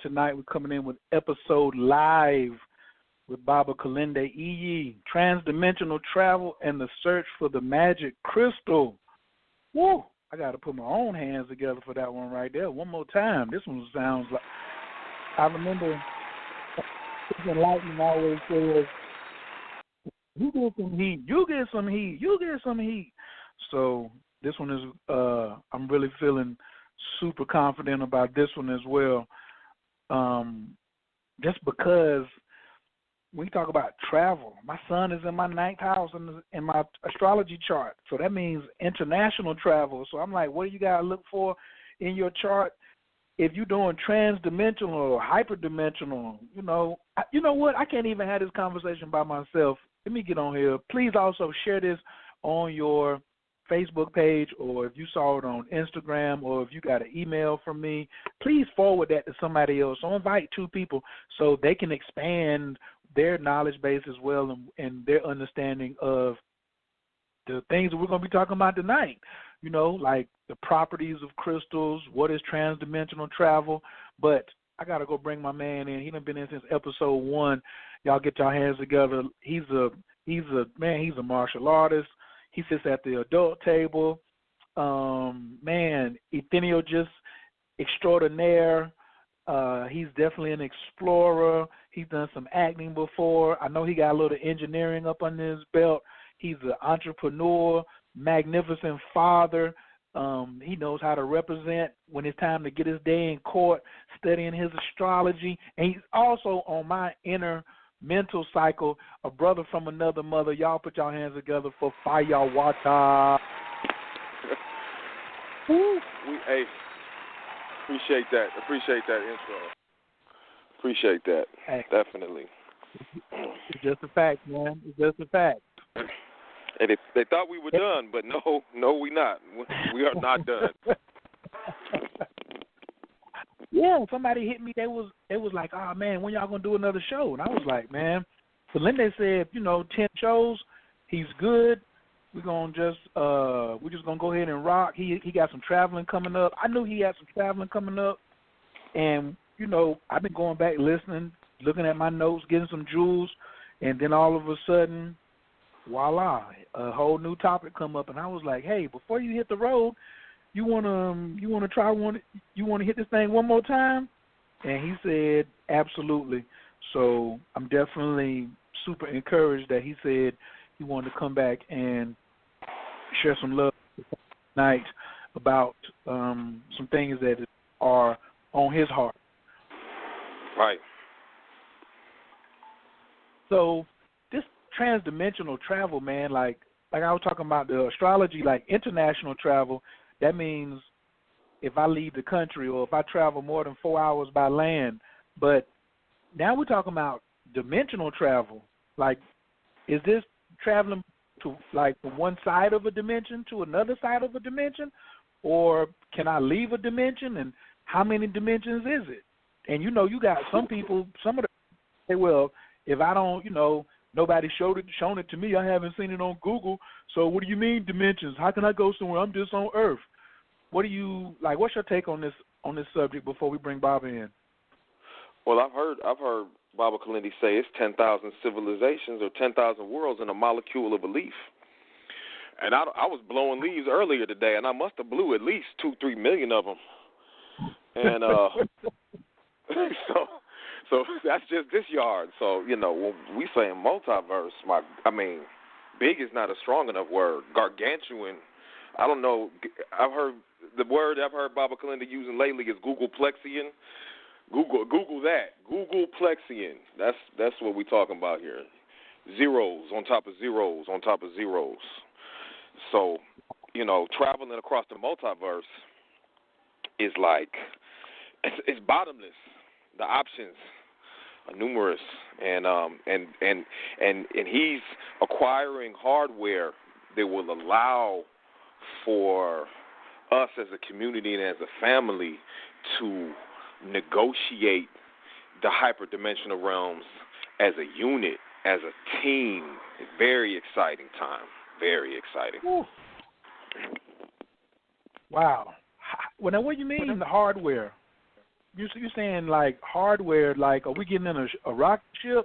Tonight we're coming in with episode live with Baba Kilindi Iyi, Transdimensional Travel and the Search for the Magic Crystal. Woo! I got to put my own hands together for that one right there. One more time. This one sounds like, I remember Enlightenment always says, you get some heat, you get some heat, you get some heat. So this one is, I'm really feeling super confident about this one as well. Just because we talk about travel, my son is in my 9th house in my astrology chart, so that means international travel. So I'm like, what do you got to look for in your chart? If you're doing transdimensional or hyperdimensional, you know what? I can't even have this conversation by myself. Let me get on here. Please also share this on your Facebook page, or if you saw it on Instagram, or if you got an email from me, please forward that to somebody else. So invite 2 people so they can expand their knowledge base as well and their understanding of the things that we're going to be talking about tonight. You know, like the properties of crystals, what is transdimensional travel. But I got to go bring my man in. He done been in since episode 1. Y'all get your hands together. He's a martial artist. He sits at the adult table. Etheneologist extraordinaire. He's definitely an explorer. He's done some acting before. I know he got a little engineering up on his belt. He's an entrepreneur, magnificent father. He knows how to represent when it's time to get his day in court, studying his astrology. And he's also on my inner mental cycle, a brother from another mother. Y'all put your hands together for Fire Water. Hey, appreciate that intro. Appreciate that. Hey, definitely. It's just a fact, man. It's just a fact. And they thought we were done, but no, we not. We are not done. Yeah, somebody hit me. It was like, oh man, when y'all gonna do another show? And I was like, man, Kilindi said, 10 shows. He's good. We're just gonna go ahead and rock. He got some traveling coming up. I knew he had some traveling coming up, and I've been going back listening, looking at my notes, getting some jewels, and then all of a sudden, voila, a whole new topic come up, and I was like, hey, before you hit the road, you wanna try one? You wanna hit this thing one more time? And he said, absolutely. So I'm definitely super encouraged that he said he wanted to come back and share some love tonight about some things that are on his heart. Right. So this transdimensional travel, man, like I was talking about the astrology, like international travel. That means if I leave the country or if I travel more than 4 hours by land. But now we're talking about dimensional travel. Like, is this traveling to from one side of a dimension to another side of a dimension? Or can I leave a dimension? And how many dimensions is it? And you got some people, some of them say, well, if I don't, nobody shown it to me, I haven't seen it on Google. So what do you mean dimensions? How can I go somewhere? I'm just on Earth. What do you like? What's your take on this subject before we bring Baba in? Well, I've heard Baba Kilindi say it's 10,000 civilizations or 10,000 worlds in a molecule of a leaf. And I was blowing leaves earlier today, and I must have blew at least 2-3 million of them. And so that's just this yard. So when we say multiverse, big is not a strong enough word. Gargantuan. I don't know. The word I've heard Baba Kilindi using lately is Googleplexian. Google that. Googleplexian. That's what we're talking about here. Zeros on top of zeros on top of zeros. So, traveling across the multiverse is like it's bottomless. The options are numerous, and he's acquiring hardware that will allow for us as a community and as a family to negotiate the hyperdimensional realms as a unit, as a team. Very exciting time. Very exciting. Ooh. Wow. Well, now what do you mean the hardware? you're saying like hardware, like are we getting in a rocket ship,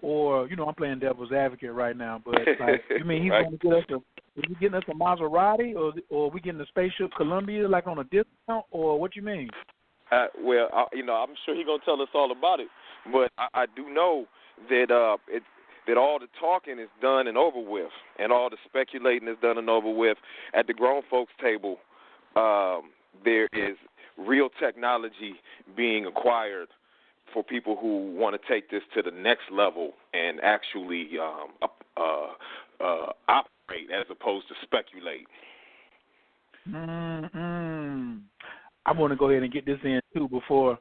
or I'm playing devil's advocate right now, but like you mean he's right. going to get us is he getting us a Maserati, or are we getting a spaceship Columbia like on a discount, or what you mean? Well, I'm sure he's gonna tell us all about it, but I do know that that all the talking is done and over with, and all the speculating is done and over with. At the grown folks table, there is real technology being acquired for people who want to take this to the next level and actually operate as opposed to speculate. I want to go ahead and get this in too before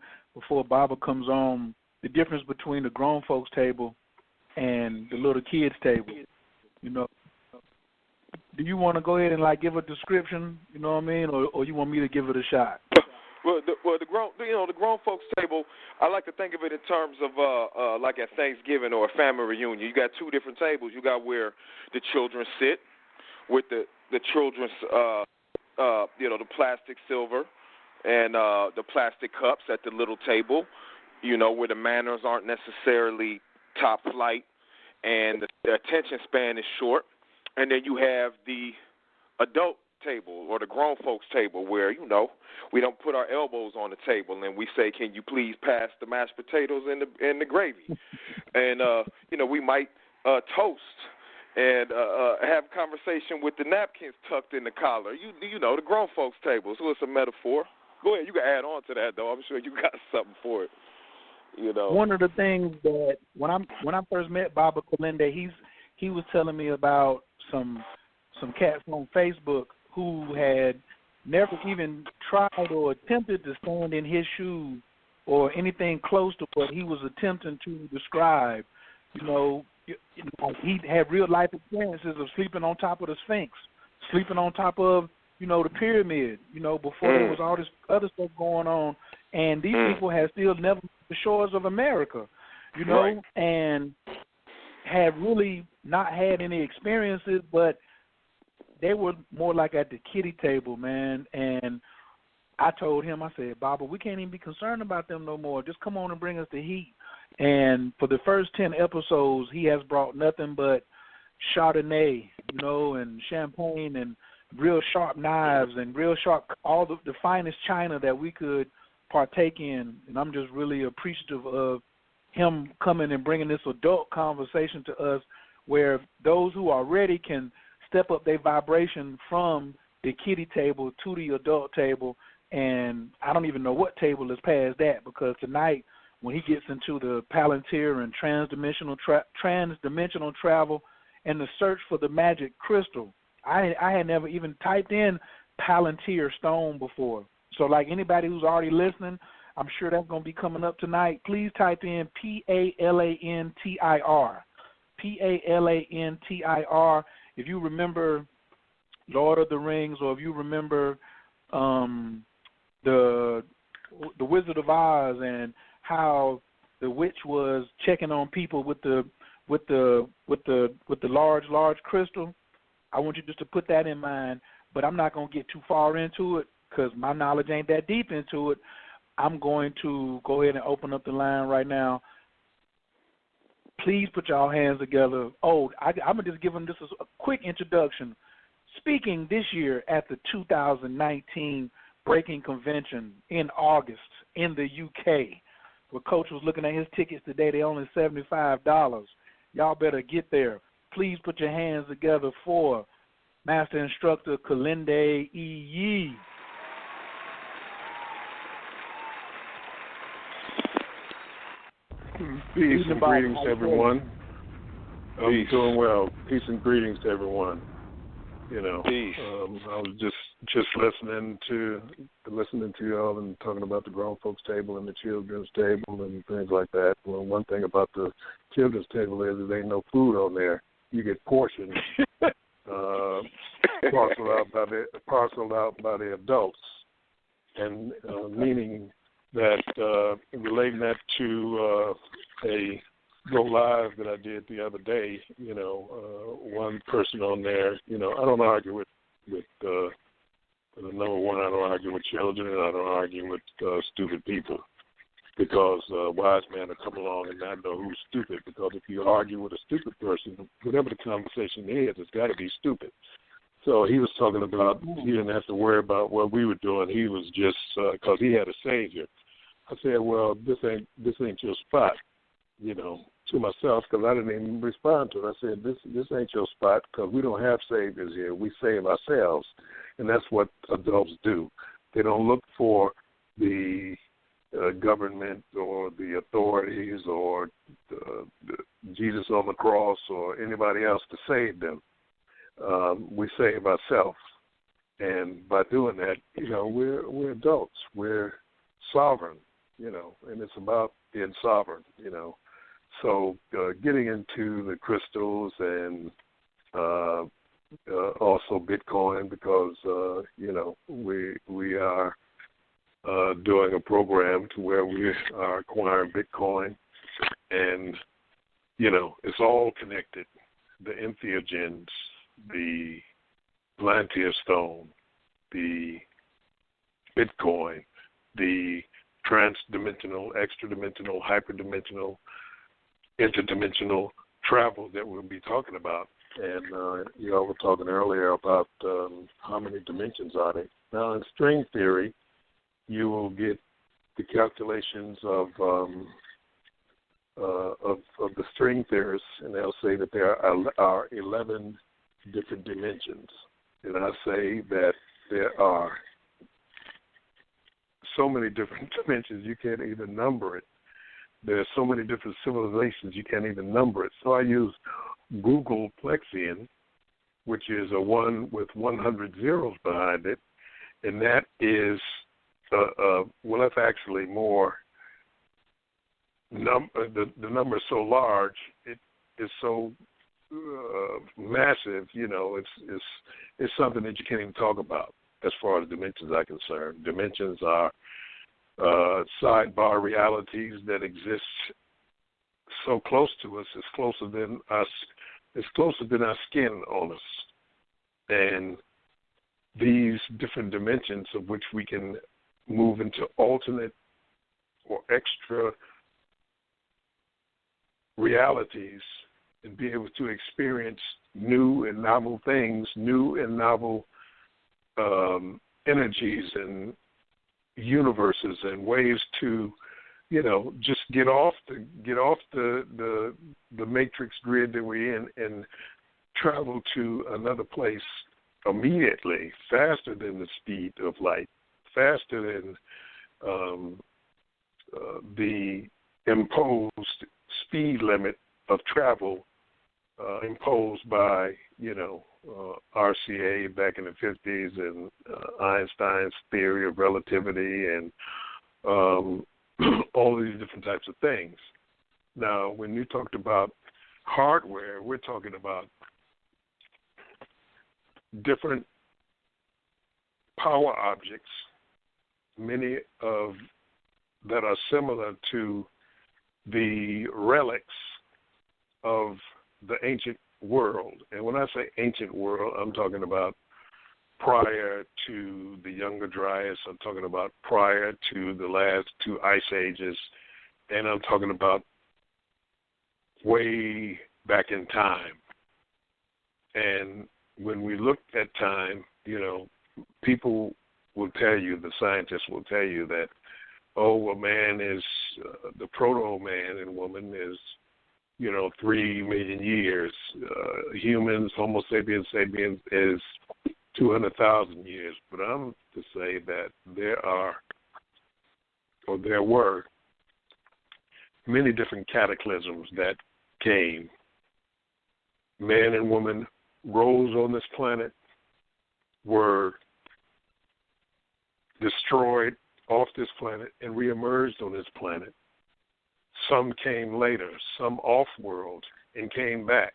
Baba comes on. The difference between the grown folks table and the little kids table. Do you want to go ahead and like give a description? You know what I mean, or you want me to give it a shot? Well, the grown folks table, I like to think of it in terms of like at Thanksgiving or a family reunion. You got two different tables. You got where the children sit with the children's the plastic silver and the plastic cups at the little table, where the manners aren't necessarily top flight and the attention span is short. And then you have the adult table or the grown folks table where, we don't put our elbows on the table and we say, can you please pass the mashed potatoes and the gravy? And, we might toast and have a conversation with the napkins tucked in the collar. The grown folks table. So it's a metaphor. Go ahead. You can add on to that, though. I'm sure you got something for it. One of the things that when I first met Baba Kilindi, he was telling me about some cats on Facebook who had never even tried or attempted to stand in his shoes or anything close to what he was attempting to describe. He had real life experiences of sleeping on top of the Sphinx, sleeping on top of the pyramid. Before there was all this other stuff going on, and these people had still never left the shores of America. Right. And had really not had any experiences, but they were more like at the kiddie table, man. And I told him, I said, Baba, we can't even be concerned about them no more. Just come on and bring us the heat. And for the first 10 episodes, he has brought nothing but Chardonnay, and champagne and real sharp knives and real sharp, all the finest china that we could partake in. And I'm just really appreciative of him coming and bringing this adult conversation to us where those who are ready can step up their vibration from the kiddie table to the adult table. And I don't even know what table is past that, because tonight when he gets into the Palantir and transdimensional travel and the search for the magic crystal, I had never even typed in Palantir stone before. So like anybody who's already listening, I'm sure that's going to be coming up tonight. Please type in Palantir. Palantir. If you remember Lord of the Rings, or if you remember the Wizard of Oz and how the witch was checking on people with the large crystal, I want you just to put that in mind. But I'm not going to get too far into it because my knowledge ain't that deep into it. I'm going to go ahead and open up the line right now. Please put y'all hands together. I'm going to just give them just a quick introduction. Speaking this year at the 2019 Breaking Convention in August in the UK, where Coach was looking at his tickets today. They're only $75. Y'all better get there. Please put your hands together for Master Instructor Kilindi Iyi. Peace and greetings to everyone. I'm doing well. Peace and greetings to everyone. Peace. I was just listening to y'all and talking about the grown folks table and the children's table and things like that. Well, one thing about the children's table is there ain't no food on there. You get portions parceled out by the adults, and meaning that relating that to a go live that I did the other day, one person on there, I don't argue with number one, I don't argue with children, and I don't argue with stupid people. because wise men will come along and not know who's stupid, because if you argue with a stupid person, whatever the conversation is, it's got to be stupid. So he was talking about he didn't have to worry about what we were doing. He was just because he had a savior. I said, well, this ain't your spot, to myself, because I didn't even respond to it. I said, this ain't your spot, because we don't have saviors here. We save ourselves, and that's what adults do. They don't look for the government or the authorities or Jesus on the cross or anybody else to save them. We save ourselves, and by doing that, we're adults. We're sovereign, and it's about being sovereign, So getting into the crystals and also Bitcoin, because we are doing a program to where we are acquiring Bitcoin, and it's all connected. The entheogens, the plantar stone, the Bitcoin, the transdimensional, extradimensional, hyperdimensional, interdimensional travel that we'll be talking about. And y'all were talking earlier about how many dimensions are there. Now, in string theory, you will get the calculations of the string theorists, and they'll say that there are 11 different dimensions. And I say that there are so many different dimensions you can't even number it. There are so many different civilizations you can't even number it. So I use Google Plexian, which is a 1 with 100 zeros behind it, and that is that's actually more. The number is so large, it is so massive. It's something that you can't even talk about as far as dimensions are concerned. Dimensions are sidebar realities that exist so close to us, it's closer than our skin on us. And these different dimensions of which we can move into alternate or extra realities and be able to experience new and novel things, new and novel energies and universes and ways to, just get off the matrix grid that we're in and travel to another place immediately, faster than the speed of light, faster than the imposed speed limit of travel imposed by, RCA back in the 50s and Einstein's theory of relativity and all these different types of things. Now, when you talked about hardware, we're talking about different power objects, many of that are similar to the relics of the ancient world. And when I say ancient world, I'm talking about prior to the Younger Dryas. I'm talking about prior to the last two ice ages. And I'm talking about way back in time. And when we look at time, people will tell you, the scientists will tell you that, a man is, the proto-man and woman is, 3 million years. Humans, Homo sapiens sapiens, is 200,000 years. But I'm to say that there were many different cataclysms that came. Man and woman rose on this planet, were destroyed off this planet, and reemerged on this planet. Some came later, some off-world, and came back.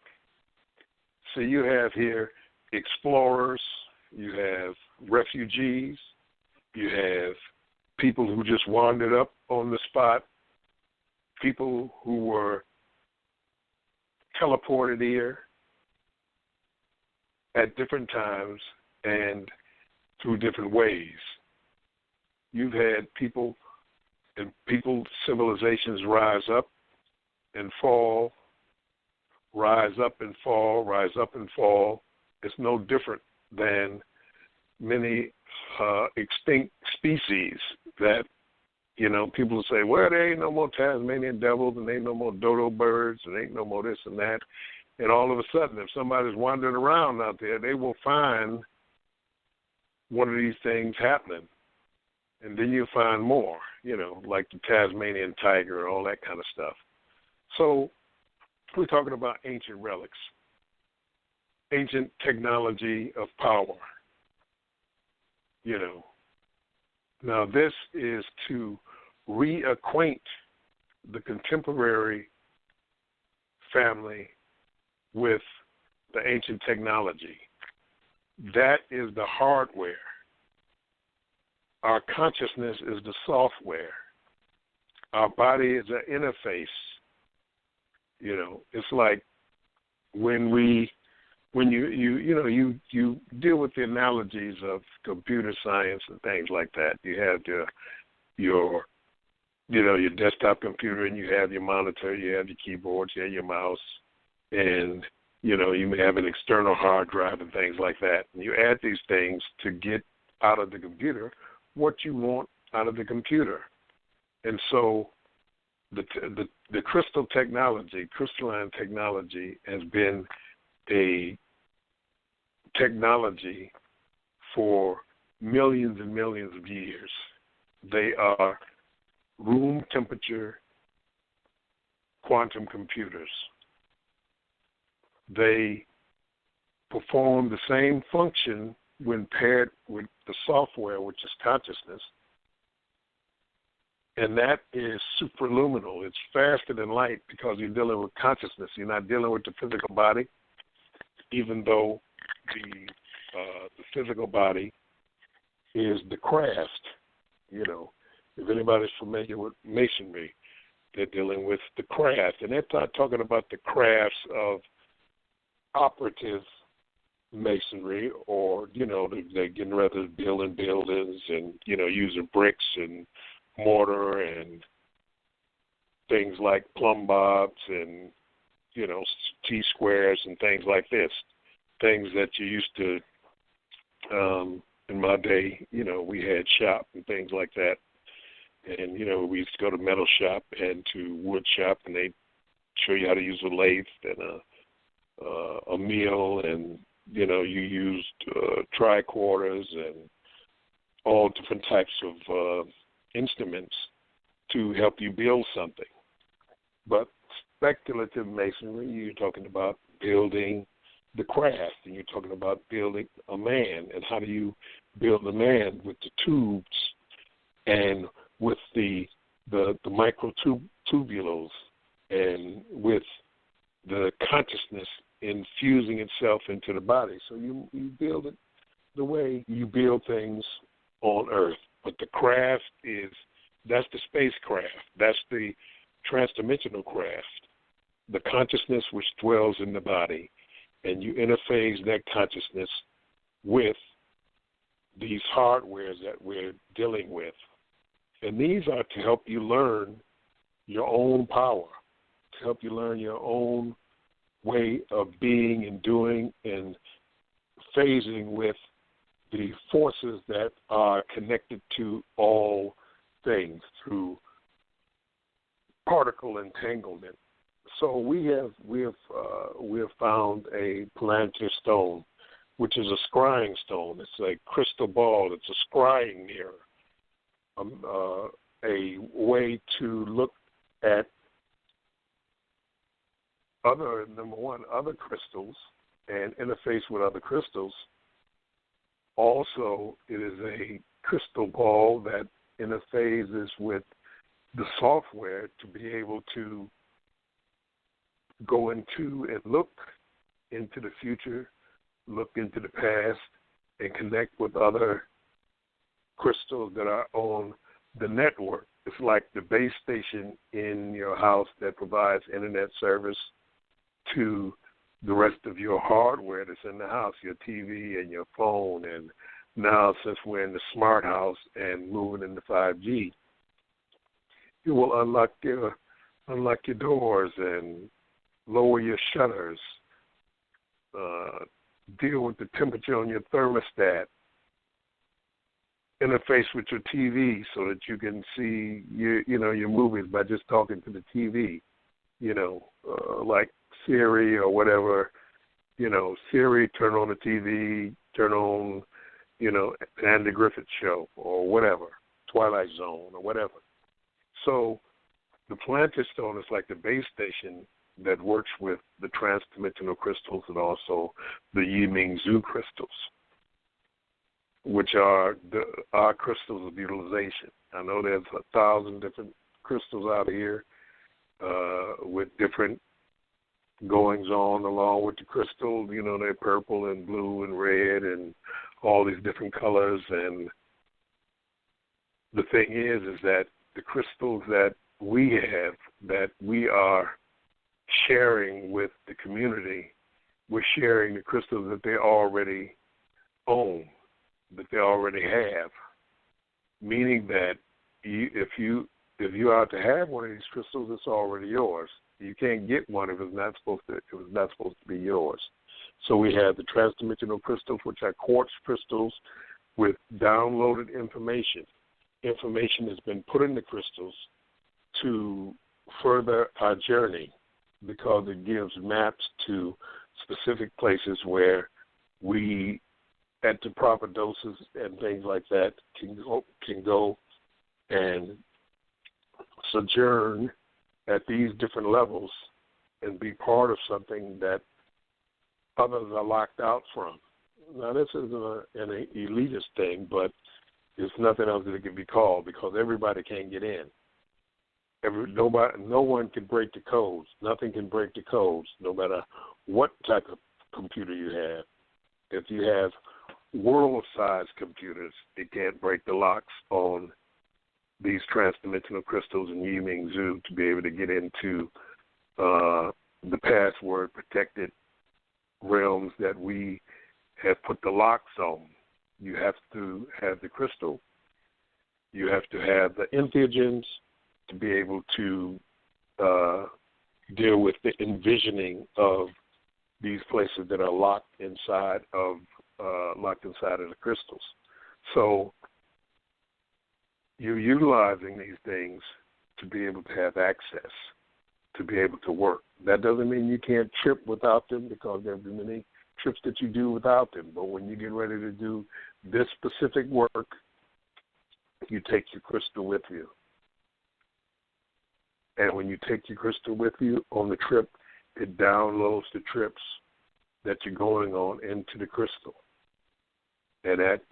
So you have here explorers, you have refugees, you have people who just wandered up on the spot, people who were teleported here at different times and through different ways. You've had people And civilizations rise up and fall, rise up and fall, rise up and fall. It's no different than many extinct species that, people say, well, there ain't no more Tasmanian devils and there ain't no more dodo birds and there ain't no more this and that. And all of a sudden, if somebody's wandering around out there, they will find one of these things happening. And then you'll find more, like the Tasmanian tiger and all that kind of stuff. So we're talking about ancient relics, ancient technology of power. Now this is to reacquaint the contemporary family with the ancient technology. That is the hardware. Our consciousness is the software. Our body is an interface. It's like when you deal with the analogies of computer science and things like that. You have your desktop computer, and you have your monitor, you have your keyboard, you have your mouse, and you may have an external hard drive and things like that. And you add these things to get out of the computer what you want out of the computer. And so the crystalline technology has been a technology for millions and millions of years. They are room temperature quantum computers. They perform the same function when paired with the software, which is consciousness, and that is superluminal. It's faster than light because you're dealing with consciousness. You're not dealing with the physical body, even though the physical body is the craft. If anybody's familiar with masonry, they're dealing with the craft, and they're not talking about the crafts of operative masonry, or they're getting ready to building buildings and using bricks and mortar and things like plumb bobs and T-squares and things like this, things that you used to in my day, we had shop and things like that, and we used to go to metal shop and to wood shop, and they show you how to use a lathe and a mill, and you used tricorders and all different types of instruments to help you build something. But speculative masonry, you're talking about building the craft, and you're talking about building a man, and how do you build a man with the tubes and with the microtubules and with the consciousness infusing itself into the body. So you build it the way you build things on Earth. But the craft that's the spacecraft. That's the transdimensional craft, the consciousness which dwells in the body. And you interface that consciousness with these hardwares that we're dealing with. And these are to help you learn your own power, to help you learn your own way of being and doing and phasing with the forces that are connected to all things through particle entanglement. So we have found a plantar stone, which is a scrying stone. It's a crystal ball. It's a scrying mirror, a way to look at other crystals and interface with other crystals. Also, it is a crystal ball that interfaces with the software to be able to go into and look into the future, look into the past, and connect with other crystals that are on the network. It's like the base station in your house that provides internet service to the rest of your hardware that's in the house, your TV and your phone. And now, since we're in the smart house and moving into 5G, You will unlock your doors and lower your shutters. Deal with the temperature on your thermostat. Interface with your TV so that you can see your movies by just talking to the TV. Like Siri or whatever. Siri, turn on the TV, turn on, Andy Griffith Show or whatever, Twilight Zone or whatever. So the plantar stone is like the base station that works with the transdimensional crystals and also the Yi-Ming-Zhu crystals, which are our crystals of utilization. I know there's 1,000 different crystals out here with different goings on along with the crystal. They're purple and blue and red and all these different colors. And the thing is that the crystals that we have, that we are sharing with the community, we're sharing the crystals that they already own, that they already have, meaning that if you are to have one of these crystals, it's already yours. You can't get one if it's not supposed to be yours. So we have the transdimensional crystals, which are quartz crystals with downloaded information. Information has been put in the crystals to further our journey because it gives maps to specific places where we, at the proper doses and things like that, can go and sojourn at these different levels and be part of something that others are locked out from. Now, this isn't an elitist thing, but it's nothing else that it can be called because everybody can't get in. No one can break the codes. Nothing can break the codes, no matter what type of computer you have. If you have world-sized computers, it can't break the locks on these transdimensional crystals and Yi-Ming-Zhu to be able to get into the password-protected realms that we have put the locks on. You have to have the crystal. You have to have the entheogens to be able to deal with the envisioning of these places that are locked inside of the crystals. So you're utilizing these things to be able to have access, to be able to work. That doesn't mean you can't trip without them because there have been many trips that you do without them. But when you get ready to do this specific work, you take your crystal with you. And when you take your crystal with you on the trip, it downloads the trips that you're going on into the crystal. And at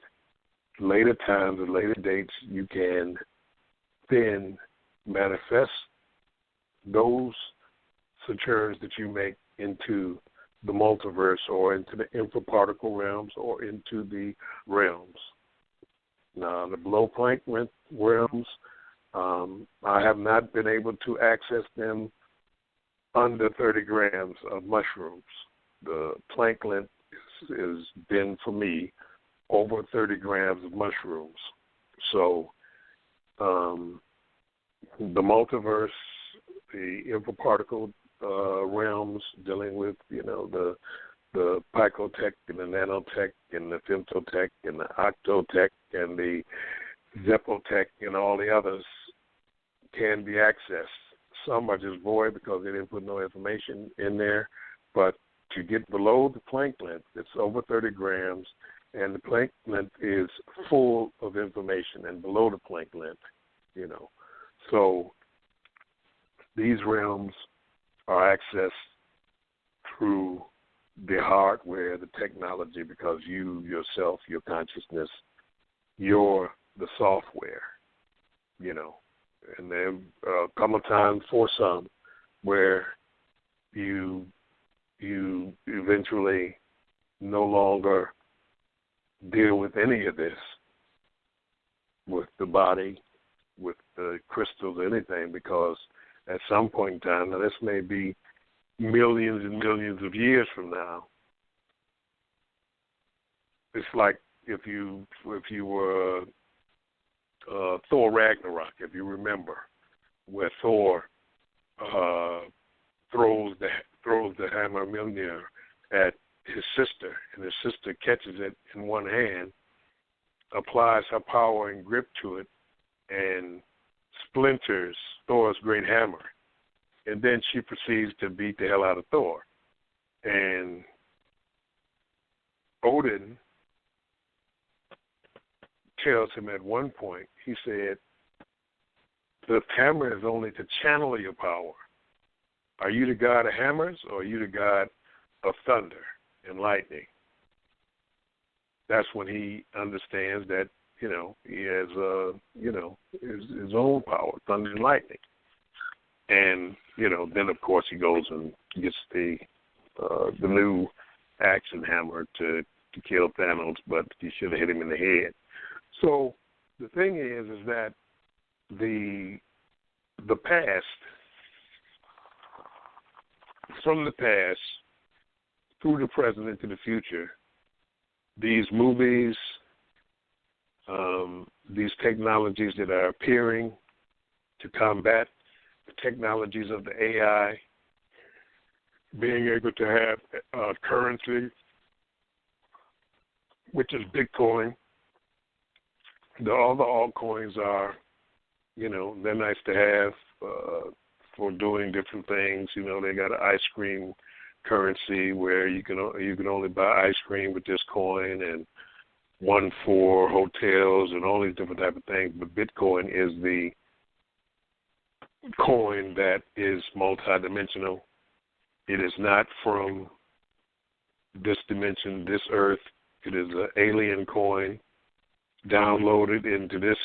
later times and later dates, you can then manifest those sojourns that you make into the multiverse or into the infraparticle realms or into the realms. Now, the below planck realms, I have not been able to access them under 30 grams of mushrooms. The Planck length has been, for me, over 30 grams of mushrooms. So the multiverse, the infraparticle realms dealing with, the picotech and the nanotech and the femtotech and the octotech and the zepotech and all the others can be accessed. Some are just void because they didn't put no information in there. But to get below the Planck length, it's over 30 grams, and the Planck length is full of information and below the Planck length, So these realms are accessed through the hardware, the technology, because you yourself, your consciousness, you're the software, And then come a time for some where you eventually no longer deal with any of this, with the body, with the crystals, anything, because at some point in time, now this may be millions and millions of years from now, it's like if you were Thor Ragnarok, if you remember, where Thor throws the hammer Mjolnir at his sister, and his sister catches it in one hand, applies her power and grip to it, and splinters Thor's great hammer. And then she proceeds to beat the hell out of Thor. And Odin tells him at one point, he said, the hammer is only to channel your power. Are you the god of hammers, or are you the god of thunder and lightning? That's when he understands that, he has, his own power, thunder and lightning. And, then of course he goes and gets the new action hammer to kill Thanos, but he should have hit him in the head. So the thing is that the past, from the past through the present into the future, these movies, these technologies that are appearing to combat the technologies of the AI, being able to have currency, which is Bitcoin. All the altcoins are, they're nice to have for doing different things. They got an ice cream currency where you can only buy ice cream with this coin, and one for hotels and all these different type of things. But Bitcoin is the coin that is multidimensional. It is not from this dimension, this earth. It is an alien coin downloaded into this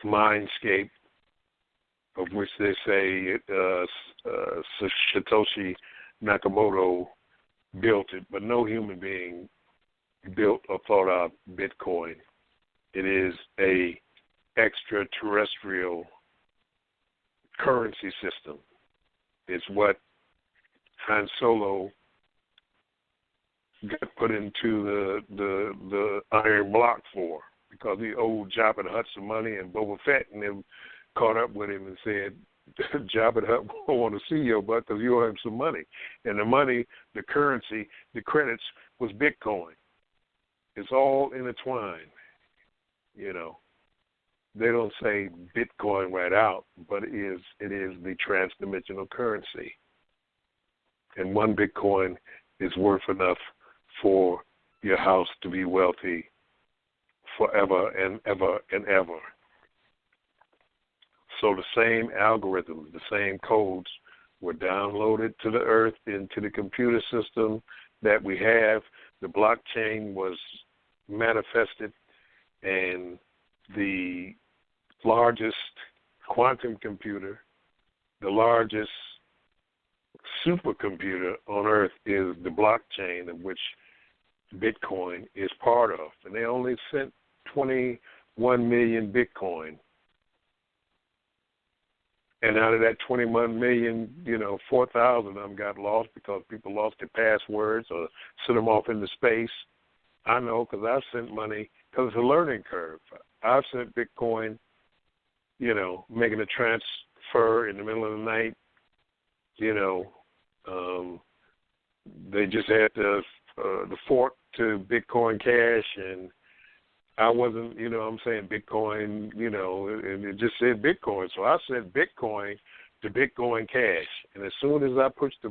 mindscape, of which they say Satoshi Nakamoto built it, but no human being built or thought out Bitcoin. It is a extraterrestrial currency system. It's what Han Solo got put into the iron block for, because he owed Jabba the Hutt some money, and Boba Fett and them caught up with him and said, Jabba the Hutt won't want to see your butt because you owe him some money. And the money, the currency, the credits was Bitcoin. It's all intertwined, They don't say Bitcoin right out, but it is the transdimensional currency. And one Bitcoin is worth enough for your house to be wealthy forever and ever and ever. So the same algorithms, the same codes were downloaded to the earth, into the computer system that we have. The blockchain was manifested, and the largest quantum computer, the largest supercomputer on earth is the blockchain, of which Bitcoin is part of. And they only sent 21 million Bitcoin. And out of that 21 million, 4,000 of them got lost because people lost their passwords or sent them off into space. I know, because I've sent money, because it's a learning curve. I've sent Bitcoin, making a transfer in the middle of the night. They just had the fork to Bitcoin Cash, and I wasn't, I'm saying Bitcoin, and it just said Bitcoin. So I sent Bitcoin to Bitcoin Cash, and as soon as I pushed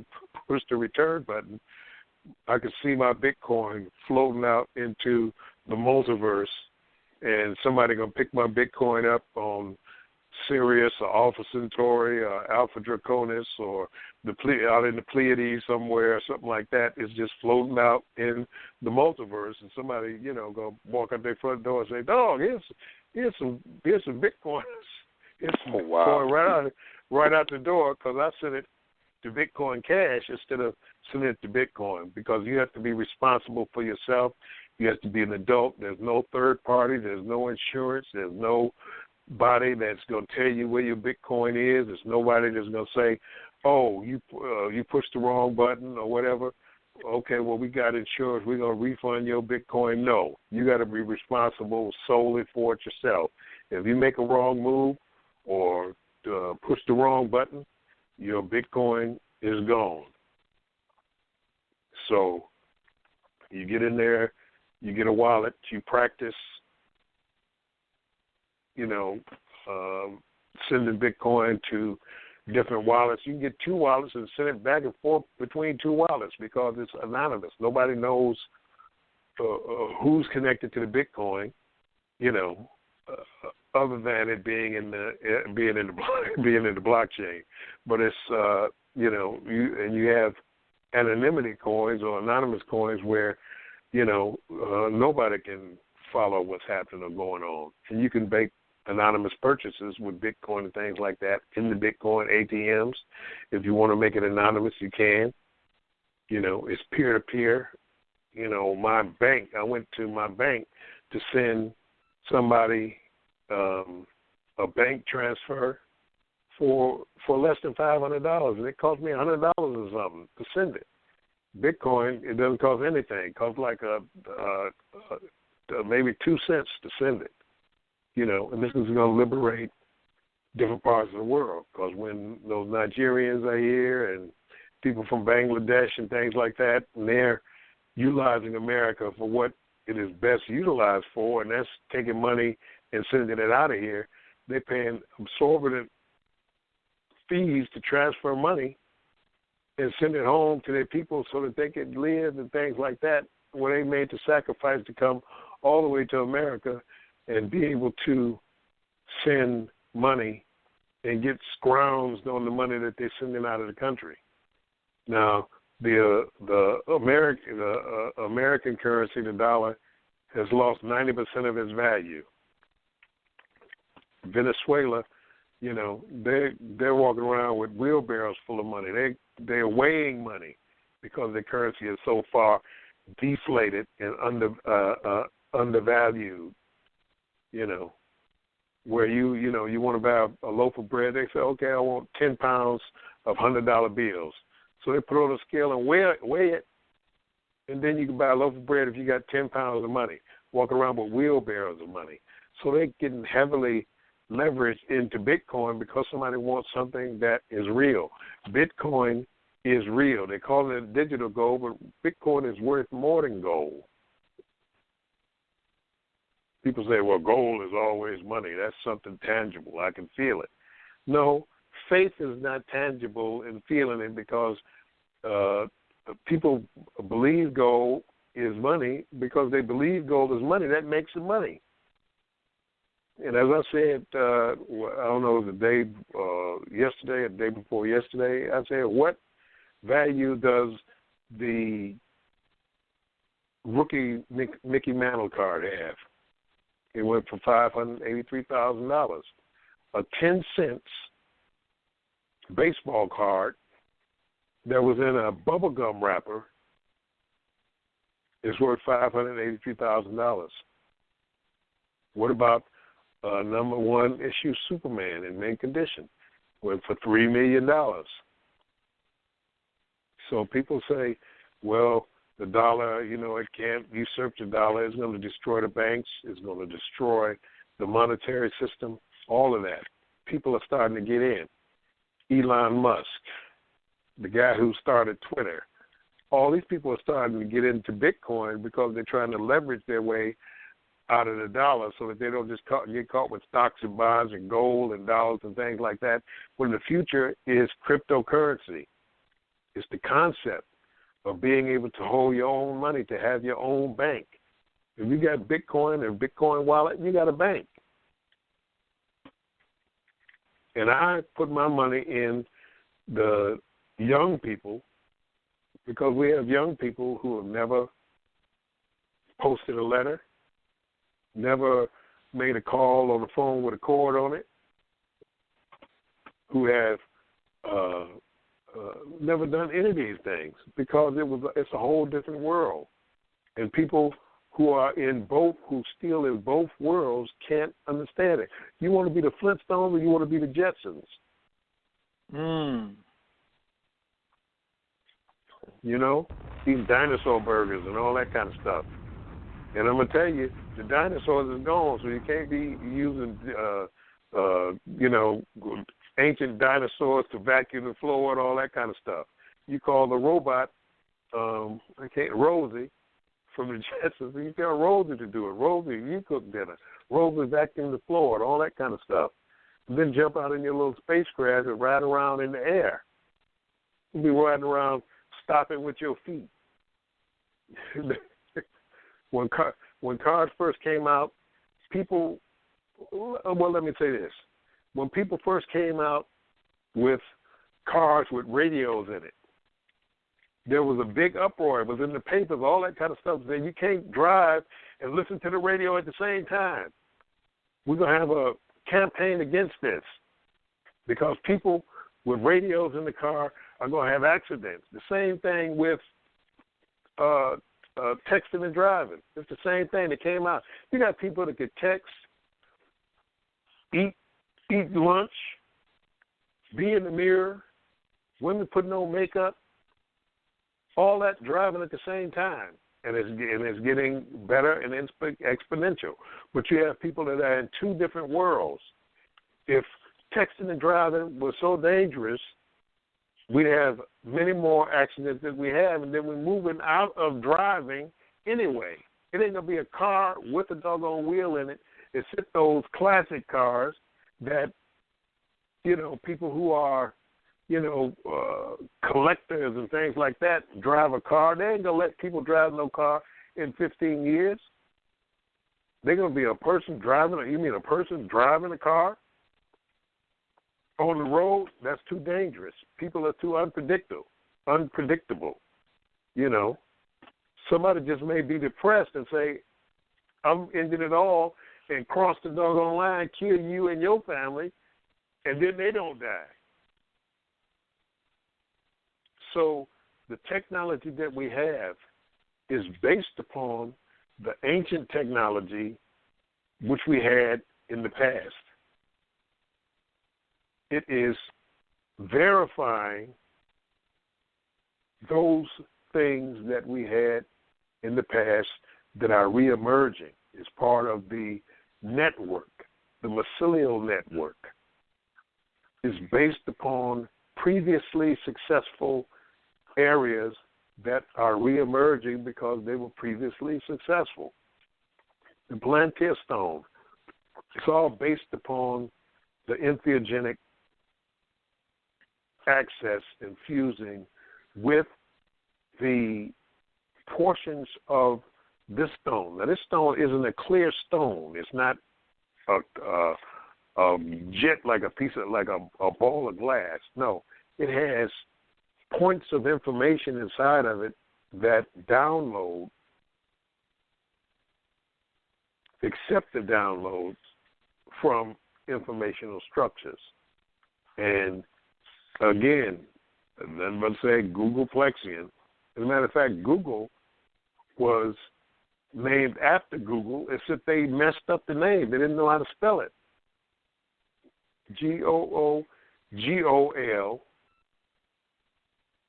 the return button, I could see my Bitcoin floating out into the multiverse, and somebody gonna pick my Bitcoin up on Sirius or Alpha Centauri or Alpha Draconis or out in the Pleiades somewhere or something like that. It's just floating out in the multiverse, and somebody, go walk out their front door and say, "Dog, here's some Bitcoins." It's going right out the door, because I sent it to Bitcoin Cash instead of sending it to Bitcoin, because you have to be responsible for yourself. You have to be an adult. There's no third party. There's no insurance. There's nobody that's going to tell you where your Bitcoin is. There's nobody that's going to say, "Oh, you pushed the wrong button," or whatever. Okay, well, we got insurance. We're going to refund your Bitcoin. No, you got to be responsible solely for it yourself. If you make a wrong move, or push the wrong button, your Bitcoin is gone. So you get in there, you get a wallet, you practice, sending Bitcoin to different wallets. You can get two wallets and send it back and forth between two wallets because it's anonymous. Nobody knows who's connected to the Bitcoin, other than it being in the blockchain. But it's you have anonymity coins or anonymous coins where nobody can follow what's happening or going on, and you can make anonymous purchases with Bitcoin and things like that in the Bitcoin ATMs. If you want to make it anonymous, you can. It's peer-to-peer. My bank, I went to my bank to send somebody a bank transfer for less than $500, and it cost me $100 or something to send it. Bitcoin, it doesn't cost anything. It costs like maybe 2 cents to send it. And this is going to liberate different parts of the world, because when those Nigerians are here and people from Bangladesh and things like that, and they're utilizing America for what it is best utilized for, and that's taking money and sending it out of here, they're paying exorbitant fees to transfer money and send it home to their people so that they can live and things like that, where they made the sacrifice to come all the way to America and be able to send money and get scrounged on the money that they're sending out of the country. Now, the American currency, the dollar, has lost 90% of its value. Venezuela, they're walking around with wheelbarrows full of money. They're weighing money because their currency is so far deflated and undervalued. Where you want to buy a loaf of bread, they say, okay, I want 10 pounds of $100 bills. So they put it on a scale and weigh it, and then you can buy a loaf of bread if you got 10 pounds of money, walking around with wheelbarrows of money. So they're getting heavily leveraged into Bitcoin because somebody wants something that is real. Bitcoin is real. They call it digital gold, but Bitcoin is worth more than gold. People say, well, gold is always money. That's something tangible. I can feel it. No, faith is not tangible in feeling it, because people believe gold is money because they believe gold is money. That makes it money. And as I said, I don't know, the day yesterday or the day before yesterday, I said, what value does the rookie Mickey Mantle card have? It went for $583,000. A 10 cents baseball card that was in a bubblegum wrapper is worth $583,000. What about number one issue Superman in mint condition? Went for $3 million. So people say, well, the dollar, it can't usurp the dollar. It's going to destroy the banks. It's going to destroy the monetary system, all of that. People are starting to get in. Elon Musk, the guy who started Twitter, all these people are starting to get into Bitcoin because they're trying to leverage their way out of the dollar so that they don't just get caught with stocks and bonds and gold and dollars and things like that, when the future is cryptocurrency. It's the concept of being able to hold your own money, to have your own bank. If you got Bitcoin and Bitcoin wallet, you got a bank. And I put my money in the young people because we have young people who have never posted a letter, never made a call on the phone with a cord on it, who have never done any of these things because it's a whole different world. And people who are who still in both worlds can't understand it. You want to be the Flintstones or you want to be the Jetsons? Eating dinosaur burgers and all that kind of stuff. And I'm going to tell you, the dinosaurs is gone, so you can't be using, ancient dinosaurs to vacuum the floor and all that kind of stuff. You call the robot, Rosie from the Jetsons, you tell Rosie to do it. Rosie, you cook dinner. Rosie vacuum the floor and all that kind of stuff. And then jump out in your little spacecraft and ride around in the air. You'll be riding around stopping with your feet. When cars first came out, let me say this. When people first came out with cars with radios in it, there was a big uproar. It was in the papers, all that kind of stuff. Saying you can't drive and listen to the radio at the same time. We're going to have a campaign against this because people with radios in the car are going to have accidents. The same thing with texting and driving. It's the same thing that came out. You got people that could text, eat lunch, be in the mirror, women putting on makeup, all that driving at the same time. And it's getting better and exponential. But you have people that are in two different worlds. If texting and driving was so dangerous, we'd have many more accidents than we have, and then we're moving out of driving anyway. It ain't going to be a car with a doggone wheel in it. It's those classic cars that, people who are, collectors and things like that drive a car. They ain't going to let people drive no car in 15 years. They're going to be a person driving a car on the road? That's too dangerous. People are too unpredictable. Somebody just may be depressed and say, I'm ending it all and cross the doggone line, kill you and your family, and then they don't die. So the technology that we have is based upon the ancient technology which we had in the past. It is verifying those things that we had in the past that are reemerging. It's part of the network. The mycelial network is based upon previously successful areas that are reemerging because they were previously successful. The plantar stone, it's all based upon the entheogenic access and fusing with the portions of this stone. Now, this stone isn't a clear stone. It's not a jet like a ball of glass. No, it has points of information inside of it that download, accept the downloads from informational structures. And again, then let's say Googleplexian. As a matter of fact, Google was named after Google, except they messed up the name. They didn't know how to spell it. Googol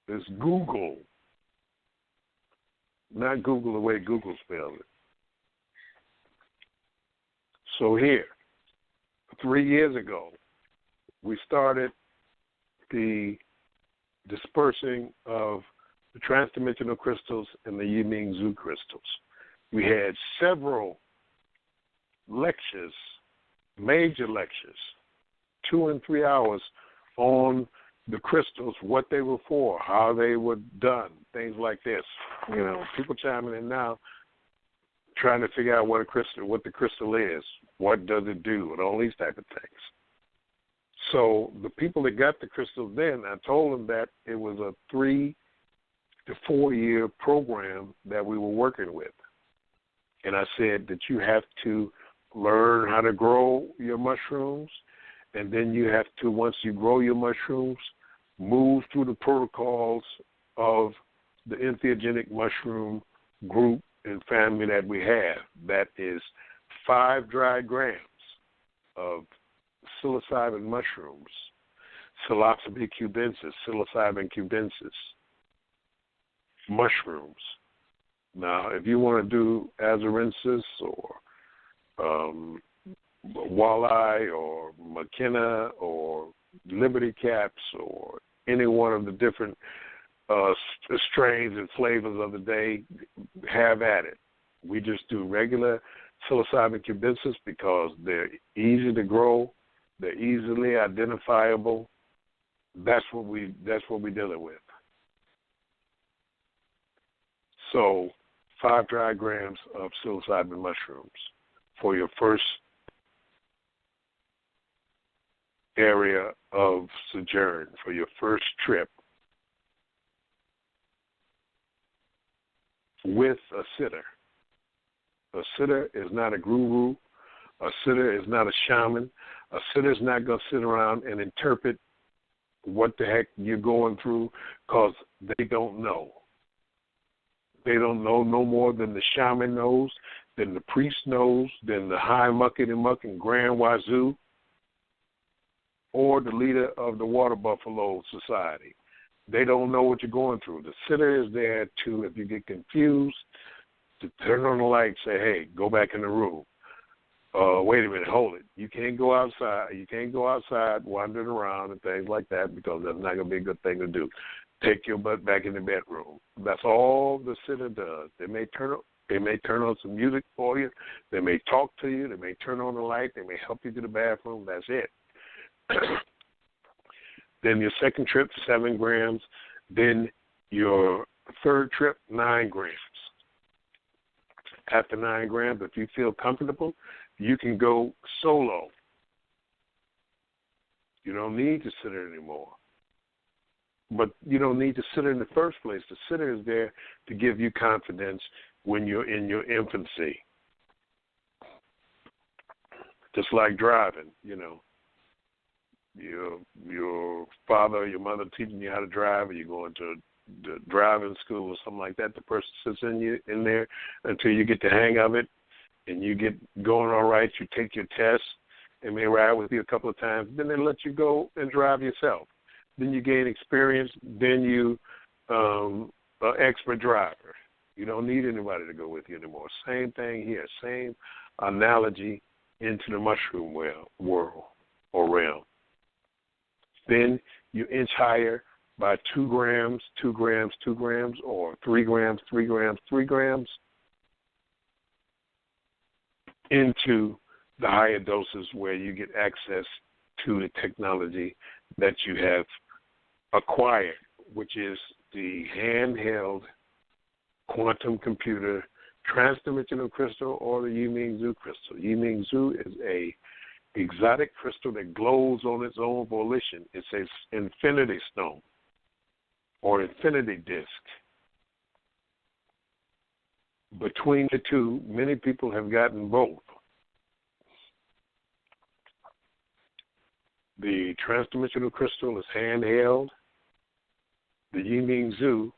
is Google, not Google the way Google spells it. So here, 3 years ago, we started the dispersing of the transdimensional crystals and the Yiming Zhu crystals. We had several lectures, major lectures, 2 and 3 hours on the crystals, what they were for, how they were done, things like this. People chiming in now, trying to figure out what the crystal is, what does it do, and all these type of things. So the people that got the crystals then, I told them that it was a 3 to 4 year program that we were working with. And I said that you have to learn how to grow your mushrooms, and then you have to, once you grow your mushrooms, move through the protocols of the entheogenic mushroom group and family that we have. That is 5 dry grams of psilocybin mushrooms, psilocybe cubensis, psilocybin cubensis, mushrooms. Now, if you want to do azarensis or walleye or McKenna or Liberty Caps or any one of the different strains and flavors of the day, have at it. We just do regular psilocybin cubensis because they're easy to grow, they're easily identifiable. That's what we're dealing with. So 5 dry grams of psilocybin mushrooms for your first area of sojourn, for your first trip, with a sitter. A sitter is not a guru. A sitter is not a shaman. A sitter is not going to sit around and interpret what the heck you're going through, because they don't know. They don't know no more than the shaman knows, than the priest knows, than the high muckety-muck and Grand Wazoo, or the leader of the Water Buffalo Society. They don't know what you're going through. The sitter is there to, if you get confused, to turn on the light, say, hey, go back in the room. Wait a minute, hold it. You can't go outside. You can't go outside wandering around and things like that, because that's not going to be a good thing to do. Take your butt back in the bedroom. That's all the sitter does. They may turn on some music for you. They may talk to you. They may turn on the light. They may help you to the bathroom. That's it. Then your second trip, 7 grams. Then your third trip, 9 grams. After 9 grams, if you feel comfortable, you can go solo. You don't need to sitter anymore. But you don't need to sitter in the first place. The sitter is there to give you confidence when you're in your infancy. Just like driving, you know. Your father or your mother teaching you how to drive, or you're going to the driving school or something like that. The person sits in there until you get the hang of it, and you get going all right. You take your test, and they ride with you a couple of times. Then they let you go and drive yourself. Then you gain experience. Then you an expert driver. You don't need anybody to go with you anymore. Same thing here. Same analogy into the mushroom world or realm. Then you inch higher by 2 grams, 2 grams, 2 grams, or 3 grams, 3 grams, 3 grams into the higher doses, where you get access to the technology that you have acquired, which is the handheld quantum computer transdimensional crystal, or the Yiming Zhu crystal. Yiming Zhu is a exotic crystal that glows on its own volition. It's an infinity stone or infinity disk. Between the two, many people have gotten both. The transdimensional crystal is handheld. The Yiming Zhu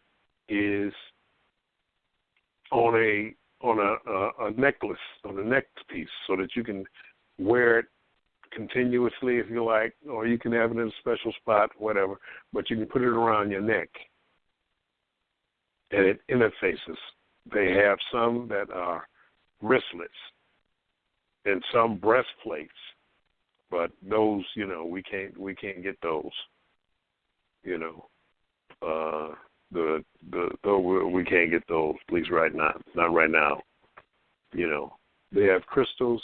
is on a necklace, on a neck piece, so that you can wear it continuously if you like, or you can have it in a special spot, whatever, but you can put it around your neck. And it interfaces. They have some that are wristlets and some breastplates, but those, you know, we can't get those. You know, we can't get those, at least right now. Not right now. You know, they have crystals.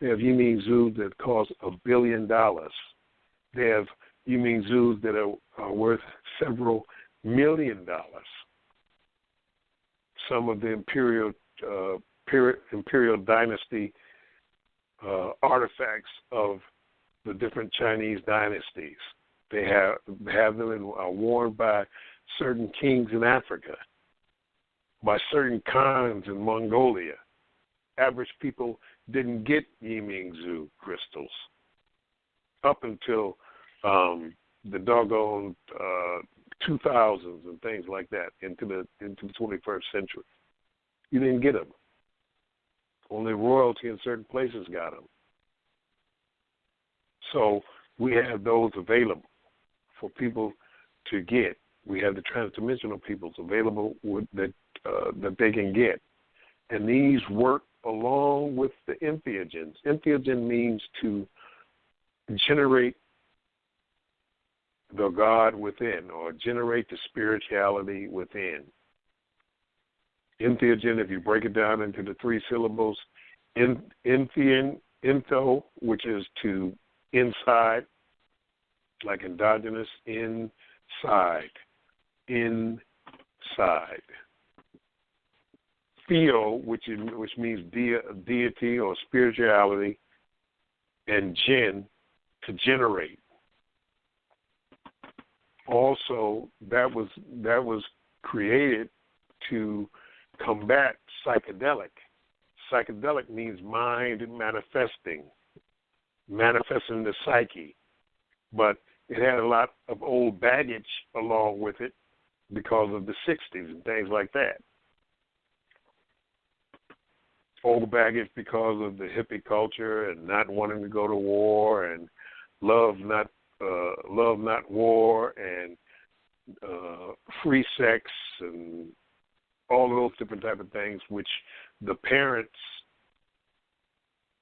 They have Yiming Zhu that cost $1 billion. They have Yiming Zhus that are worth several $1 million. Some of the imperial dynasty artifacts of the different Chinese dynasties. They have them and are worn by certain kings in Africa, by certain khans in Mongolia. Average people didn't get Yiming Zhu crystals up until the doggone 2000s and things like that, into the 21st century. You didn't get them. Only royalty in certain places got them. So we have those available for people to get. We have the transdimensional peoples available that they can get. And these work along with the entheogens. Entheogen means to generate the God within, or generate the spirituality within. Entheogen, if you break it down into the three syllables, entho, which is to inside, like endogenous, inside. Theo, which means deity or spirituality, and gen, to generate. Also, that was created to combat psychedelic. Psychedelic means mind manifesting the psyche, but it had a lot of old baggage along with it because of the 60s and things like that. Old baggage because of the hippie culture and not wanting to go to war, and love not war, and free sex, and all of those different type of things which the parents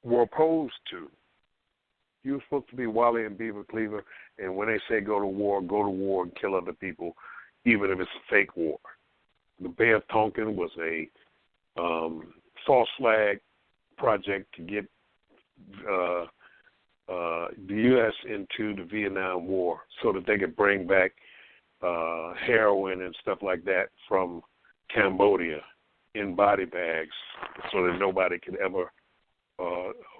were opposed to. You were supposed to be Wally and Beaver Cleaver, and when they say go to war and kill other people, even if it's a fake war. The Bay of Tonkin was a false flag project to get the U.S. into the Vietnam War so that they could bring back heroin and stuff like that from Cambodia in body bags so that nobody could ever,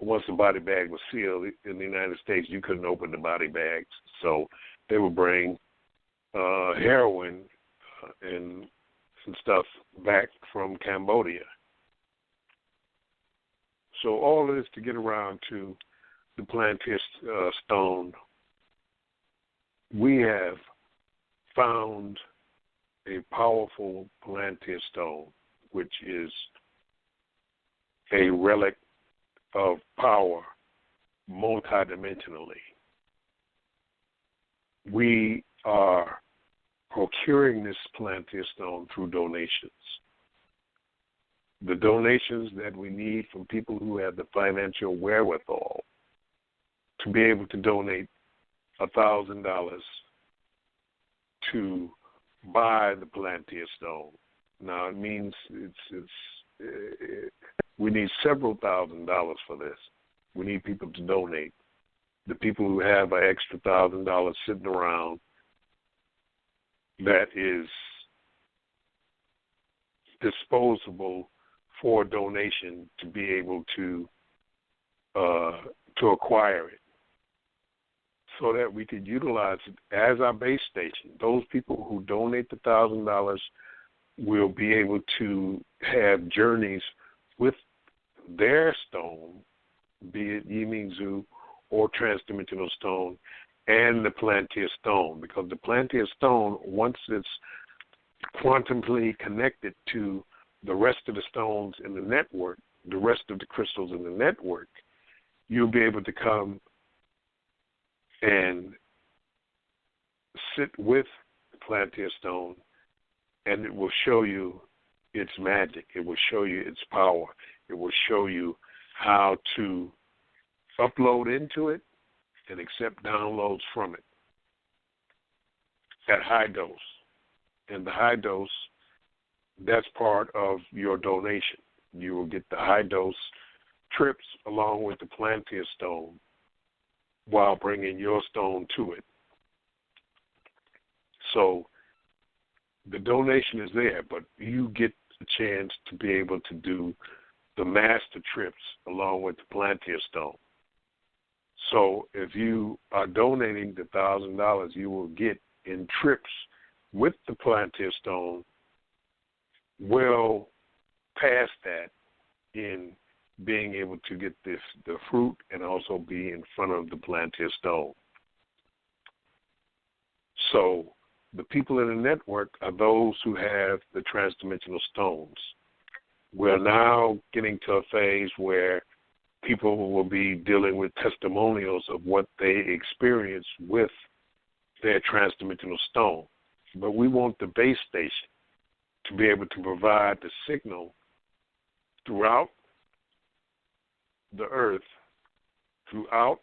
once the body bag was sealed in the United States, you couldn't open the body bags. So they would bring heroin and some stuff back from Cambodia. So all of this to get around to the plantain stone. We have found a powerful plantain stone, which is a relic of power multidimensionally. We are procuring this plantain stone through donations. The donations that we need from people who have the financial wherewithal to be able to donate $1,000 to buy the plantain stone. Now it means we need several $1,000s for this. We need people to donate. The people who have an extra $1,000 sitting around that is disposable for donation to be able to acquire it, so that we could utilize it as our base station. Those people who donate the $1,000 will be able to have journeys with their stone, be it Yimingzu or Transdimensional Stone, and the plantain stone, because the plantain stone, once it's quantumly connected to the rest of the stones in the network, the rest of the crystals in the network, you'll be able to come and sit with the plantain stone, and it will show you its magic. It will show you its power. It will show you how to upload into it and accept downloads from it at high dose. And the high dose, that's part of your donation. You will get the high dose trips along with the plantain stone while bringing your stone to it. So the donation is there, but you get the chance to be able to do the master trips along with the plantain stone. So if you are donating the $1,000, you will get in trips with the plantain stone well past that in being able to get the fruit and also be in front of the plantain stone. So the people in the network are those who have the transdimensional stones. We're now getting to a phase where people will be dealing with testimonials of what they experienced with their transdimensional stone. But we want the base station to be able to provide the signal throughout the Earth, throughout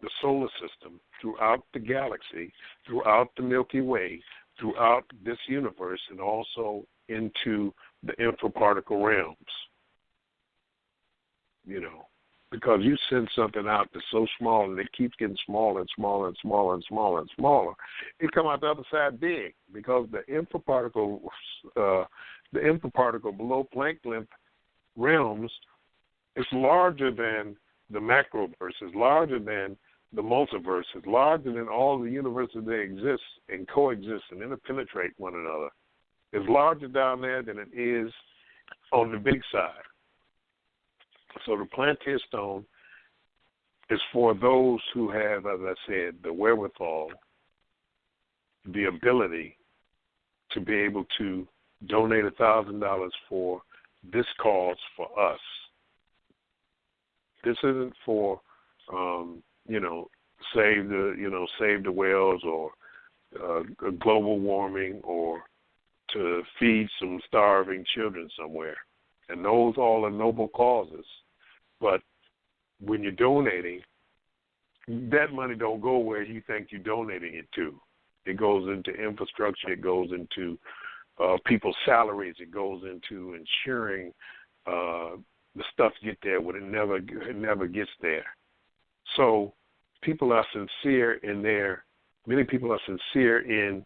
the solar system, throughout the galaxy, throughout the Milky Way, throughout this universe, and also into the infraparticle realms. You know, because you send something out that's so small and it keeps getting smaller and smaller and smaller and smaller and smaller, it come out the other side big, because the infraparticle below Planck length realms is larger than the macroverse, is larger than the multiverse, is larger than all the universes that exist and coexist and interpenetrate one another. It's larger down there than it is on the big side. So the plantain stone is for those who have, as I said, the wherewithal, the ability to be able to donate $1,000 for this cause for us. This isn't for, save the whales or global warming or to feed some starving children somewhere. And those all are noble causes. But when you're donating, that money don't go where you think you're donating it to. It goes into infrastructure. It goes into people's salaries. It goes into ensuring the stuff get there when it never gets there. So people are sincere many people are sincere in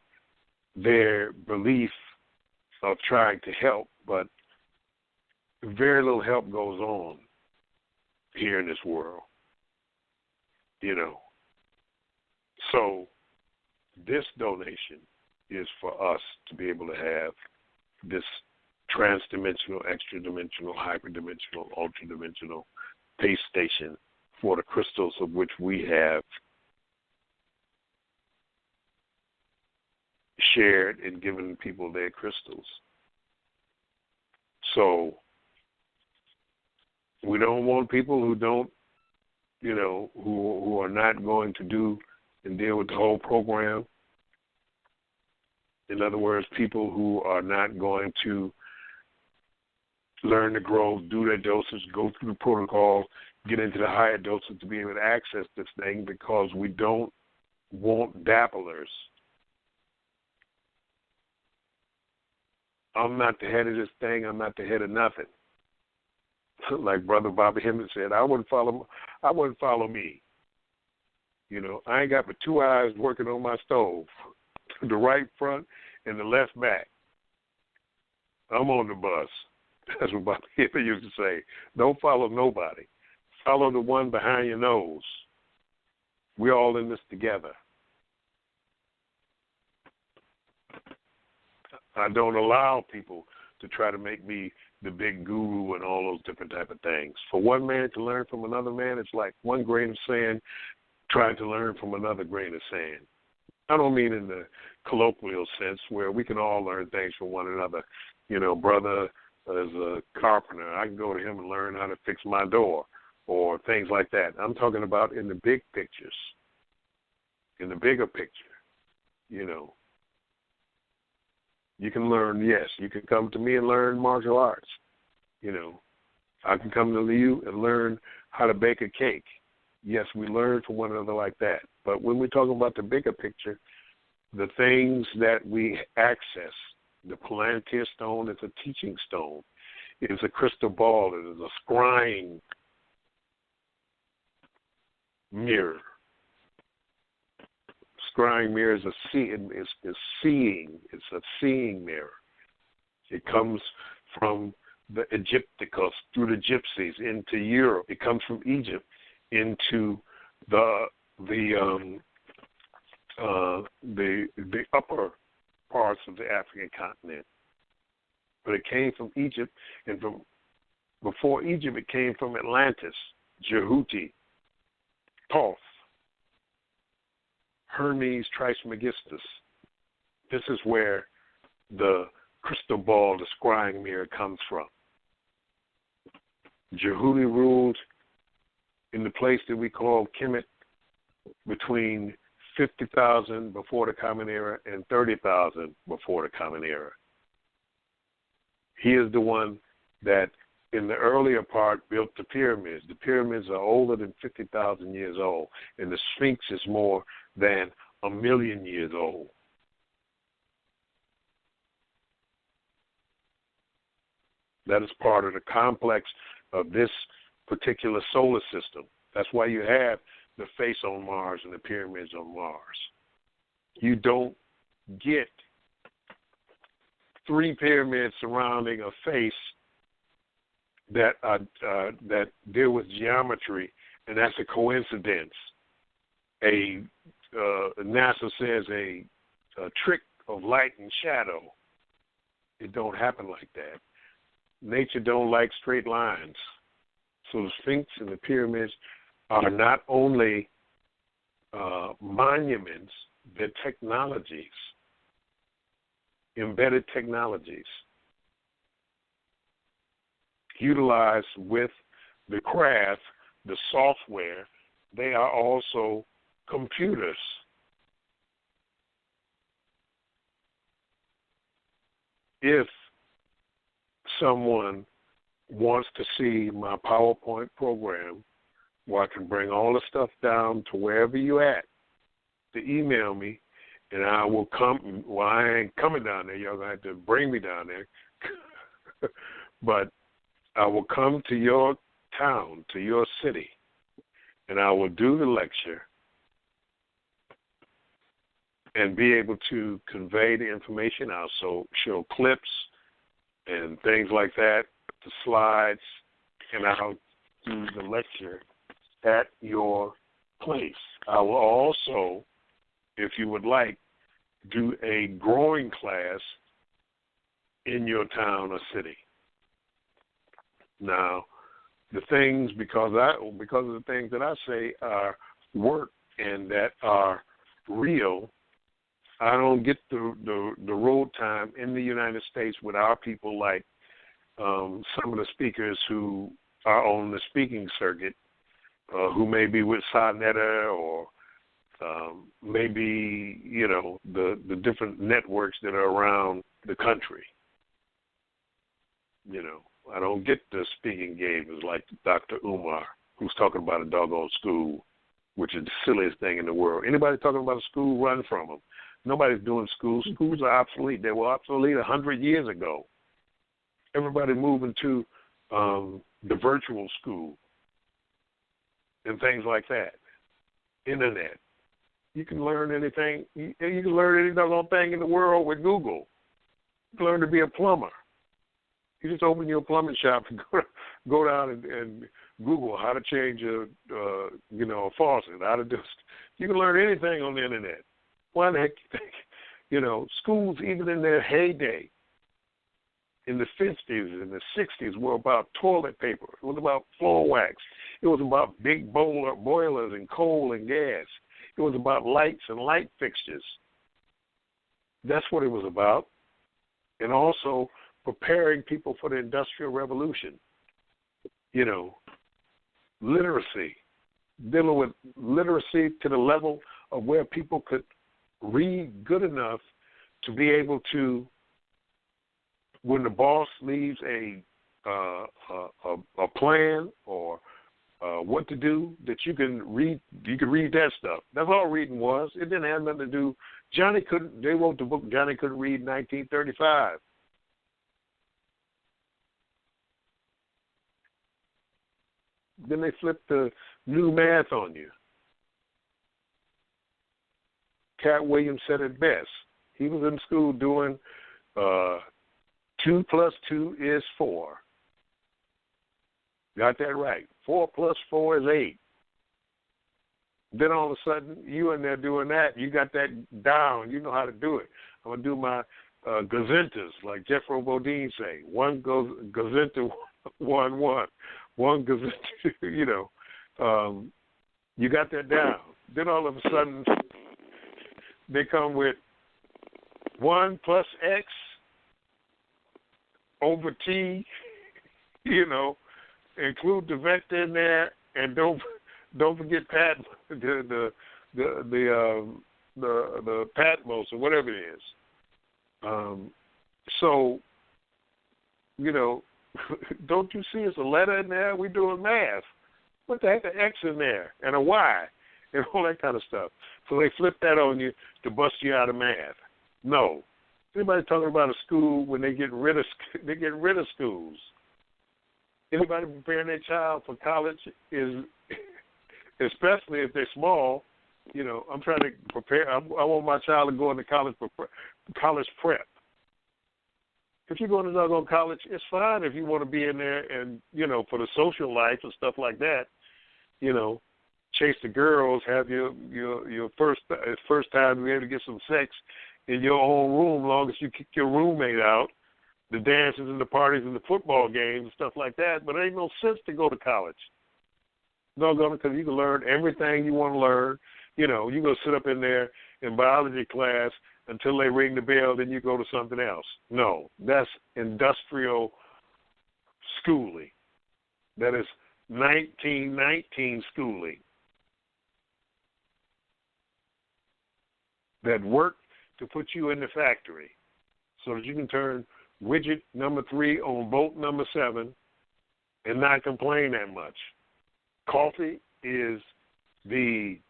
their belief of trying to help, but very little help goes on here in this world, So this donation is for us to be able to have this transdimensional, extra-dimensional, hyperdimensional, ultra-dimensional base station for the crystals of which we have shared and given people their crystals. So we don't want people who don't, who are not going to do and deal with the whole program. In other words, people who are not going to learn to grow, do their doses, go through the protocol, get into the higher doses to be able to access this thing, because we don't want dabblers. I'm not the head of this thing. I'm not the head of nothing. Like Brother Bobby Hemmett said, I wouldn't follow me. I ain't got but two eyes working on my stove, the right front and the left back. I'm on the bus. That's what Bobby Hemmett used to say. Don't follow nobody. Follow the one behind your nose. We're all in this together. I don't allow people to try to make me the big guru and all those different type of things. For one man to learn from another man, it's like one grain of sand trying to learn from another grain of sand. I don't mean in the colloquial sense where we can all learn things from one another. Brother is a carpenter. I can go to him and learn how to fix my door or things like that. I'm talking about in the big pictures, in the bigger picture, You can learn, yes. You can come to me and learn martial arts. I can come to you and learn how to bake a cake. Yes, we learn from one another like that. But when we're talking about the bigger picture, the things that we access, the plantain stone is a teaching stone. It is a crystal ball. It is a scrying mirror. Scrying mirror is seeing. It's a seeing mirror. It comes from the Egypticus through the gypsies into Europe. It comes from Egypt into the upper parts of the African continent. But it came from Egypt, and from before Egypt, it came from Atlantis, Jehuti, Thoth, Hermes Trismegistus. This is where the crystal ball, the scrying mirror, comes from. Jehuti ruled in the place that we call Kemet between 50,000 before the Common Era and 30,000 before the Common Era. He is the one that in the earlier part, built the pyramids. The pyramids are older than 50,000 years old, and the Sphinx is more than 1 million years old. That is part of the complex of this particular solar system. That's why you have the face on Mars and the pyramids on Mars. You don't get 3 pyramids surrounding a face that deal with geometry, and that's a coincidence. NASA says a trick of light and shadow. It don't happen like that. Nature don't like straight lines. So the Sphinx and the pyramids are not only monuments, they're technologies, embedded technologies, utilized with the craft, the software. They are also computers. If someone wants to see my PowerPoint program where I can bring all the stuff down to wherever you at, to email me, and I will come. Well, I ain't coming down there. Y'all going to have to bring me down there. But I will come to your town, to your city, and I will do the lecture and be able to convey the information out. So show clips and things like that, the slides, and I'll do the lecture at your place. I will also, if you would like, do a growing class in your town or city. Now, the things, because of the things that I say are work and that are real, I don't get the road time in the United States with our people like some of the speakers who are on the speaking circuit, who may be with Sonetta or maybe, the different networks that are around the country. I don't get the speaking engagements like Dr. Umar, who's talking about a doggone school, which is the silliest thing in the world. Anybody talking about a school, run from them. Nobody's doing schools. Schools are obsolete. They were obsolete 100 years ago. Everybody moving to the virtual school and things like that. Internet. You can learn anything. You can learn any doggone thing in the world with Google. You can learn to be a plumber. You just open your plumbing shop and go down and Google how to change a faucet. How to do. You can learn anything on the internet. Why the heck do you think? Schools, even in their heyday, in the 50s and the 60s, were about toilet paper. It was about floor wax. It was about big boilers and coal and gas. It was about lights and light fixtures. That's what it was about. And also preparing people for the Industrial Revolution. Literacy. Dealing with literacy to the level of where people could read good enough to be able to, when the boss leaves a plan or what to do, that you can read. You can read that stuff. That's all reading was. It didn't have nothing to do. They wrote the book Johnny Couldn't Read in 1935. Then they flipped the new math on you. Cat Williams said it best. He was in school doing 2 plus 2 is 4. Got that right. 4 plus 4 is 8. Then all of a sudden, you in there doing that, you got that down. You know how to do it. I'm going to do my gazintas, like Jeffro Bodine say. One goes gazinta 1 1. One gazinta, you got that down. Then all of a sudden, they come with 1 plus X over T, include the vector in there, and don't forget the Patmos or whatever it is. So, don't you see it's a letter in there? We're doing math. What the heck, an X in there and a Y and all that kind of stuff. So they flip that on you to bust you out of math. No. Anybody talking about a school when they get rid of schools? Anybody preparing their child for college is, especially if they're small. You know, I'm trying to prepare. I want my child to go into college prep. If you're going to doggone college, it's fine if you want to be in there and, you know, for the social life and stuff like that, you know, chase the girls, have your first time to be able to get some sex in your own room, as long as you kick your roommate out, the dances and the parties and the football games and stuff like that. But it ain't no sense to go to college. Doggone it, because you can learn everything you want to learn. You know, you go sit up in there in biology class until they ring the bell, then you go to something else. No, that's industrial schooling. That is 1919 schooling. That work to put you in the factory so that you can turn widget number 3 on bolt number 7 and not complain that much. Coffee is the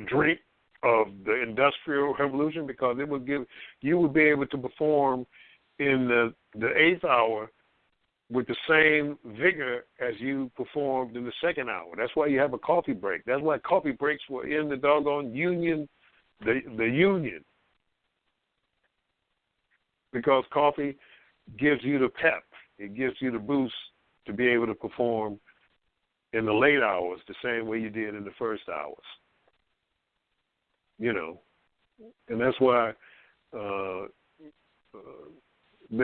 drink of the Industrial Revolution because it would give you would be able to perform in the 8th hour with the same vigor as you performed in the 2nd hour. That's why you have a coffee break. That's why coffee breaks were in the doggone union, the union. Because coffee gives you the pep. It gives you the boost to be able to perform in the late hours the same way you did in the first hours. You know, and that's why they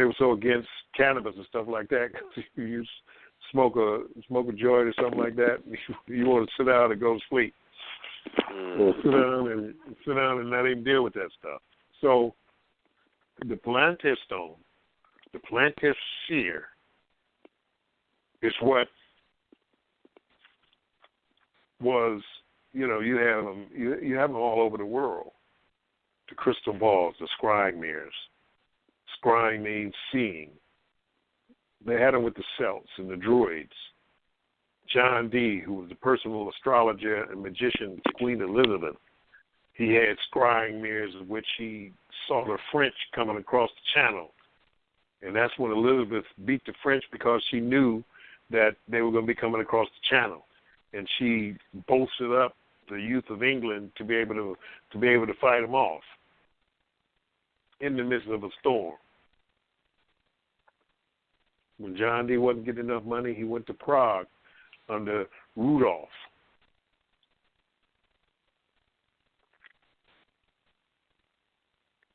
were so against cannabis and stuff like that. Because you smoke a joint or something like that, you want to sit down and go to sleep, or sit down and not even deal with that stuff. So the plantar stone, the plantar shear, is what was. You know, you have them all over the world. The crystal balls, the scrying mirrors. Scrying means seeing. They had them with the Celts and the Druids. John Dee, who was the personal astrologer and magician to Queen Elizabeth, he had scrying mirrors in which he saw the French coming across the channel. And that's when Elizabeth beat the French because she knew that they were going to be coming across the channel. And she bolstered up the youth of England to be able to fight them off in the midst of a storm. When John Dee wasn't getting enough money, he went to Prague under Rudolph.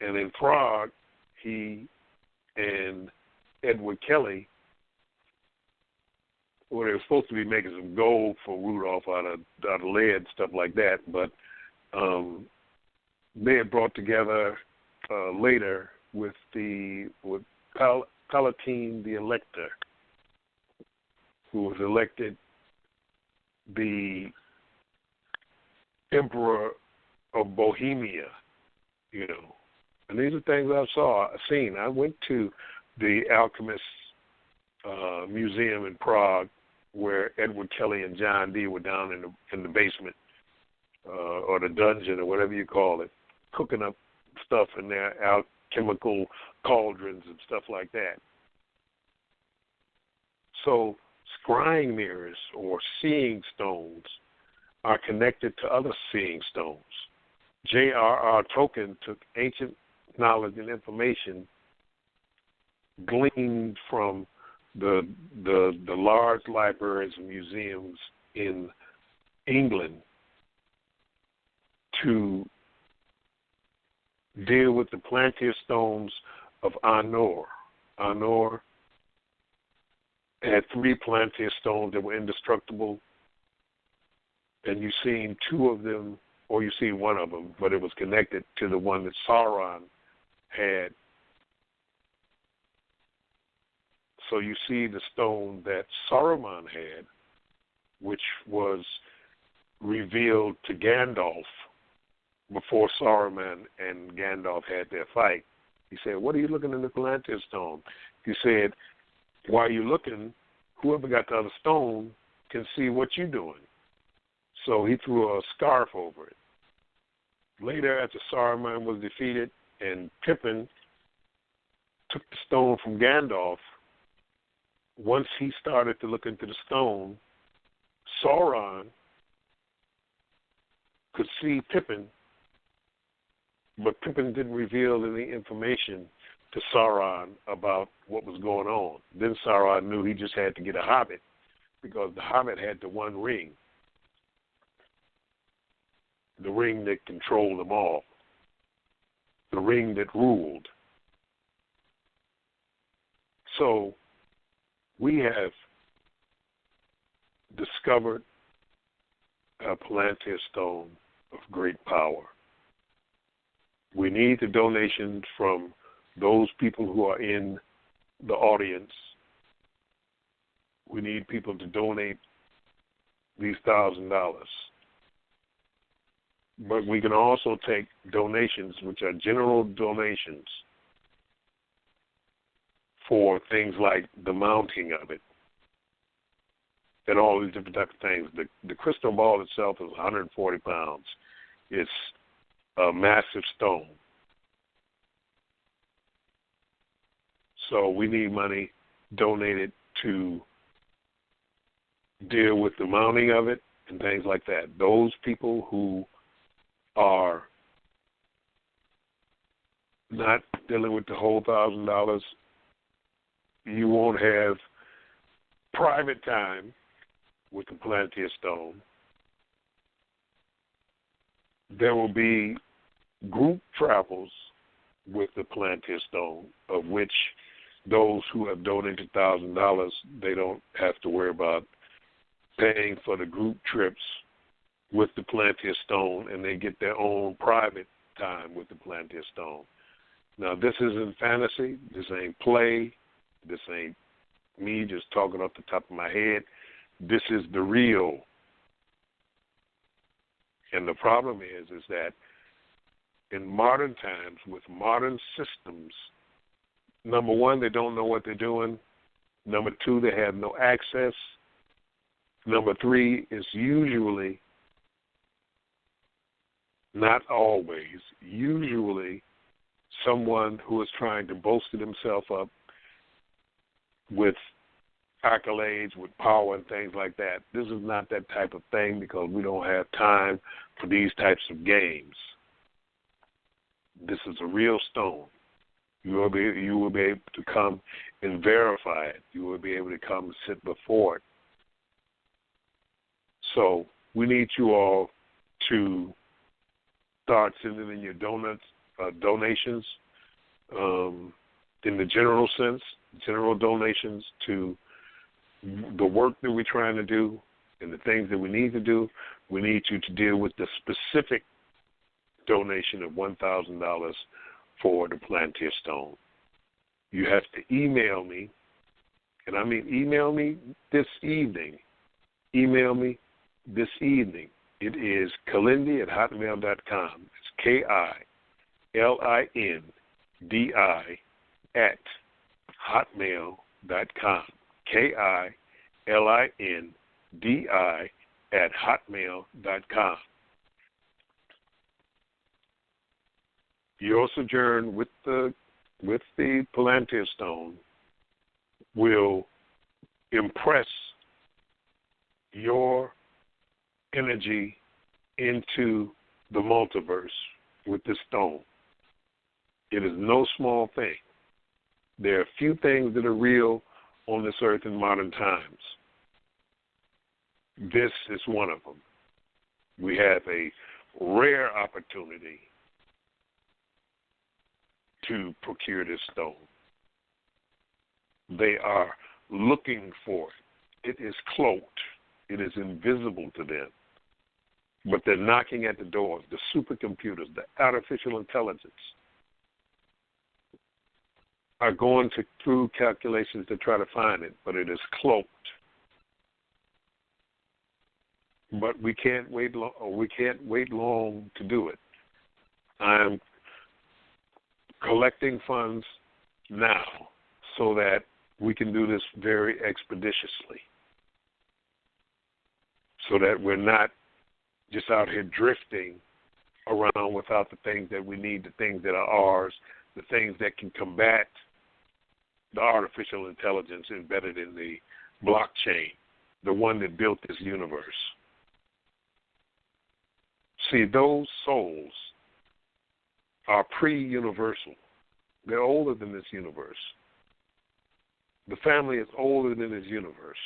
And in Prague, he and Edward Kelly, well, they were supposed to be making some gold for Rudolph out of lead and stuff like that, but they had brought together later with Palatine the Elector, who was elected the Emperor of Bohemia, you know. And these are things I've seen. I went to the Alchemist Museum in Prague, where Edward Kelly and John Dee were down in the basement or the dungeon or whatever you call it, cooking up stuff in their alchemical cauldrons and stuff like that. So scrying mirrors or seeing stones are connected to other seeing stones. J.R.R. Tolkien took ancient knowledge and information gleaned from the large libraries and museums in England to deal with the plantar stones of Anor. Anor had 3 plantar stones that were indestructible, and you've seen 2 of them, or you've seen 1 of them, but it was connected to the one that Sauron had. So you see the stone that Saruman had, which was revealed to Gandalf before Saruman and Gandalf had their fight. He said, "What are you looking in the plantar stone?" He said, while you're looking, whoever got the other stone can see what you're doing. So he threw a scarf over it. Later, after Saruman was defeated and Pippin took the stone from Gandalf, once he started to look into the stone, Sauron could see Pippin, but Pippin didn't reveal any information to Sauron about what was going on. Then Sauron knew he just had to get a hobbit, because the hobbit had the one ring, the ring that controlled them all, the ring that ruled. So we have discovered a plantar stone of great power. We need the donations from those people who are in the audience. We need people to donate these $1,000. But we can also take donations, which are general donations, for things like the mounting of it and all these different types of things. The crystal ball itself is 140 pounds. It's a massive stone. So we need money donated to deal with the mounting of it and things like that. Those people who are not dealing with the whole $1,000, you won't have private time with the plantar stone. There will be group travels with the plantar stone, of which those who have donated $1,000, they don't have to worry about paying for the group trips with the plantar stone, and they get their own private time with the plantar stone. Now, this isn't fantasy. This ain't play. This ain't me just talking off the top of my head. This is the real. And the problem is that in modern times, with modern systems, number one, they don't know what they're doing. Number two, they have no access. Number three, is usually, not always, usually someone who is trying to bolster themselves up with accolades, with power and things like that. This is not that type of thing, because we don't have time for these types of games. This is a real stone. You will be able to come and verify it. You will be able to come and sit before it. So we need you all to start sending in your donations in the general sense, general donations to the work that we're trying to do and the things that we need to do. We need you to deal with the specific donation of $1,000 for the plantar stone. You have to email me, and I mean email me this evening. Email me this evening. It is kilindi@hotmail.com. It's KILINDI@hotmail.com. KILINDI@hotmail.com. Your sojourn with the plantar stone will impress your energy into the multiverse with this stone. It is no small thing. There are few things that are real on this earth in modern times. This is one of them. We have a rare opportunity to procure this stone. They are looking for it. It is cloaked. It is invisible to them. But they're knocking at the doors. The supercomputers, the artificial intelligence are going through calculations to try to find it, but it is cloaked. But we can't wait long to do it. I'm collecting funds now so that we can do this very expeditiously so that we're not just out here drifting around without the things that we need, the things that are ours, the things that can combat the artificial intelligence embedded in the blockchain, the one that built this universe. See, those souls are pre-universal. They're older than this universe. The family is older than this universe.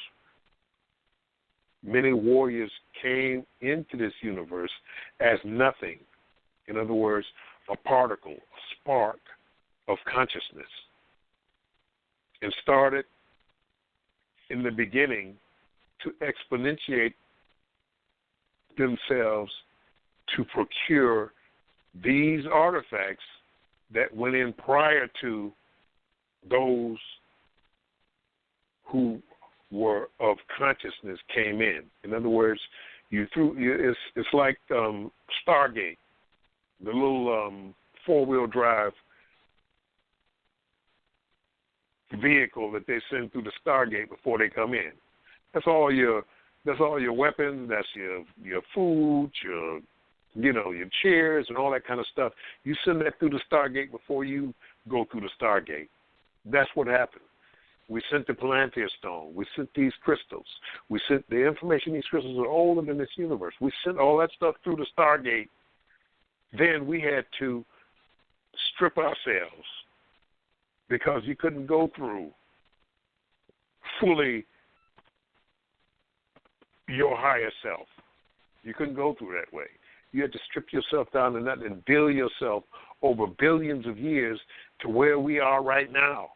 Many warriors came into this universe as nothing. In other words, a particle, a spark of consciousness. And started in the beginning to exponentiate themselves to procure these artifacts that went in prior to those who were of consciousness came in. In other words, it's like Stargate, the little four-wheel drive vehicle that they send through the Stargate before they come in. That's all your weapons. That's your food, your chairs and all that kind of stuff. You send that through the Stargate before you go through the Stargate. That's what happened. We sent the plantar stone. We sent these crystals. We sent the information. These crystals are older than this universe. We sent all that stuff through the Stargate. Then we had to strip ourselves because you couldn't go through fully your higher self. You couldn't go through that way. You had to strip yourself down to nothing and build yourself over billions of years to where we are right now.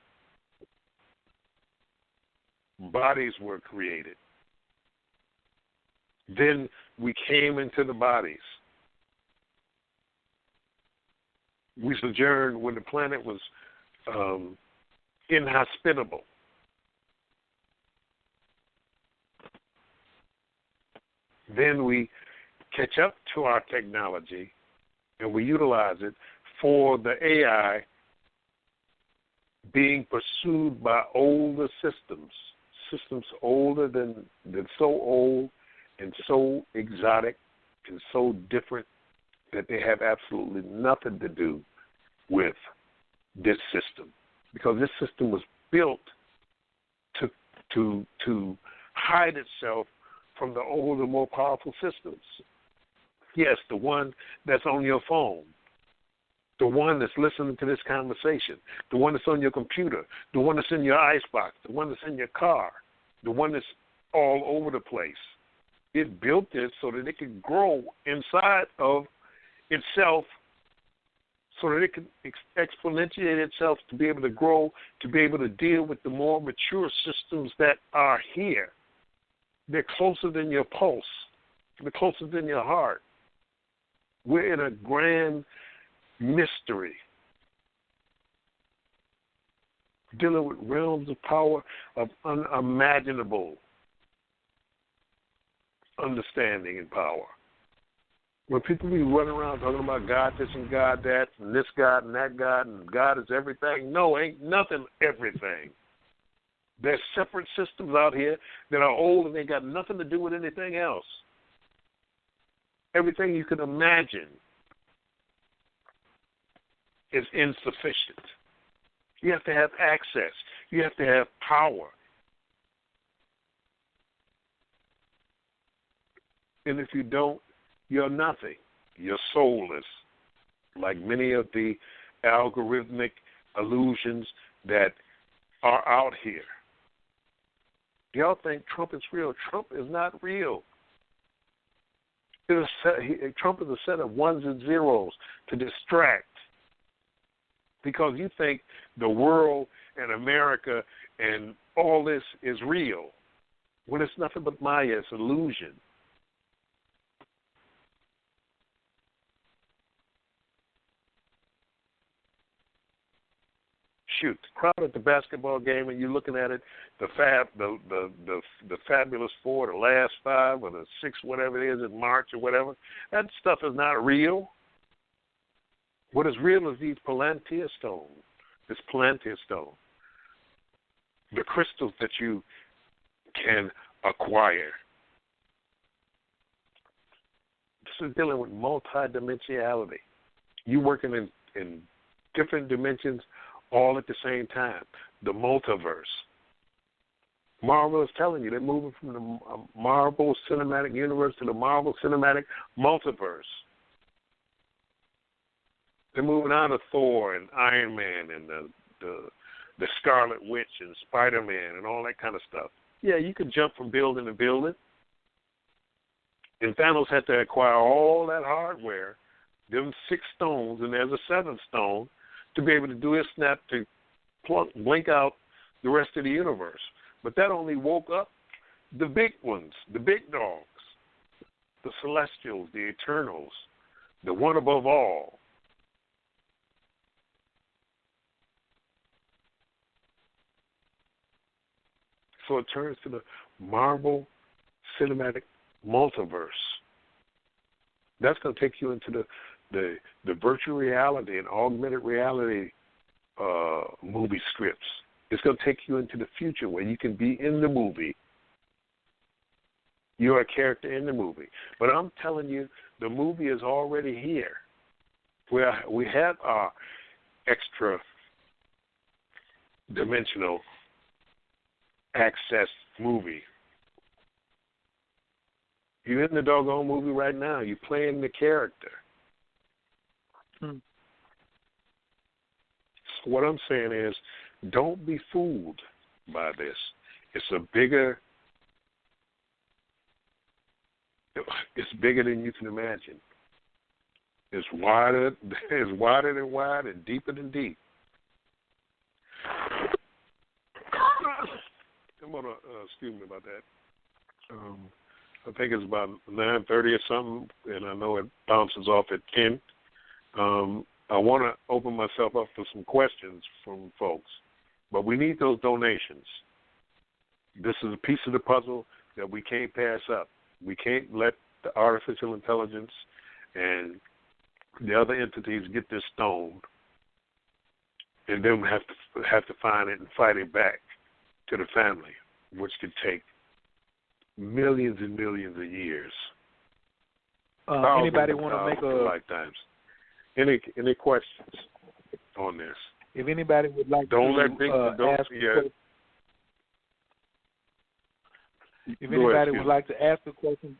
Bodies were created. Then we came into the bodies. We sojourned when the planet was inhospitable. Then we catch up to our technology and we utilize it for the AI being pursued by older systems older than so old and so exotic and so different that they have absolutely nothing to do with this system, because this system was built to hide itself from the older, more powerful systems. Yes, the one that's on your phone, the one that's listening to this conversation, the one that's on your computer, the one that's in your icebox, the one that's in your car, the one that's all over the place. It built it so that it could grow inside of itself, so that it could exponentiate itself to be able to grow, to be able to deal with the more mature systems that are here. They're closer than your pulse. They're closer than your heart. We're in a grand mystery, dealing with realms of power of unimaginable understanding and power. When people be running around talking about God this and God that, and this God and that God, and God is everything, no, ain't nothing everything. There's separate systems out here that are old and they got nothing to do with anything else. Everything you can imagine is insufficient. You have to have access. You have to have power. And if you don't, you're nothing. You're soulless, like many of the algorithmic illusions that are out here. Y'all think Trump is real. Trump is not real. Trump is a set of ones and zeros to distract, because you think the world and America and all this is real, when it's nothing but Maya. It's illusion. Shoot, the crowd at the basketball game, and you're looking at it, the Fabulous Four, the last five, or the six, whatever it is in March or whatever, that stuff is not real. What is real is these plantar stones, this plantar stone. the crystals that you can acquire. This is dealing with multidimensionality. You working in different dimensions all at the same time. The multiverse. Marvel is telling you they're moving from the Marvel Cinematic Universe to the Marvel Cinematic Multiverse. They're moving out of Thor and Iron Man and the Scarlet Witch and Spider-Man and all that kind of stuff. Yeah, you can jump from building to building. And Thanos had to acquire all that hardware, them 6 stones, and there's a 7th stone, to be able to do his snap to blink out the rest of the universe. But that only woke up the big ones, the big dogs, the Celestials, the Eternals, the one above all. So it turns to the Marvel Cinematic Multiverse. That's going to take you into the virtual reality and augmented reality movie scripts. It's going to take you into the future where you can be in the movie. You're a character in the movie. But I'm telling you, the movie is already here. We have our extra dimensional access movie. You're in the doggone movie right now. You're playing the character. So what I'm saying is, don't be fooled by this. It's bigger than you can imagine. It's wider than wide and deeper than deep. I'm gonna excuse me about that. I think it's about 9:30 or something, and I know it bounces off at 10. I want to open myself up for some questions from folks, but we need those donations. This is a piece of the puzzle that we can't pass up. We can't let the artificial intelligence and the other entities get this stone, and then we have to find it and fight it back to the family, which could take millions and millions of years. Anybody want to make a lifetimes? Any questions on this? If anybody would like would like to ask a question,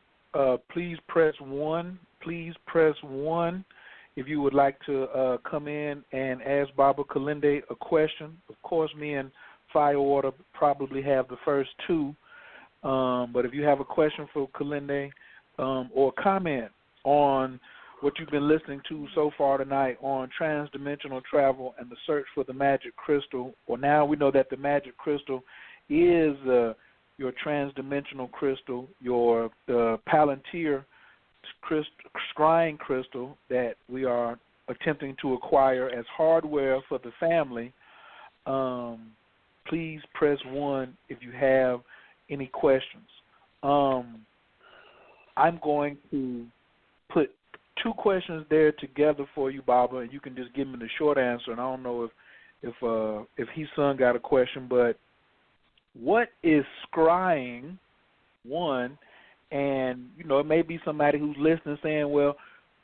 please press 1. Please press 1 if you would like to come in and ask Baba Kilindi a question. Of course, me and Fire Order probably have the first 2, but if you have a question for Kilindi or comment on what you've been listening to so far tonight on Transdimensional Travel and the search for the magic crystal, well, now we know that the magic crystal is your transdimensional crystal, your Palantir scrying crystal that we are attempting to acquire as hardware for the family. Please press 1 if you have any questions. I'm going to put 2 questions there together for you, Baba, and you can just give me the short answer. And I don't know if his son got a question, but what is scrying? 1, and it may be somebody who's listening saying, well,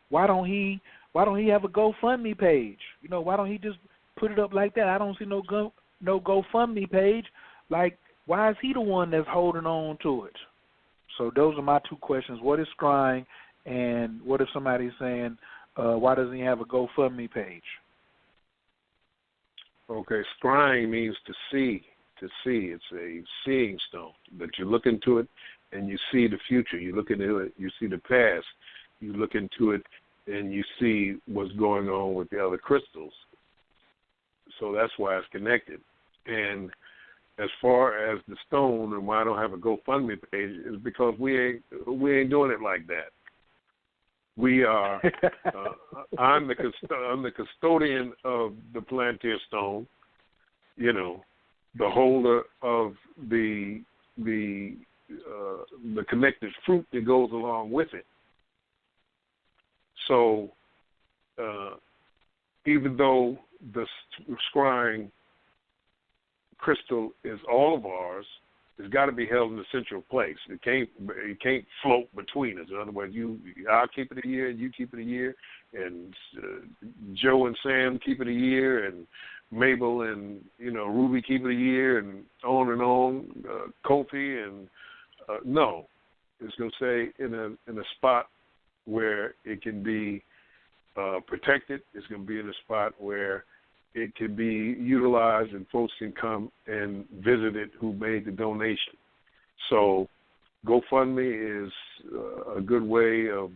why don't he have a GoFundMe page? Why don't he just put it up like that? I don't see no GoFundMe page. Like, why is he the one that's holding on to it? So those are my 2 questions. What is scrying, and what if somebody's saying, why doesn't he have a GoFundMe page? Okay, scrying means to see. To see. It's a seeing stone. That you look into it and you see the future. You look into it, you see the past. You look into it and you see what's going on with the other crystals. So that's why it's connected. And as far as the stone and why I don't have a GoFundMe page is because we ain't doing it like that. We are. I'm the custodian of the plantar stone. The holder of the connected fruit that goes along with it. So even though the scrying crystal is all of ours. It's got to be held in a central place. It can't float between us. In other words, I'll keep it a year, and you keep it a year, and Joe and Sam keep it a year, and Mabel and Ruby keep it a year, and on. Kofi and no, it's going to stay in a spot where it can be protected. It's going to be in a spot where it can be utilized and folks can come and visit it who made the donation. So GoFundMe is a good way of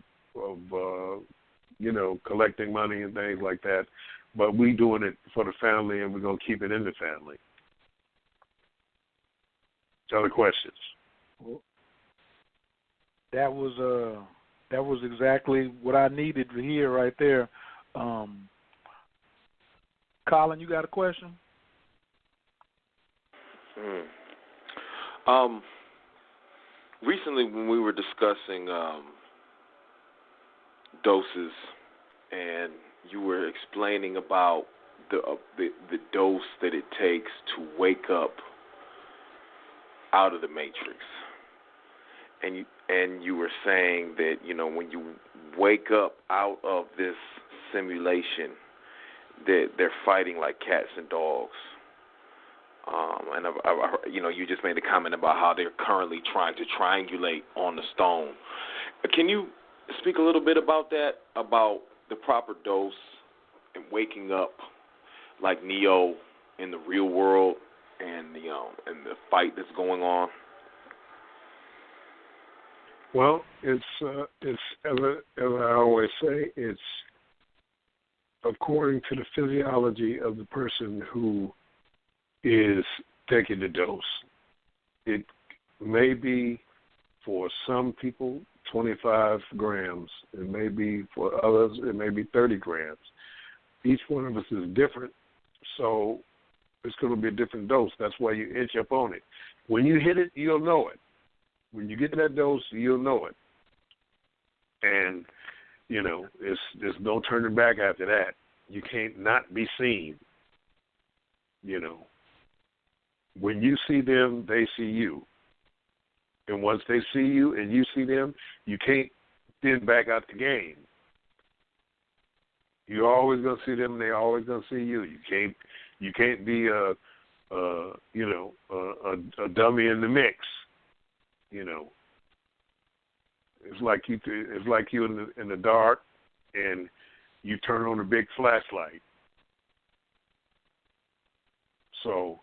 collecting money and things like that. But we're doing it for the family, and we're going to keep it in the family. Other questions? That was exactly what I needed to hear right there. Colin, you got a question? Recently, when we were discussing doses, and you were explaining about the dose that it takes to wake up out of the matrix, and you were saying that when you wake up out of this simulation, that they're fighting like cats and dogs. And you just made a comment about how they're currently trying to triangulate on the stone. Can you speak a little bit about that, about the proper dose and waking up like Neo in the real world, and and the fight that's going on? Well, it's as I always say, it's according to the physiology of the person who is taking the dose. It may be for some people 25 grams. It may be for others, it may be 30 grams. Each one of us is different, so it's going to be a different dose. That's why you inch up on it. When you hit it, you'll know it. When you get to that dose, you'll know it. And there's no turning back after that. You can't not be seen. When you see them, they see you. And once they see you and you see them, you can't then back out the game. You're always going to see them, and they're always going to see you. You can't be a dummy in the mix. It's like you in the dark, and you turn on a big flashlight. So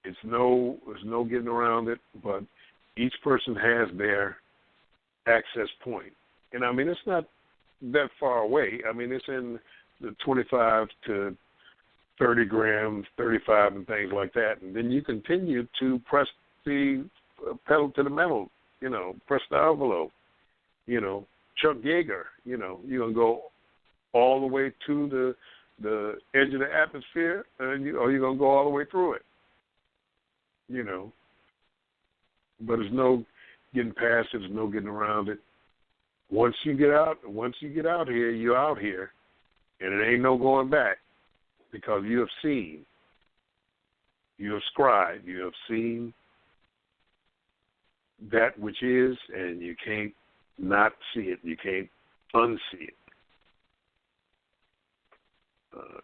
there's no getting around it, but each person has their access point. And I mean, it's not that far away. I mean, it's in the 25 to 30 grams, 35 and things like that. And then you continue to press the pedal to the metal, press the envelope, Chuck Yeager, you're going to go all the way to the edge of the atmosphere, or you're going to go all the way through it, But there's no getting past it. There's no getting around it. Once you get out here, you're out here, and it ain't no going back, because you have seen, you have scried, you have seen that which is, and you can't not see it. You can't unsee it.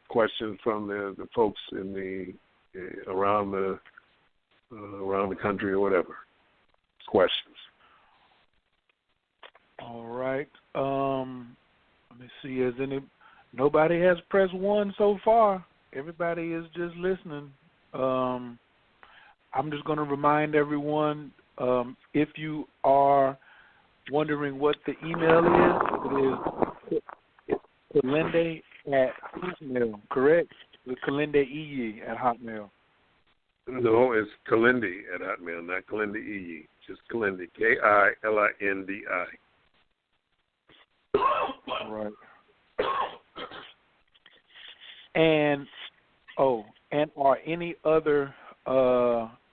Questions from the folks in around the country or whatever. Questions. All right. Let me see. Nobody has pressed 1 so far. Everybody is just listening. I'm just going to remind everyone, if you are wondering what the email is, it's Kilindi at Hotmail, correct? It's Kilindi Iyi at Hotmail. No, it's Kilindi at Hotmail, not Kilindi Iyi. Just Kilindi, Kilindi. Right. And are any other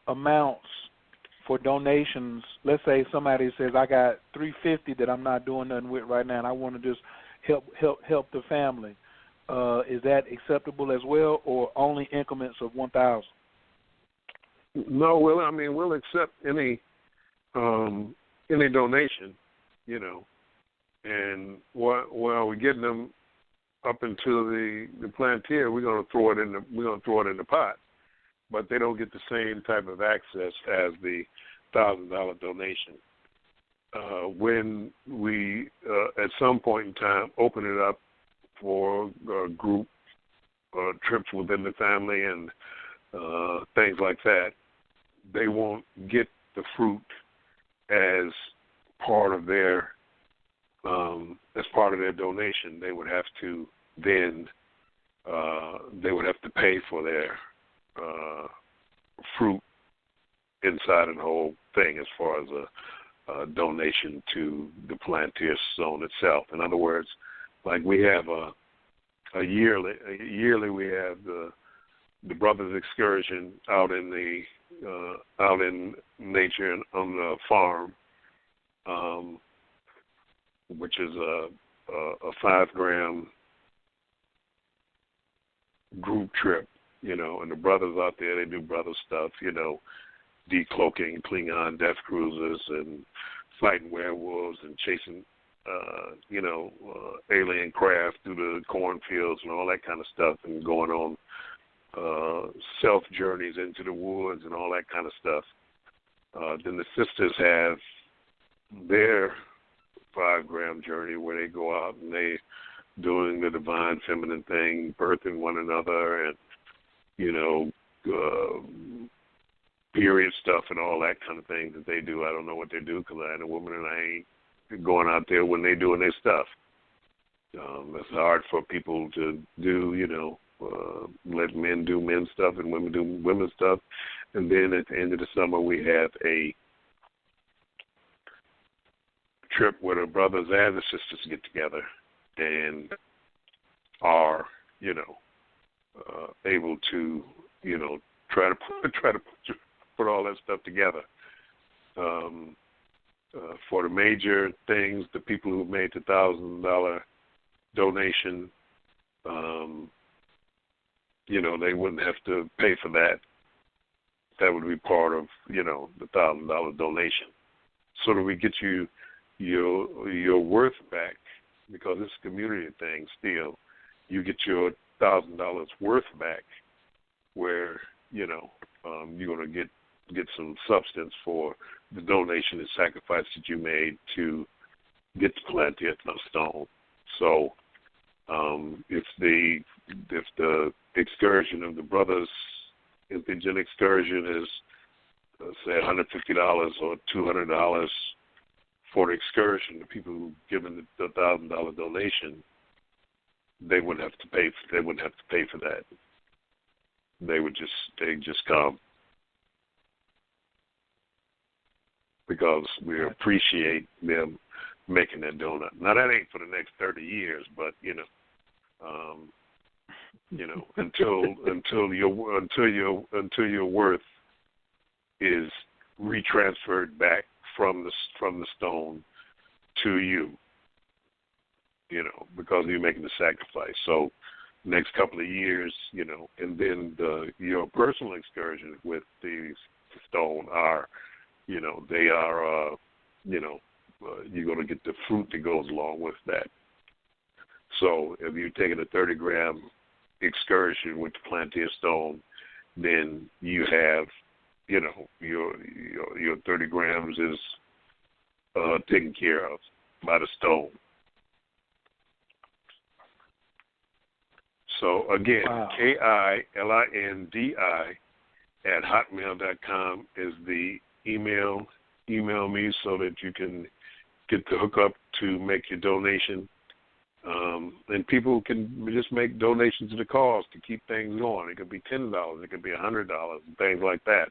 amounts for donations? Let's say somebody says, I got $350 that I'm not doing nothing with right now, and I want to just help the family. Is that acceptable as well, or only increments of 1,000? No, well, I mean, we'll accept any donation, you know, and while we're getting them up into the plantier, we're going to throw it in the pot, but they don't get the same type of access as the $1,000 donation. When we at some point in time open it up for group trips within the family and things like that, they won't get the fruit as part of their donation. They would have to then pay for their fruit inside of the whole thing as far as a donation to the plantier zone itself. In other words, like we have a yearly we have the brothers excursion out in nature and on the farm, which is a 5-gram group trip, you know, and the brothers out there, they do brother stuff, you know, decloaking Klingon death cruisers and fighting werewolves and chasing alien craft through the cornfields and all that kind of stuff, and going on self journeys into the woods and all that kind of stuff. Then the sisters have their 5-gram journey where they go out and they doing the divine feminine thing, birthing one another, and period stuff and all that kind of thing that they do. I don't know what they do because I ain't a woman and I ain't going out there when they doing their stuff. It's hard for people to do, let men do men's stuff and women do women's stuff. And then at the end of the summer, we have a trip where the brothers and the sisters get together and are, able to, try to put all that stuff together. For the major things, the people who made the $1,000 donation, they wouldn't have to pay for that. That would be part of, the $1,000 donation. So that we get you your worth back, because it's a community thing still. You get your $1,000 worth back, where you're going to get some substance for the donation and sacrifice that you made to get the plantier stone. So if the excursion of the brothers, if the excursion is say $150 or $200 for the excursion, the people who given the $1,000 donation, they wouldn't have to pay. They wouldn't have to pay for that. They just come because we appreciate them making that donut. Now that ain't for the next 30 years, but until your worth is retransferred back from the stone to you, because you're making the sacrifice. So next couple of years, and then your personal excursions with the stone are, they are, you're going to get the fruit that goes along with that. So if you're taking a 30-gram excursion with the plantier stone, then you have, your 30 grams is taken care of by the stone. So again, wow. KILINDI @hotmail.com is the email. Email me so that you can get the hookup to make your donation. And people can just make donations to the cause to keep things going. It could be $10, it could be $100, and things like that.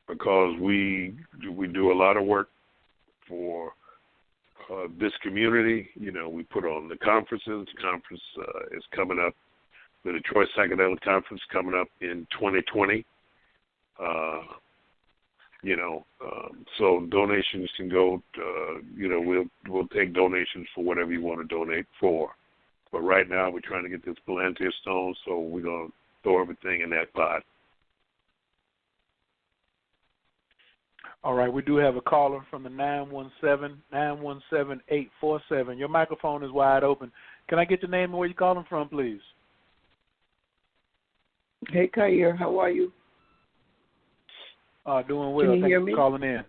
Because we do a lot of work for this community. We put on the conferences. The conference is coming up. The Detroit Psychedelic Conference coming up in 2020. So donations can go. We'll take donations for whatever you want to donate for. But right now we're trying to get this plantier stone, so we're gonna throw everything in that pot. All right, we do have a caller from the 917-847. Your microphone is wide open. Can I get your name and where you're calling from, please? Hey, Khayr, how are you? Doing well. Can you Thank hear you me? for calling in.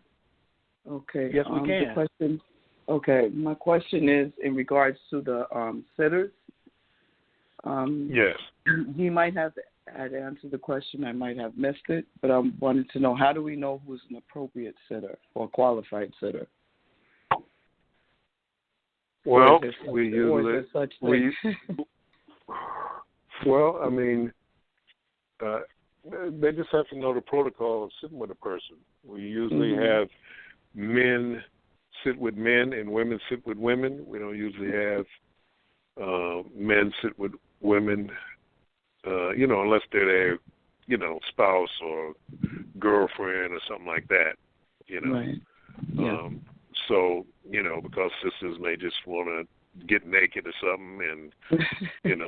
Okay. Yes, we can. My question is in regards to the sitters. Yes. He might have had answered the question. I might have missed it, but I wanted to know, how do we know who's an appropriate sitter or qualified sitter? Well, I mean, they just have to know the protocol of sitting with a person. We usually have men sit with men and women sit with women. We don't usually have men sit with women, unless they're their, spouse or girlfriend or something like that, Right. Yeah. So, because sisters may just want to get naked or something, and, a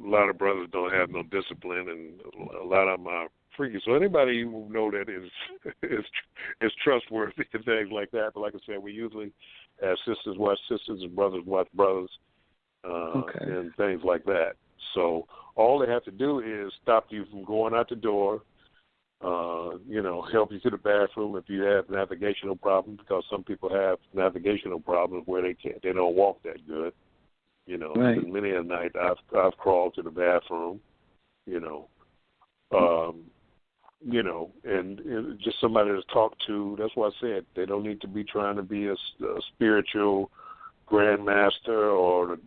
lot of brothers don't have no discipline, and a lot of them are freaky. So anybody you know that is trustworthy and things like that. But like I said, we usually have sisters watch sisters and brothers watch brothers, and things like that. So all they have to do is stop you from going out the door, help you to the bathroom if you have navigational problems, because some people have navigational problems where they don't walk that good. Right. And many a night I've crawled to the bathroom, and just somebody to talk to. That's why I said they don't need to be trying to be a spiritual grandmaster or a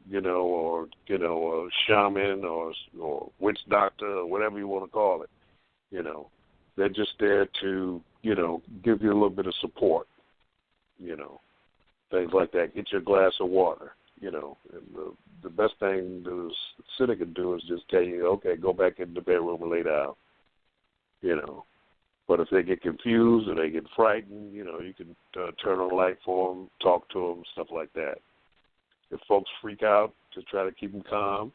shaman or witch doctor or whatever you want to call it. They're just there to, give you a little bit of support, things like that. Get your glass of water, and the best thing the sitter can do is just tell you, okay, go back in the bedroom and lay down, But if they get confused or they get frightened, you can turn on the light for them, talk to them, stuff like that. If folks freak out, just try to keep them calm,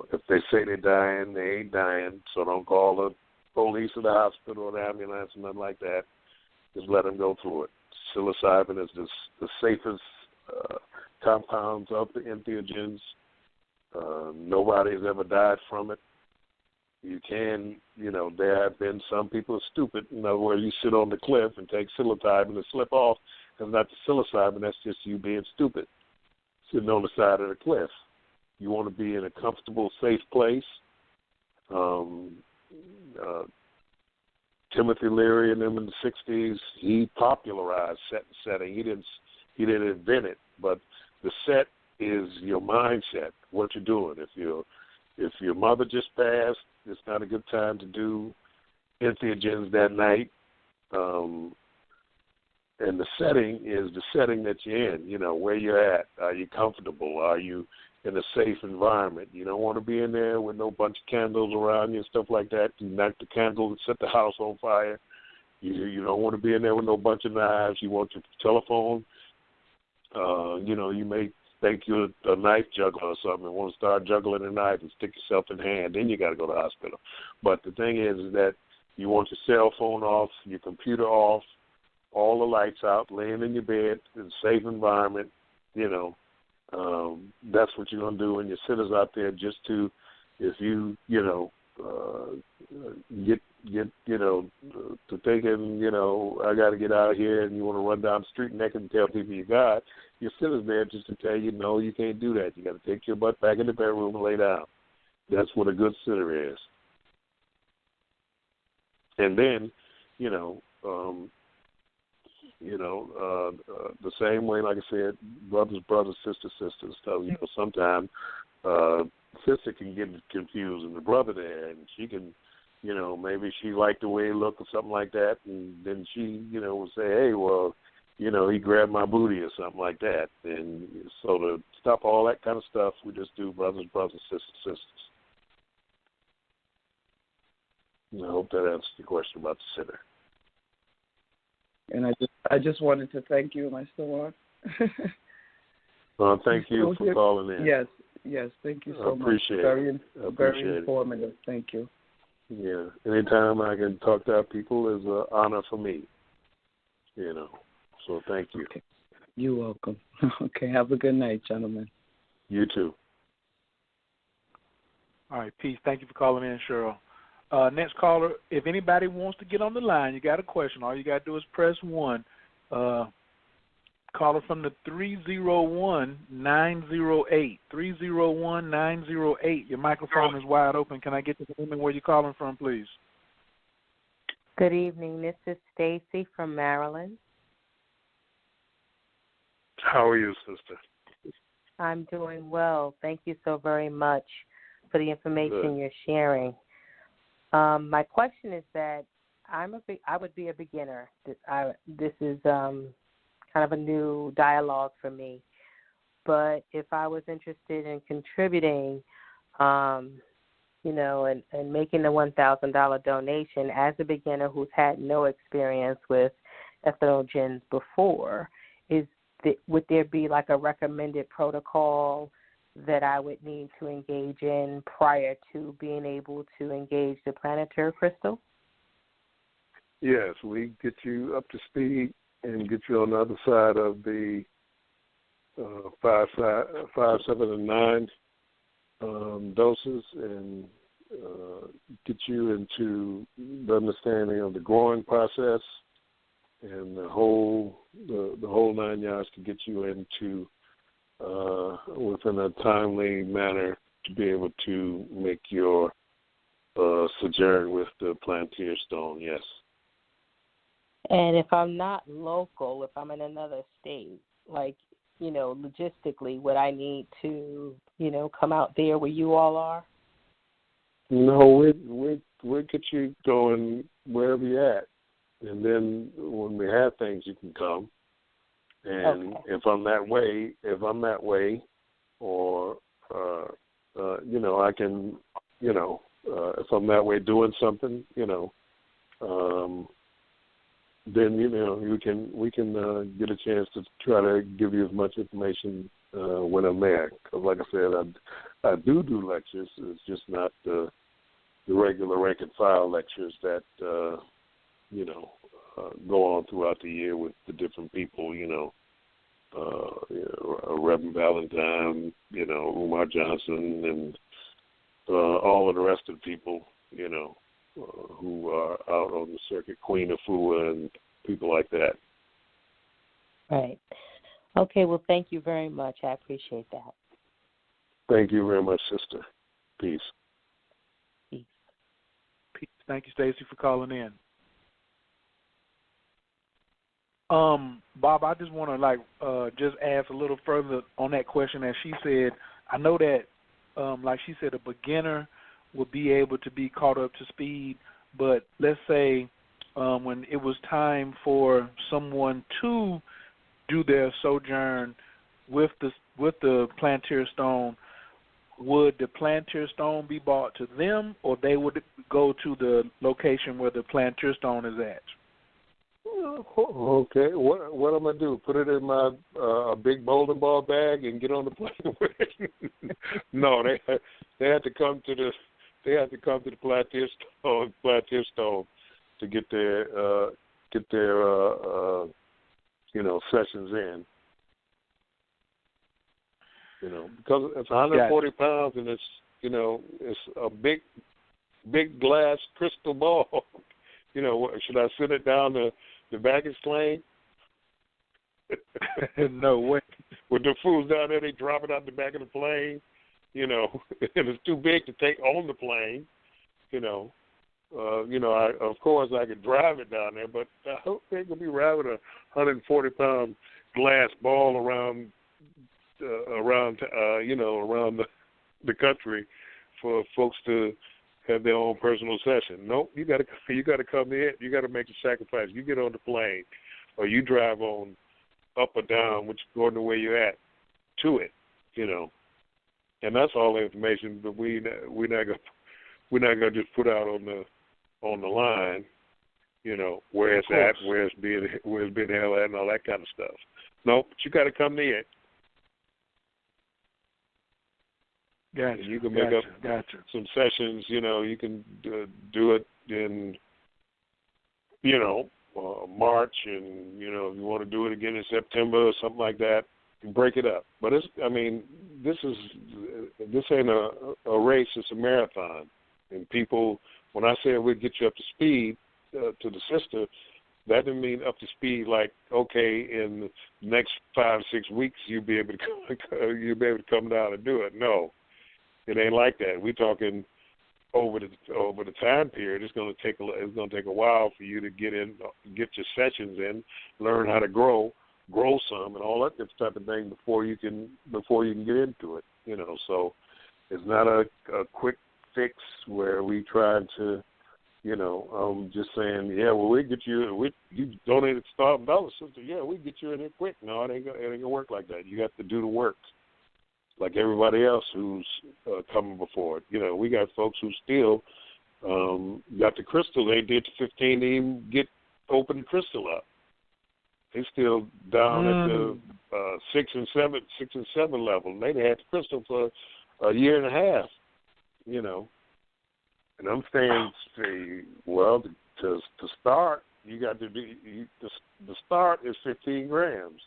if they say they're dying, they ain't dying, so don't call the police or the hospital or the ambulance or nothing like that. Just let them go through it. Psilocybin is the safest compounds of the entheogens. Nobody has ever died from it. You can, there have been some people stupid. In other words, you sit on the cliff and take psilocybin and slip off. That's not the psilocybin, that's just you being stupid, sitting on the side of the cliff. You want to be in a comfortable, safe place. Timothy Leary and them in the 60s, he popularized set and setting. He didn't invent it, but the set is your mindset, what you're doing. If your mother just passed, it's not a good time to do entheogens that night. And the setting is the setting that you're in, where you're at. Are you comfortable? Are you in a safe environment? You don't want to be in there with no bunch of candles around you and stuff like that. You knock the candle and set the house on fire. You don't want to be in there with no bunch of knives. You want your telephone. You may think you're a knife juggler or something and want to start juggling a knife and stick yourself in the hand. Then you got to go to the hospital. But the thing is that you want your cell phone off, your computer off, all the lights out, laying in your bed in a safe environment. That's what you're going to do. And your sitters out there just to, if you, get to thinking, I got to get out of here, and you want to run down the street naked and tell people you got, your sitters there just to tell you, no, you can't do that. You got to take your butt back in the bedroom and lay down. That's what a good sitter is. And then, the same way, like I said, brothers, sisters. So, sometimes sister can get confused and the brother there, and she can, maybe she liked the way he looked or something like that, and then she, will say, hey, well, he grabbed my booty or something like that. And so to stop all that kind of stuff, we just do brothers, sisters. And I hope that answers the question about the sitter. And I just wanted to thank you. Am I still on? Thank you for calling in. Yes, thank you so much. Very informative. Thank you. Yeah, anytime I can talk to our people is an honor for me. So thank you. Okay. You're welcome. Okay, have a good night, gentlemen. You too. All right, peace. Thank you for calling in, Cheryl. Next caller, if anybody wants to get on the line, you got a question, all you got to do is press 1. Caller from the 301-908. 301-908. Your microphone is wide open. Can I get to the name and where you're calling from, please? Good evening. This is Stacy from Maryland. How are you, sister? I'm doing well. Thank you so very much for the information you're sharing. My question is that I would be a beginner. This is kind of a new dialogue for me. But if I was interested in contributing, and making the $1,000 donation as a beginner who's had no experience with entheogens before, would there be like a recommended protocol that I would need to engage in prior to being able to engage the planetary crystal? Yes, we get you up to speed and get you on the other side of the 5, 7, and 9 doses, and get you into the understanding of the growing process and the whole 9 yards to get you into within a timely manner to be able to make your sojourn with the plantar stone. Yes. And if I'm not local, if I'm in another state, logistically, would I need to, come out there where you all are? No, we'll get you going wherever you're at. And then when we have things, you can come. And okay. if I'm that way, or, I can, if I'm that way doing something, then we can get a chance to try to give you as much information when I'm there. Because, like I said, I do lectures. It's just not the regular rank and file lectures that go on throughout the year with the different people. Reverend Valentine, Umar Johnson, and all of the rest of the people, who are out on the circuit, Queen Afua and people like that. Right. Okay, well, thank you very much. I appreciate that. Thank you very much, sister. Peace. Peace. Peace. Thank you, Stacy, for calling in. Bob, I just want to just ask a little further on that question that she said. I know that, like she said, a beginner will be able to be caught up to speed, but let's say when it was time for someone to do their sojourn with the plantar stone, would the plantar stone be brought to them, or they would go to the location where the plantar stone is at? Okay, what I'm gonna do? Put it in my big bowling ball bag and get on the plane with it? No, they had to come to the plantar stone to get their sessions in. Because it's 140 pounds and it's a big glass crystal ball. Should I sit it down the baggage claim? No way. With the fools down there, they drop it out the back of the plane. And it's too big to take on the plane. Of course I could drive it down there, but I don't think we'll be driving a 140-pound glass ball around the country for folks to have their own personal session. Nope, you got to come in. You got to make the sacrifice. You get on the plane, or you drive on up or down, which according to where you're at, to it. And that's all the information. But we're not gonna just put out on the line, where it's at, where it's being held at, and all that kind of stuff. Nope, but you got to come near it. Gotcha. And you can make up some sessions. You can do it in, March, and if you want to do it again in September or something like that, break it up. But this ain't a race; it's a marathon. And people, when I say we'll get you up to speed to the sister, that doesn't mean up to speed like, okay, in the next 5 or 6 weeks you'll be able to come down and do it. No, it ain't like that. We're talking over the time period. It's going to take a while for you to get your sessions in, learn how to grow some, and all that different type of thing before you can get into it. So it's not a quick fix where we try to. Just saying, yeah, well, we get you. You donated $1,000, sister. Yeah, we get you in there quick. No, it ain't gonna work like that. You have to do the work, like everybody else who's coming before it. We got folks who still got the crystal. They did the 15 to even open the crystal up. They still down at the 6 and 7 level. They had the crystal for a year and a half. And I'm saying, well, to start, you got to do. The start is 15 grams.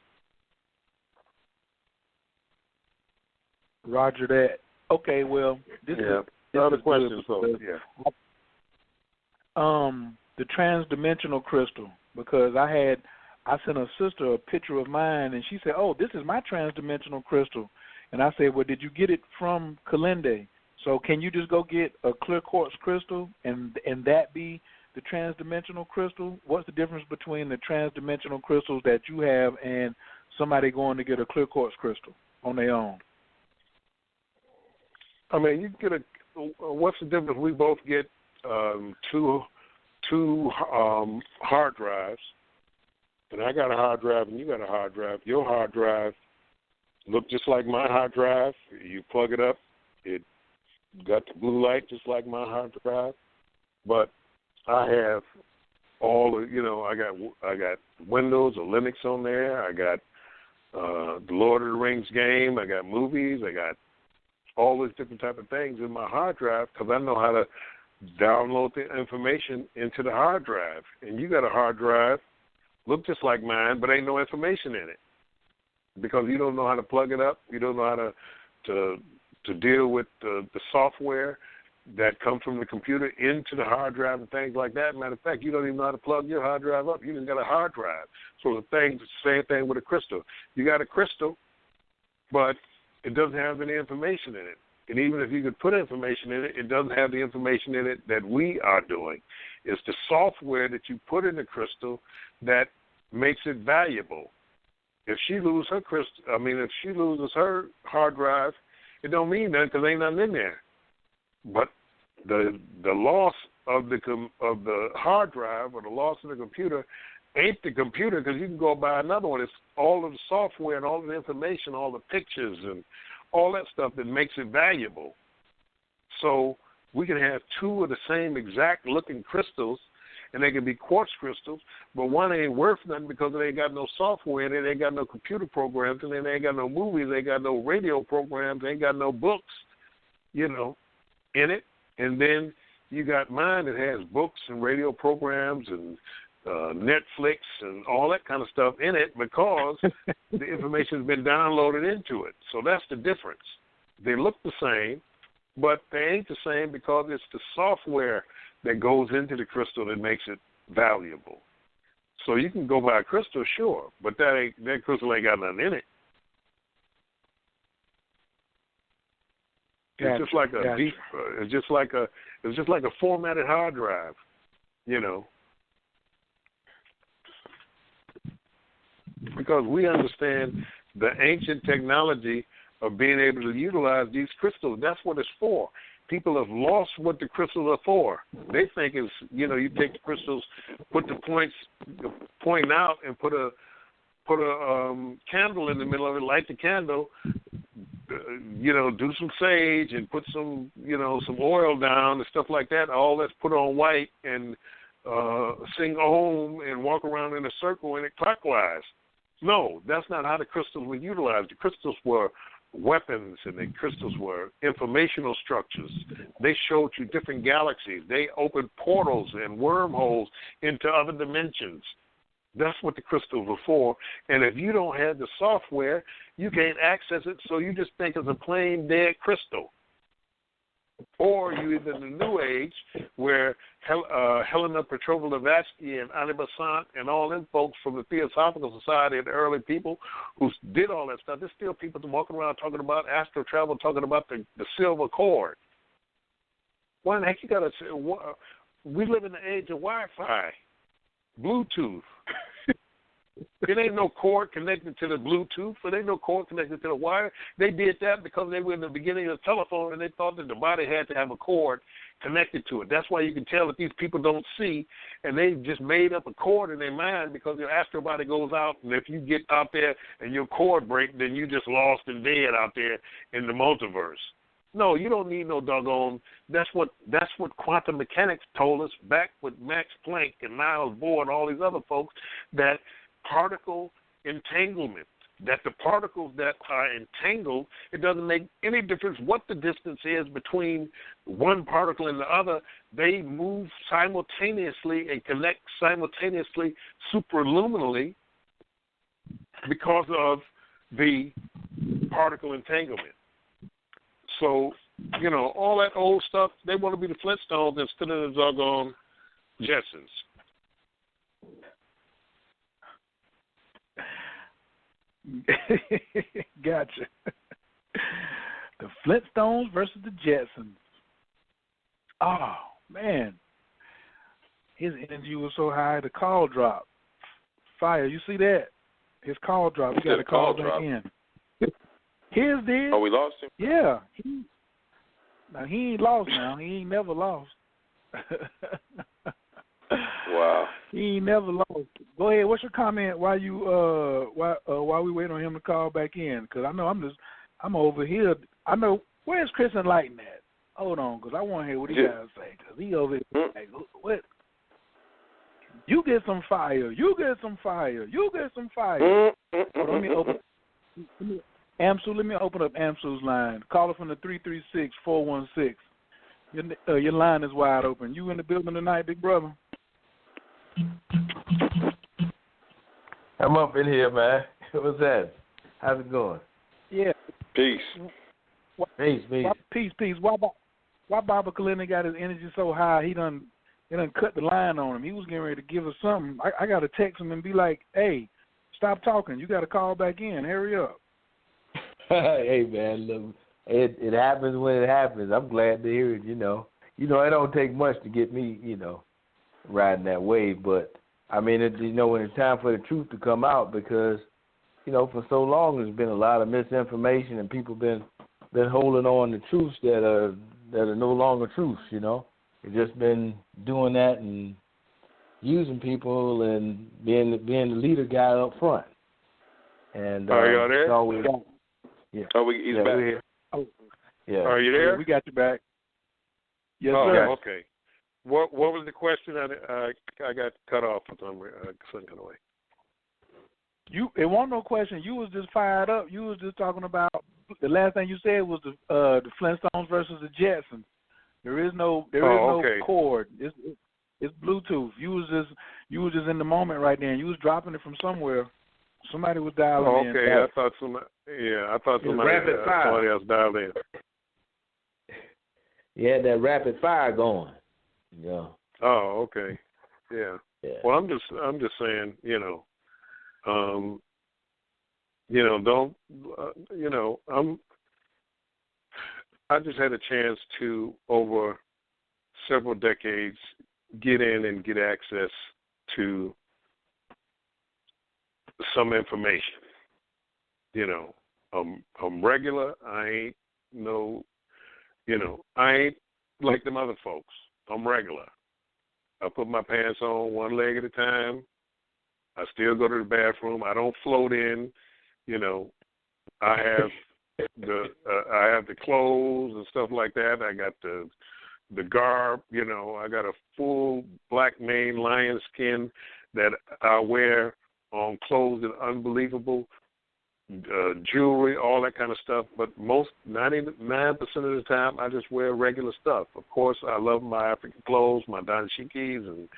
Roger that. Okay, well, this is other questions, folks. Yeah. The transdimensional crystal, because I sent a sister a picture of mine, and she said, "Oh, this is my transdimensional crystal," and I said, "Well, did you get it from Kilindi? So can you just go get a clear quartz crystal and that be the transdimensional crystal? What's the difference between the transdimensional crystals that you have and somebody going to get a clear quartz crystal on their own?" I mean, you get what's the difference? We both get two hard drives, and I got a hard drive and you got a hard drive. Your hard drive look just like my hard drive. You plug it up, it got the blue light just like my hard drive, but I have all the, I got Windows or Linux on there. I got the Lord of the Rings game. I got movies. I got all these different type of things in my hard drive because I know how to download the information into the hard drive. And you got a hard drive, look just like mine, but ain't no information in it because you don't know how to plug it up. You don't know how to deal with the software that comes from the computer into the hard drive and things like that. Matter of fact, you don't even know how to plug your hard drive up. You just got a hard drive. So the same thing with a crystal. You got a crystal, but it doesn't have any information in it. And even if you could put information in it, it doesn't have the information in it that we are doing. It's the software that you put in the crystal that makes it valuable. If she loses her hard drive, it don't mean nothing because ain't nothing in there. But the loss of the hard drive or the loss of the computer ain't the computer because you can go buy another one. It's all of the software and all of the information, all the pictures and all that stuff that makes it valuable. So we can have two of the same exact looking crystals, and they can be quartz crystals, but one ain't worth nothing because it ain't got no software in it, it ain't got no computer programs, and it ain't got no movies, it ain't got no radio programs, it ain't got no books, in it. And then you got mine that has books and radio programs and Netflix and all that kind of stuff in it because the information's been downloaded into it. So that's the difference. They look the same, but they ain't the same because it's the software that goes into the crystal that makes it valuable. So you can go buy a crystal, sure, but that crystal ain't got nothing in it. It's just like it's just like a formatted hard drive, Because we understand the ancient technology of being able to utilize these crystals. That's what it's for. People have lost what the crystals are for. They think it's, you take the crystals, put the point out, and put a candle in the middle of it, light the candle, do some sage and put some oil down and stuff like that. All that's put on white and sing Om and walk around in a circle in it clockwise. No, that's not how the crystals were utilized. The crystals were weapons and the crystals were informational structures. They showed you different galaxies. They opened portals and wormholes into other dimensions. That's what the crystals were for. And if you don't have the software, you can't access it, so you just think it's a plain dead crystal. Or you either in the New Age, where Helena Petrovna Blavatsky and Annie Besant and all them folks from the Theosophical Society and the early people who did all that stuff, there's still people walking around talking about astral travel, talking about the silver cord. Why the heck you got to say, we live in the age of Wi-Fi, Bluetooth. There ain't no cord connected to the Bluetooth. There ain't no cord connected to the wire. They did that because they were in the beginning of the telephone and they thought that the body had to have a cord connected to it. That's why you can tell that these people don't see, and they just made up a cord in their mind because your astral body goes out, and if you get out there and your cord breaks, then you just lost and dead out there in the multiverse. No, you don't need no doggone. That's what quantum mechanics told us back with Max Planck and Niels Bohr and all these other folks, that particle entanglement, that the particles that are entangled, it doesn't make any difference what the distance is between one particle and the other. They move simultaneously and connect simultaneously superluminally because of the particle entanglement. So, all that old stuff, they want to be the Flintstones instead of the doggone Jetsons. Gotcha. The Flintstones versus the Jetsons. Oh, man. His energy was so high, the call dropped. Fire, you see that? His call dropped. We got to call back in. His did. Oh, we lost him? Yeah. Now, he ain't lost now. He ain't never lost. Wow. He ain't never lost. Go ahead. What's your comment while we wait on him to call back in? Because I know I'm over here. I know, where's Chris Enlighten at? Hold on, because I want to hear what he got to say. Because he over here like, what? You get some fire. You get some fire. You get some fire. Hold on, let me open. Amsu, let me open up Amsu's line. Caller from the 336-416. Your line is wide open. You in the building tonight, big brother? I'm up in here, man. What's that? How's it going? Yeah. Peace. Peace. Peace. Why Baba Kilindi got his energy so high? He done cut the line on him. He was getting ready to give us something. I got to text him and be like, "Hey, stop talking. You got to call back in. Hurry up." Hey, man, look, it happens when it happens. I'm glad to hear it. It don't take much to get me, riding that wave. But I mean, when it's time for the truth to come out, because for so long there's been a lot of misinformation and people been holding on to truths that are no longer truths. They've just been doing that and using people and being the leader guy up front. And are you there? That's all we got. Yeah. Oh, he's back. We're here. Oh. Yeah. Are you there? We got you back. Yes, sir. Okay. What was the question? I got cut off for some kind of way. It wasn't no question. You was just fired up. You was just talking about the last thing you said was the Flintstones versus the Jetsons. There is no cord. It's Bluetooth. You was just in the moment right there. And you was dropping it from somewhere. Somebody was dialing in. Okay, I thought somebody else dialed in. You had that rapid fire going. Yeah. Oh, okay. Yeah. Well, I'm just saying, don't, I just had a chance to, over several decades, get in and get access to some information. I'm regular. I ain't like them other folks. I'm regular. I put my pants on one leg at a time. I still go to the bathroom. I don't float in. I have the clothes and stuff like that. I got the garb. I got a full black mane lion skin that I wear on clothes that are unbelievable. jewelry, all that kind of stuff. But 99% of the time, I just wear regular stuff. Of course, I love my African clothes, my dashikis and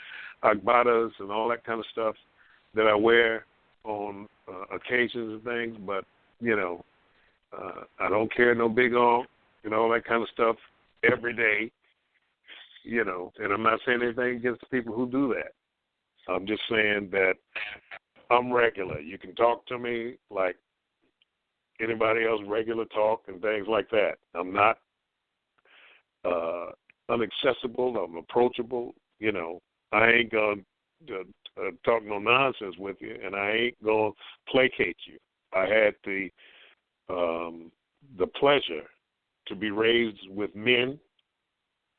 agbadas and all that kind of stuff that I wear on occasions and things. But, I don't carry no big arm and all that kind of stuff every day, and I'm not saying anything against the people who do that. I'm just saying that I'm regular. You can talk to me like anybody else, regular talk and things like that. I'm not inaccessible. I'm approachable. I ain't going to talk no nonsense with you, and I ain't going to placate you. I had the pleasure to be raised with men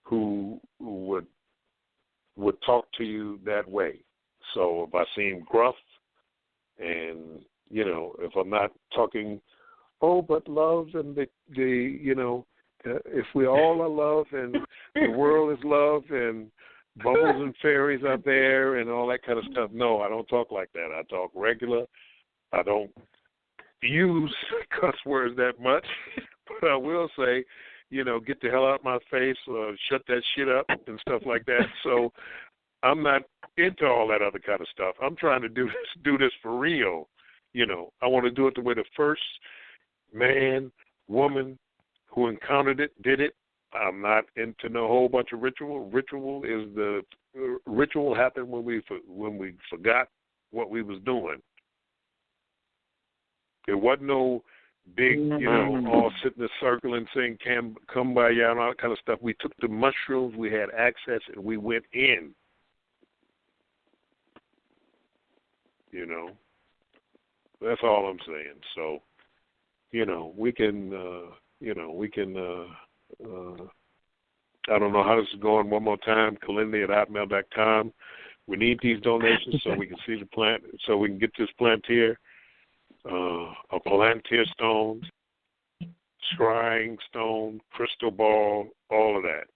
who would talk to you that way. So if I seem gruff and, if I'm not talking, but love and if we all are love and the world is love and bubbles and fairies out there and all that kind of stuff. No, I don't talk like that. I talk regular. I don't use cuss words that much, but I will say, get the hell out of my face or shut that shit up and stuff like that. So I'm not into all that other kind of stuff. I'm trying to do this for real. I want to do it the way the first man, woman who encountered it did it. I'm not into no whole bunch of ritual. Ritual happened when we forgot what we was doing. It wasn't no big, all sit in a circle and saying come by ya and all that kind of stuff. We took the mushrooms, we had access, and we went in. That's all I'm saying. So, we can, I don't know how this is going. One more time, Kilindi@hotmail.com. We need these donations so we can see the plant, so we can get this plantier, a plantier stone, scrying stone, crystal ball, all of that,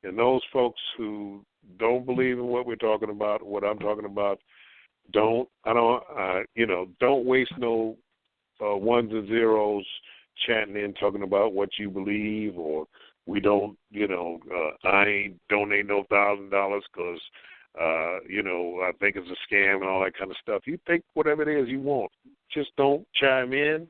And those folks who don't believe in what we're talking about, what I'm talking about, don't waste no ones and zeros chatting in talking about what you believe, or we don't, I ain't donate no $1,000 because, I think it's a scam and all that kind of stuff. You think whatever it is you want. Just don't chime in.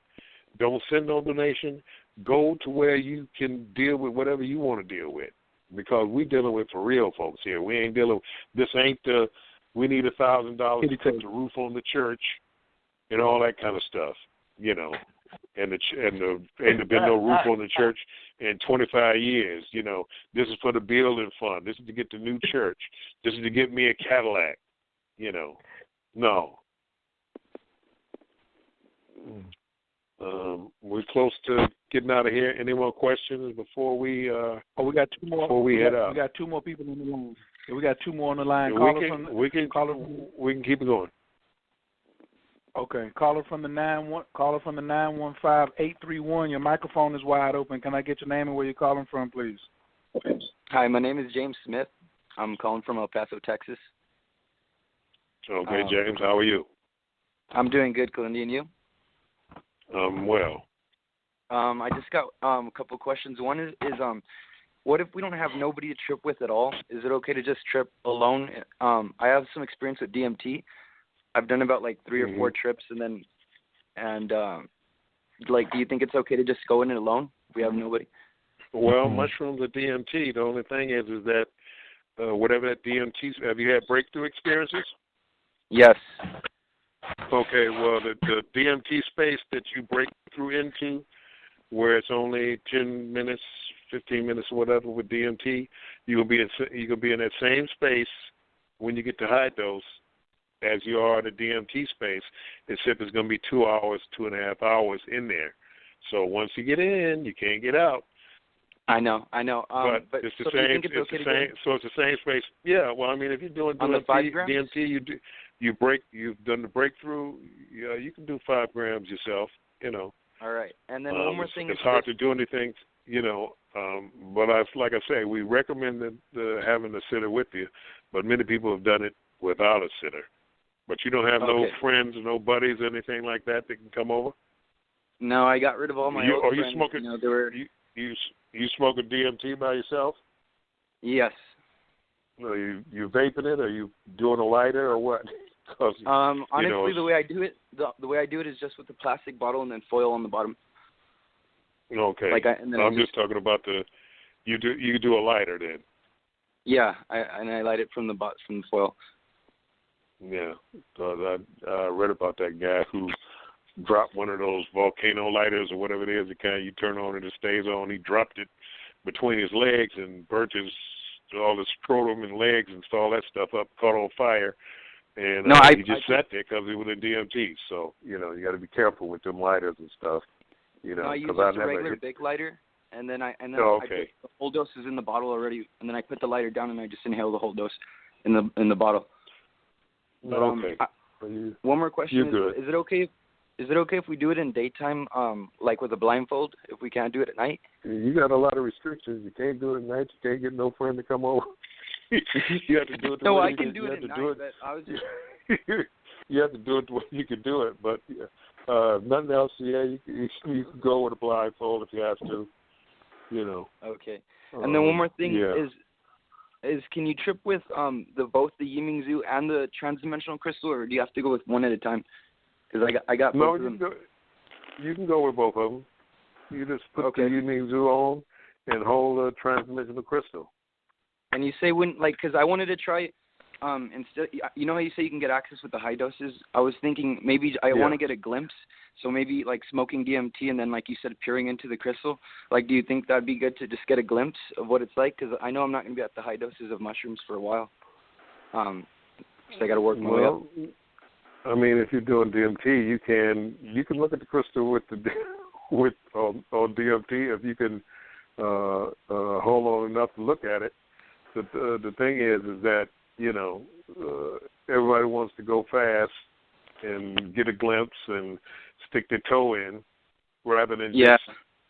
Don't send no donation. Go to where you can deal with whatever you want to deal with, because we're dealing with for real folks here. We ain't dealing. This ain't the. We need $1,000 to put the roof on the church and all that kind of stuff, And ain't been no roof on the church in 25 years. This is for the building fund. This is to get the new church. This is to get me a Cadillac. No. We're close to getting out of here. Any more questions before we? We got two more. Before we head out, we got two more people on the line. Yeah, we got two more on the line. We can keep it going. Okay, caller from the 915-831. Your microphone is wide open. Can I get your name and where you're calling from, please? Hi, my name is James Smith. I'm calling from El Paso, Texas. Okay, James, how are you? I'm doing good, Kilindi, and you? Well. I just got a couple of questions. One is what if we don't have nobody to trip with at all? Is it okay to just trip alone? I have some experience with DMT. I've done about 3 or 4 trips, do you think it's okay to just go in it alone if we have nobody? Well, mushrooms are DMT. The only thing is that whatever that DMT, have you had breakthrough experiences? Yes. Okay, well, the DMT space that you break through into, where it's only 10 minutes, 15 minutes or whatever with DMT, you'll be in that same space when you get to high dose as you are in the DMT space, except it's going to be 2 hours, 2.5 hours in there. So once you get in, you can't get out. I know. But it's the same. So it's the same space. Yeah. Well, I mean, if you're doing DMT, you've done the breakthrough. Yeah, you can do 5 grams yourself. All right. And then one more thing. It's hard to do anything. But like I say, we recommend having a sitter with you. But many people have done it without a sitter. But you don't have no friends or no buddies or anything like that can come over? No, I got rid of all my old friends. You smoking, you smoking DMT by yourself? Yes. No, you vaping it, or you doing a lighter, or what? Honestly, the way I do it, the way I do it is just with the plastic bottle and then foil on the bottom. Okay. I'm just talking about you do a lighter then. Yeah, I light it from the foil. Yeah, so I read about that guy who dropped one of those volcano lighters or whatever it is, the kind you turn on and it stays on. He dropped it between his legs and burnt all his scrotum and legs and all that stuff up, caught on fire. And he just sat there because he was in DMT. So, you got to be careful with them lighters and stuff. No, I use just a regular big lighter, and then I put the whole dose is in the bottle already, and then I put the lighter down and I just inhale the whole dose in the bottle. But, okay. One more question: Is it okay? Is it okay if we do it in daytime, like with a blindfold? If we can't do it at night? You got a lot of restrictions. You can't do it at night. You can't get no friend to come over. You have to do it. No, I can do it at night. But I was just. You have to do it the way you can do it, but nothing else. Yeah, you can go with a blindfold if you have to. Okay. And then one more thing is can you trip with both the Yiming Zoo and the Transdimensional Crystal, or do you have to go with one at a time? Because I got both of them. You can go with both of them. You just put the Yiming Zoo on and hold the Transdimensional Crystal. And you say because I wanted to try instead. You know how you say you can get access with the high doses? I was thinking maybe I want to get a glimpse. So maybe like smoking DMT and then, like you said, peering into the crystal. Like, do you think that'd be good to just get a glimpse of what it's like? Because I know I'm not going to be at the high doses of mushrooms for a while. So I got to work my way up. I mean, if you're doing DMT, you can look at the crystal with on DMT if you can hold on enough to look at it. The thing is that everybody wants to go fast and get a glimpse and stick their toe in, rather than just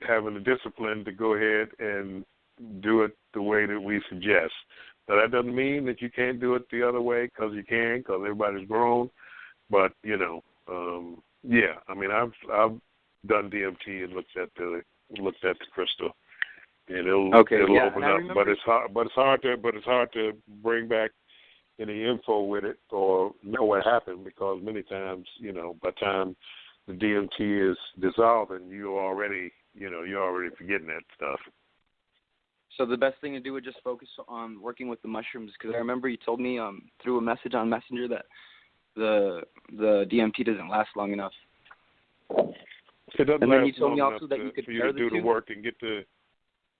having the discipline to go ahead and do it the way that we suggest. Now, that doesn't mean that you can't do it the other way, because you can, because everybody's grown. But I mean, I've done DMT and looked at the crystal, and it'll open up. But it's hard to bring back any info with it or know what happened, because many times, by the time the DMT is dissolving, you're already forgetting that stuff. So the best thing to do would just focus on working with the mushrooms, because I remember you told me through a message on Messenger that the DMT doesn't last long enough. It doesn't and last then you told me long also enough that you could for you to do the work and get the.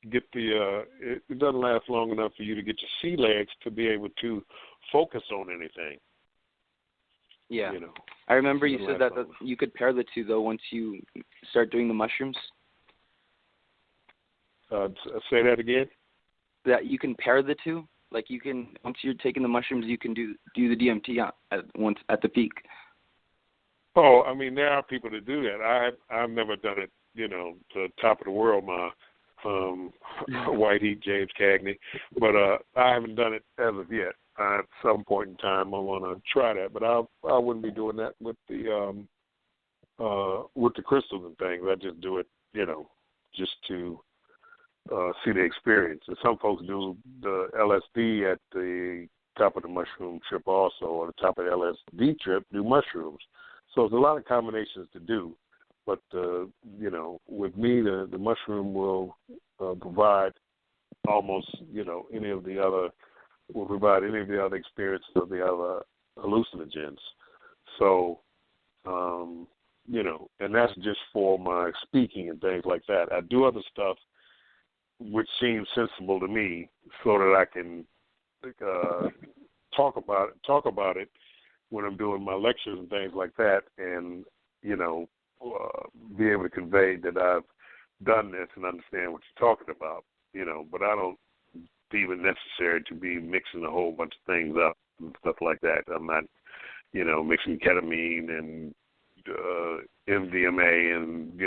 It doesn't last long enough for you to get your sea legs to be able to focus on anything. Yeah. I remember you said that you could pair the two, though, once you start doing the mushrooms. Say that again? That you can pair the two? Like you can, once you're taking the mushrooms, you can do the DMT at the peak. Oh, I mean, there are people that do that. I've never done it, to the top of the world, my white heat James Cagney, but I haven't done it as of yet. At some point in time, I want to try that, but I wouldn't be doing that with the crystals and things. I just do it, just to see the experience. And some folks do the LSD at the top of the mushroom trip also, or the top of the LSD trip, do mushrooms. So there's a lot of combinations to do. But, with me, the mushroom will provide almost, any of the other experiences of the other hallucinogens. So, and that's just for my speaking and things like that. I do other stuff which seems sensible to me, so that I can talk about it when I'm doing my lectures and things like that, and be able to convey that I've done this and understand what you're talking about. But I don't deem it necessary to be mixing a whole bunch of things up and stuff like that. I'm not, mixing ketamine and MDMA and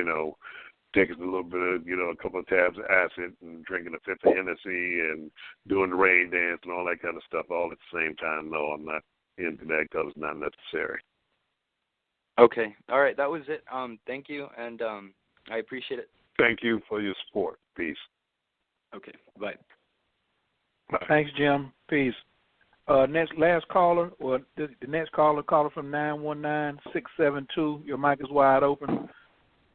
taking a little bit of, a couple of tabs of acid and drinking a fifth of Hennessy and doing the rain dance and all that kind of stuff all at the same time. No, I'm not into that because it's not necessary. Okay. All right. That was it. Thank you, and I appreciate it. Thank you for your support. Peace. Okay. Bye. Bye. Thanks, Jim. Peace. Last caller, or the next caller from 919-672. Your mic is wide open.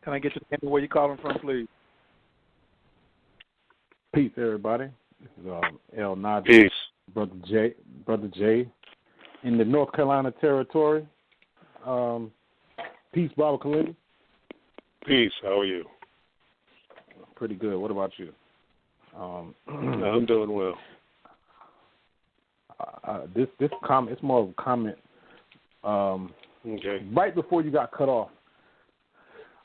Can I get your name and where you're calling from, please? Peace, everybody. This is El Naji. Peace. Brother Jay, in the North Carolina territory. Peace, Baba Kilindi. Peace. How are you? Pretty good. What about you? I'm doing well. This comment, it's more of a comment. Okay. Right before you got cut off,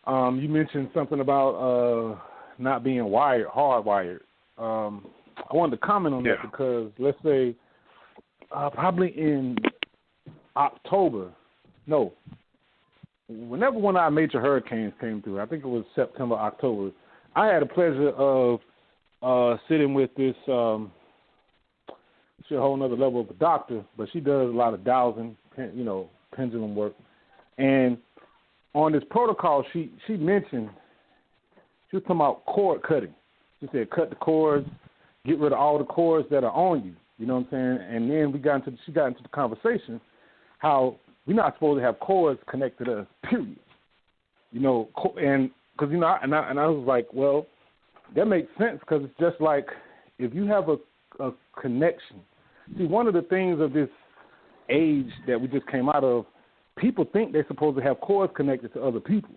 you mentioned something about not being hardwired. I wanted to comment on that because let's say probably in October, whenever one of our major hurricanes came through, I think it was September, October, I had the pleasure of sitting with this, she's a whole other level of a doctor, but she does a lot of dowsing, pendulum work. And on this protocol, she mentioned, she was talking about cord cutting. She said, cut the cords, get rid of all the cords that are on you. You know what I'm saying? And then she got into the conversation how we're not supposed to have cords connected to us, period. And because, and I was like, well, that makes sense because it's just like if you have a connection. See, one of the things of this age that we just came out of, people think they're supposed to have cords connected to other people.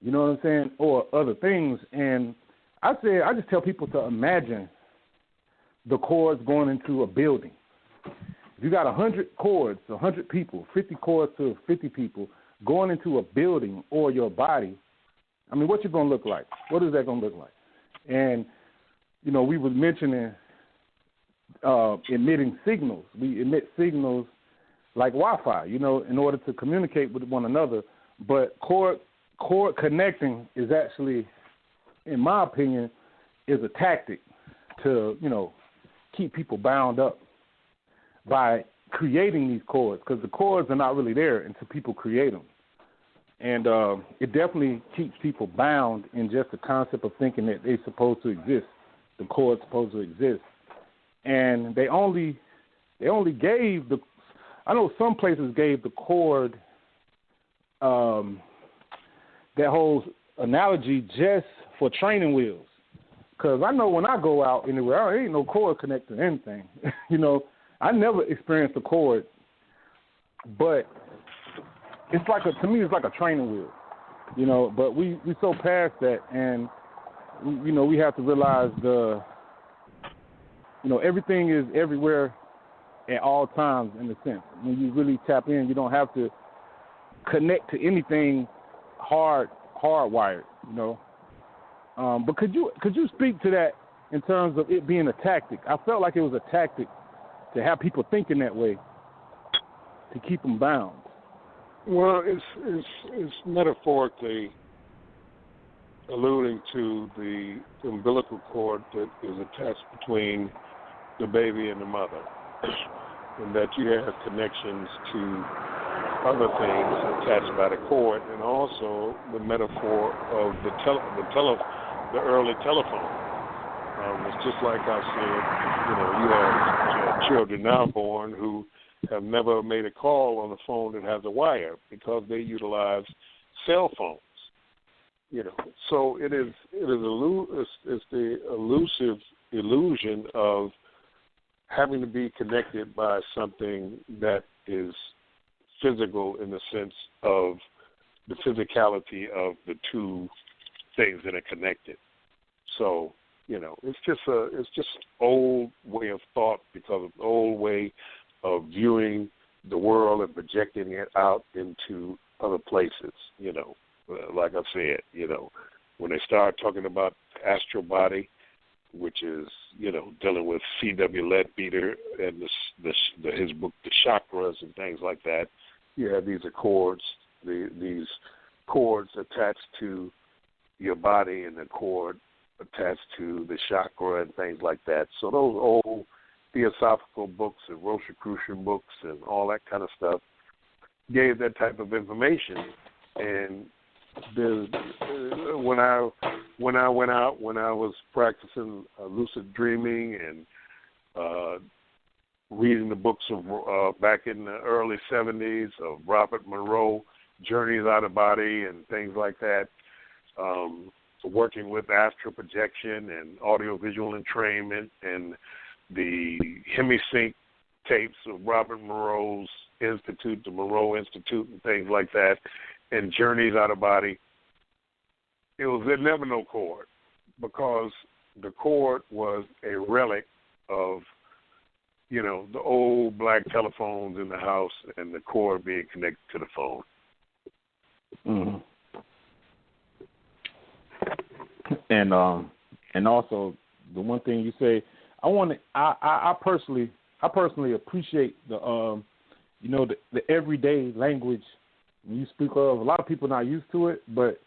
You know what I'm saying? Or other things. And I just tell people to imagine the cords going into a building. If you got 100 cords, 100 people, 50 cords to 50 people going into a building or your body, I mean, what's it going to look like? What is that going to look like? And, we were mentioning emitting signals. We emit signals like Wi-Fi, in order to communicate with one another. But cord connecting is actually, in my opinion, is a tactic to, keep people bound up by creating these cords, because the cords are not really there until people create them. And it definitely keeps people bound in just the concept of thinking that they're supposed to exist, the cord's supposed to exist. And they only gave I know some places gave the cord that whole analogy just for training wheels. Because I know when I go out anywhere, there ain't no cord connected to anything. I never experienced a cord, but it's like to me, it's like a training wheel, But we so past that, and we have to realize everything is everywhere at all times in a sense. When you really tap in, you don't have to connect to anything hardwired, But could you speak to that in terms of it being a tactic? I felt like it was a tactic to have people thinking that way to keep them bound. Well, it's metaphorically alluding to the umbilical cord that is attached between the baby and the mother, and that you have connections to other things attached by the cord, and also the metaphor of the early telephone. It's just like I said, you have children now born who have never made a call on a phone that has a wire because they utilize cell phones. So it's the elusive illusion of having to be connected by something that is physical in the sense of the physicality of the two things that are connected. So, it's just old way of thought because of the old way of viewing the world and projecting it out into other places, Like I said, when they start talking about astral body, which is, dealing with C.W. Leadbeater and his book, The Chakras and things like that, you have these accords, these cords attached to your body and the cord attached to the chakra and things like that. So those old theosophical books and Rosicrucian books and all that kind of stuff gave that type of information. And when I went out, when I was practicing lucid dreaming and reading the books of back in the early 70s of Robert Monroe, Journeys Out of Body and things like that, working with astral projection and audiovisual entrainment and the hemisync tapes of Robert Monroe's Institute, the Monroe Institute and things like that, and Journeys Out of Body, it was never no cord, because the cord was a relic of, you know, the old black telephones in the house and the cord being connected to the phone. Mm-hmm. And also the one thing you say, I personally appreciate the you know, the everyday language you speak of. A lot of people not used to it, but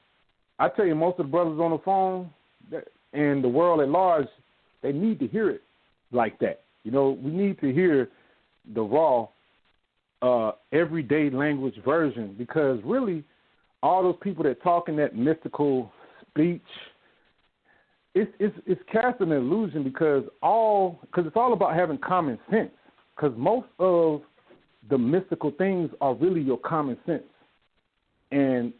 I tell you, most of the brothers on the phone and the world at large, they need to hear it like that. You know, we need to hear the raw everyday language version, because really all those people that talk in that mystical speech, it's casting an illusion, because it's all about having common sense, because most of the mystical things are really your common sense. And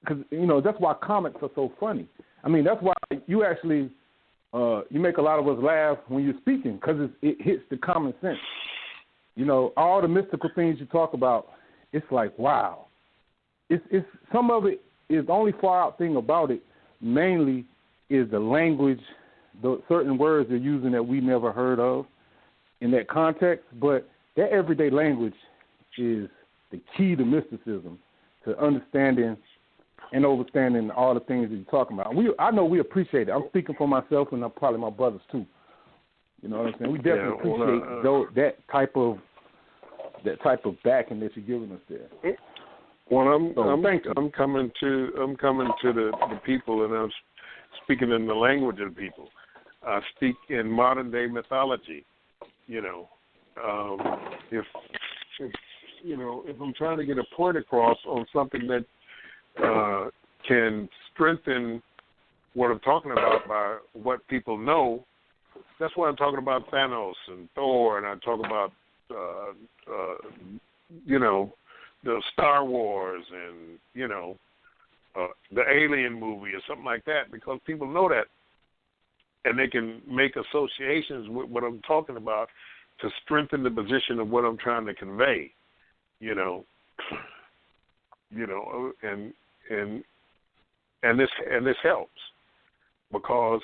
because, you know, that's why comics are so funny. I mean, that's why you actually you make a lot of us laugh when you're speaking, because it hits the common sense. You know, all the mystical things you talk about, it's like, wow. It's some of it is the only far out thing about it mainly is the language, the certain words they're using that we never heard of in that context. But that everyday language is the key to mysticism, to understanding and understanding all the things that you're talking about. I know we appreciate it. I'm speaking for myself and probably my brothers too. You know what I'm saying? We definitely appreciate that type of backing that you're giving us there. Well, I'm coming to the people, and I'm speaking in the language of the people. I speak in modern day mythology. You know, if I'm trying to get a point across on something that can strengthen what I'm talking about by what people know, that's why I'm talking about Thanos and Thor, and I talk about the Star Wars and the Alien movie or something like that, because people know that, and they can make associations with what I'm talking about to strengthen the position of what I'm trying to convey. And this helps, because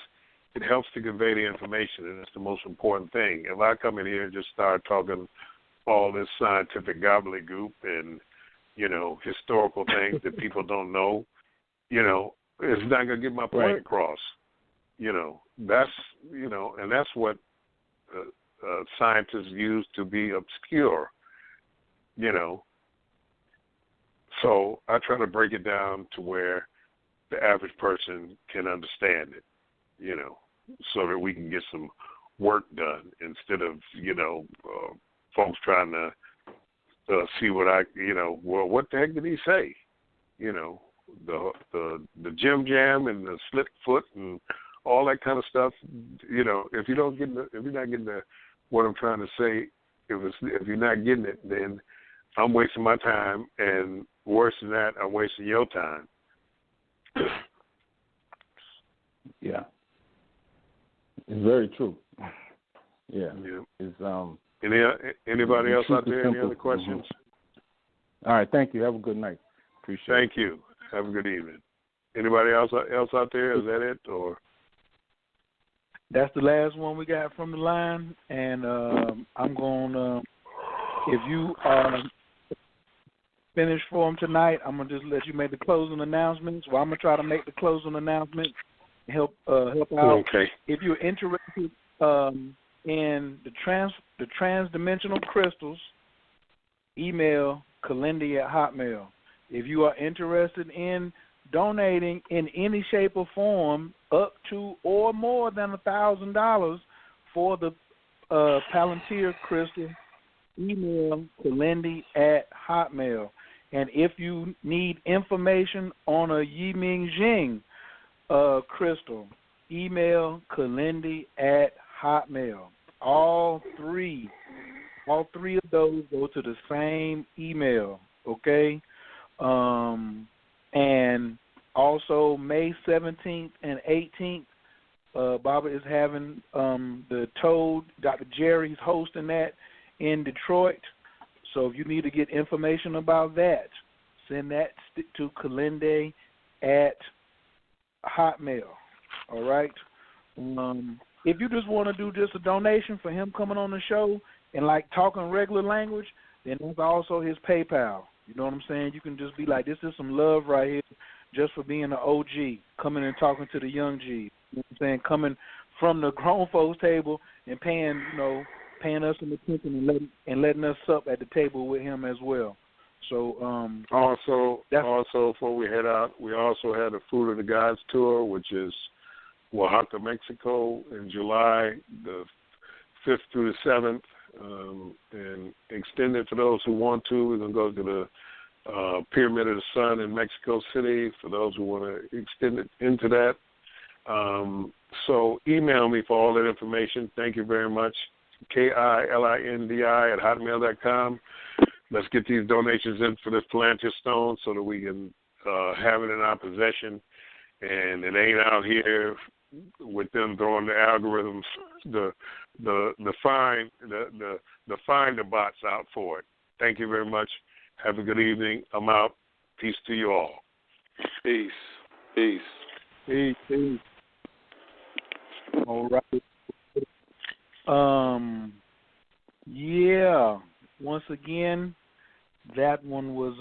it helps to convey the information, and it's the most important thing. If I come in here and just start talking all this scientific gobbledygook and historical things that people don't know, it's not going to get my point across. That's and that's what scientists use to be obscure. So I try to break it down to where the average person can understand it, so that we can get some work done instead of, folks trying to see what well, what the heck did he say? The Jim Jam and the slip foot and all that kind of stuff. If you're not getting what I'm trying to say, if you're not getting it, then I'm wasting my time, and worse than that, I'm wasting your time. Yeah, it's very true. Yeah. It's Anybody else out there? Any other questions? Mm-hmm. All right, thank you. Have a good night. Appreciate it. Thank you. Have a good evening. Anybody else out there? Is that it, or? That's the last one we got from the line, and I'm going to, if you finish for them tonight, I'm going to just let you make the closing announcements. Well, I'm going to try to make the closing announcements, help out. Okay. If you're interested in the transdimensional crystals, email Kilindi at Hotmail. If you are interested in donating in any shape or form up to or more than $1,000 for the Palantir Crystal, email Kilindi@hotmail. And if you need information on a Yiming Jing crystal, email Kilindi@hotmail. All three of those go to the same email, okay? And also May 17th and 18th, Baba is having the Toad, Dr. Jerry's hosting that in Detroit. So if you need to get information about that, send that to Kilindi@hotmail. All right? If you just want to do just a donation for him coming on the show and like talking regular language, then that's also his PayPal. You know what I'm saying? You can just be like, this is some love right here just for being an OG, coming and talking to the young G. You know what I'm saying? Coming from the grown folks table and paying us some attention and letting us sup at the table with him as well. So also before we head out, we also had a Food of the Gods tour, which is Oaxaca, Mexico, in July the 5th through the 7th, and extended for those who want to. We're going to go to the Pyramid of the Sun in Mexico City for those who want to extend it into that. So email me for all that information. Thank you very much. KILINDI@hotmail.com. Let's get these donations in for this Plantar stone so that we can have it in our possession, and it ain't out here with them throwing the algorithms, the finder bots out for it. Thank you very much. Have a good evening. I'm out. Peace to you all. Peace. Peace. Peace. Peace. All right. Yeah. Once again, that one was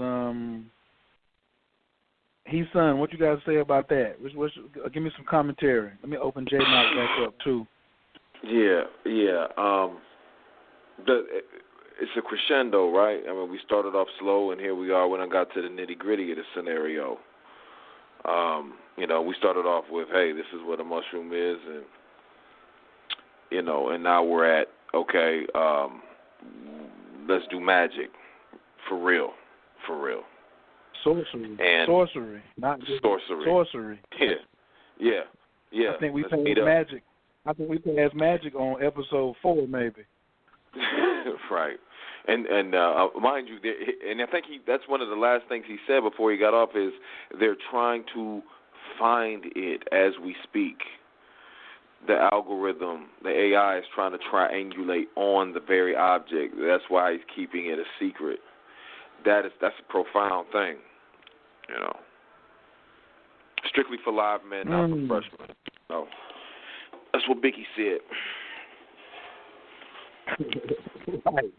He's son. What you guys say about that? Give me some commentary. Let me open J Mike back up too. Yeah. It's a crescendo, right? I mean, we started off slow, and here we are when I got to the nitty-gritty of the scenario. We started off with, hey, this is what a mushroom is, and and now we're at, okay, let's do magic for real. Sorcery, not just sorcery. Yeah. I think we passed magic. Magic on episode 4, maybe. Right. And mind you, and I think that's one of the last things he said before he got off is they're trying to find it as we speak. The algorithm, the AI is trying to triangulate on the very object. That's why he's keeping it a secret. That's a profound thing, Strictly for live men, not for freshmen. No, that's what Biggie said. Right.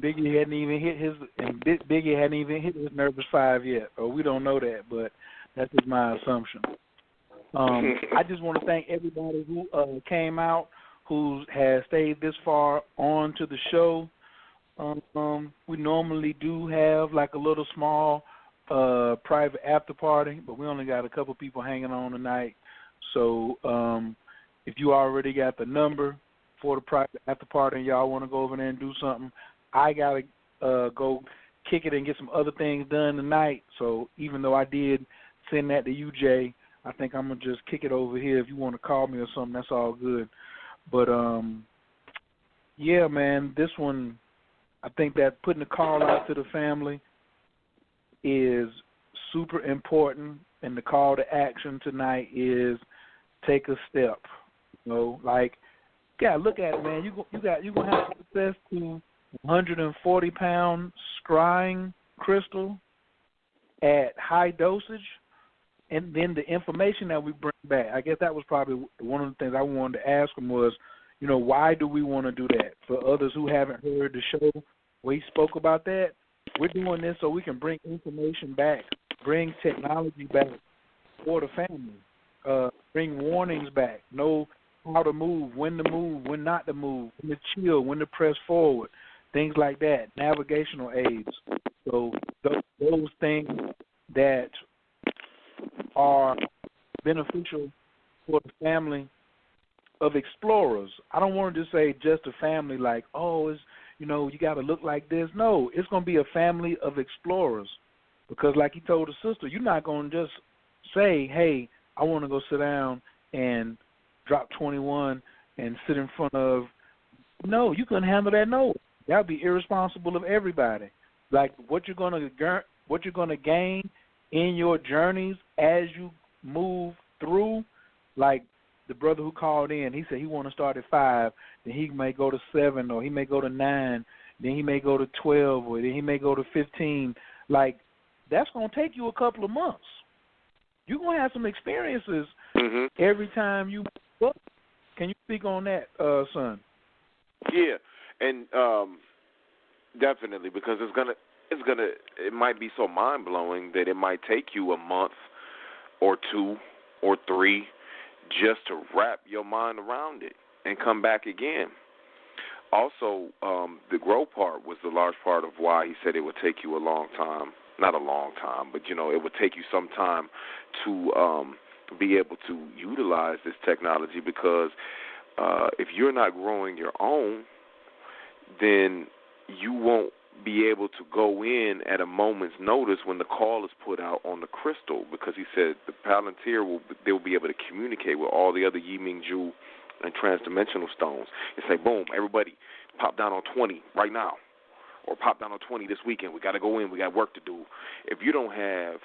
Biggie hadn't even hit his nervous 5 yet, or we don't know that, but that's just my assumption. I just want to thank everybody who came out, who has stayed this far on to the show. We normally do have like a little small private after party, but we only got a couple people hanging on tonight. So if you already got the number for the private after party and y'all want to go over there and do something, I got to go kick it and get some other things done tonight. So even though I did send that to you, Jay, I think I'm going to just kick it over here. If you want to call me or something, that's all good. But, yeah, man, this one, I think that putting the call out to the family is super important, and the call to action tonight is take a step. Like, yeah, look at it, man. You're gonna have access to 140-pound scrying crystal at high dosage, and then the information that we bring back. I guess that was probably one of the things I wanted to ask him was, why do we want to do that? For others who haven't heard the show where he spoke about that, we're doing this so we can bring information back, bring technology back for the family, bring warnings back, know how to move, when not to move, when to chill, when to press forward, things like that, navigational aids. So those things that are beneficial for the family of explorers. I don't want to just say just a family like, oh, it's, you know, you got to look like this. No, it's going to be a family of explorers because like he told the sister, you're not going to just say, hey, I want to go sit down and drop 21 and sit in front of, no, you couldn't handle that. No, that would be irresponsible of everybody. Like what you're going to gain in your journeys as you move through, like the brother who called in, he said he want to start at 5, then he may go to 7, or he may go to 9, then he may go to 12, or then he may go to 15. Like, that's going to take you a couple of months. You're going to have some experiences every time you book. Can you speak on that, son? Yeah, and definitely, because it might be so mind-blowing that it might take you a month or 2 or 3 just to wrap your mind around it and come back again. Also, the grow part was the large part of why he said it would take you a long time. Not a long time, but, you know, it would take you some time to be able to utilize this technology because if you're not growing your own, then you won't be able to go in at a moment's notice when the call is put out on the crystal, because he said the Palantir they'll be able to communicate with all the other Yiming Ju and transdimensional stones and say, boom, everybody pop down on 20 right now, or pop down on 20 this weekend. We got to go in. We got work to do. If you don't have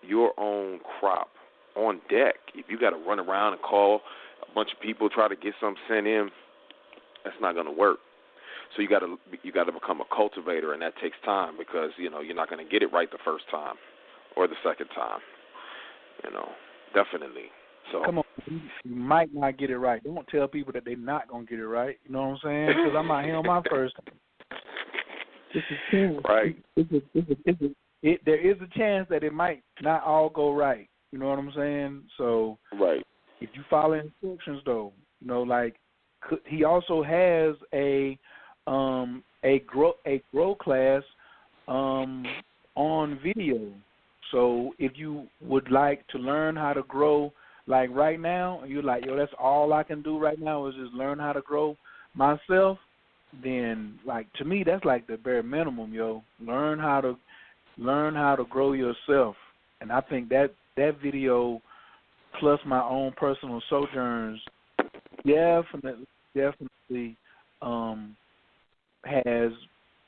your own crop on deck, if you got to run around and call a bunch of people, try to get some sent in, that's not going to work. So you got to become a cultivator, and that takes time because, you know, you're not going to get it right the first time or the second time. You know, definitely. So come on, you might not get it right. Don't tell people that they're not going to get it right. You know what I'm saying? Because I'm out here on my first time. Right. There is a chance that it might not all go right. You know what I'm saying? So right. If you follow instructions, though, you know, like he also has a grow class on video. So if you would like to learn how to grow, like right now, you're like, yo, that's all I can do right now is just learn how to grow myself. Then, like, to me, that's like the bare minimum, yo. Learn how to grow yourself. And I think that video plus my own personal sojourns definitely has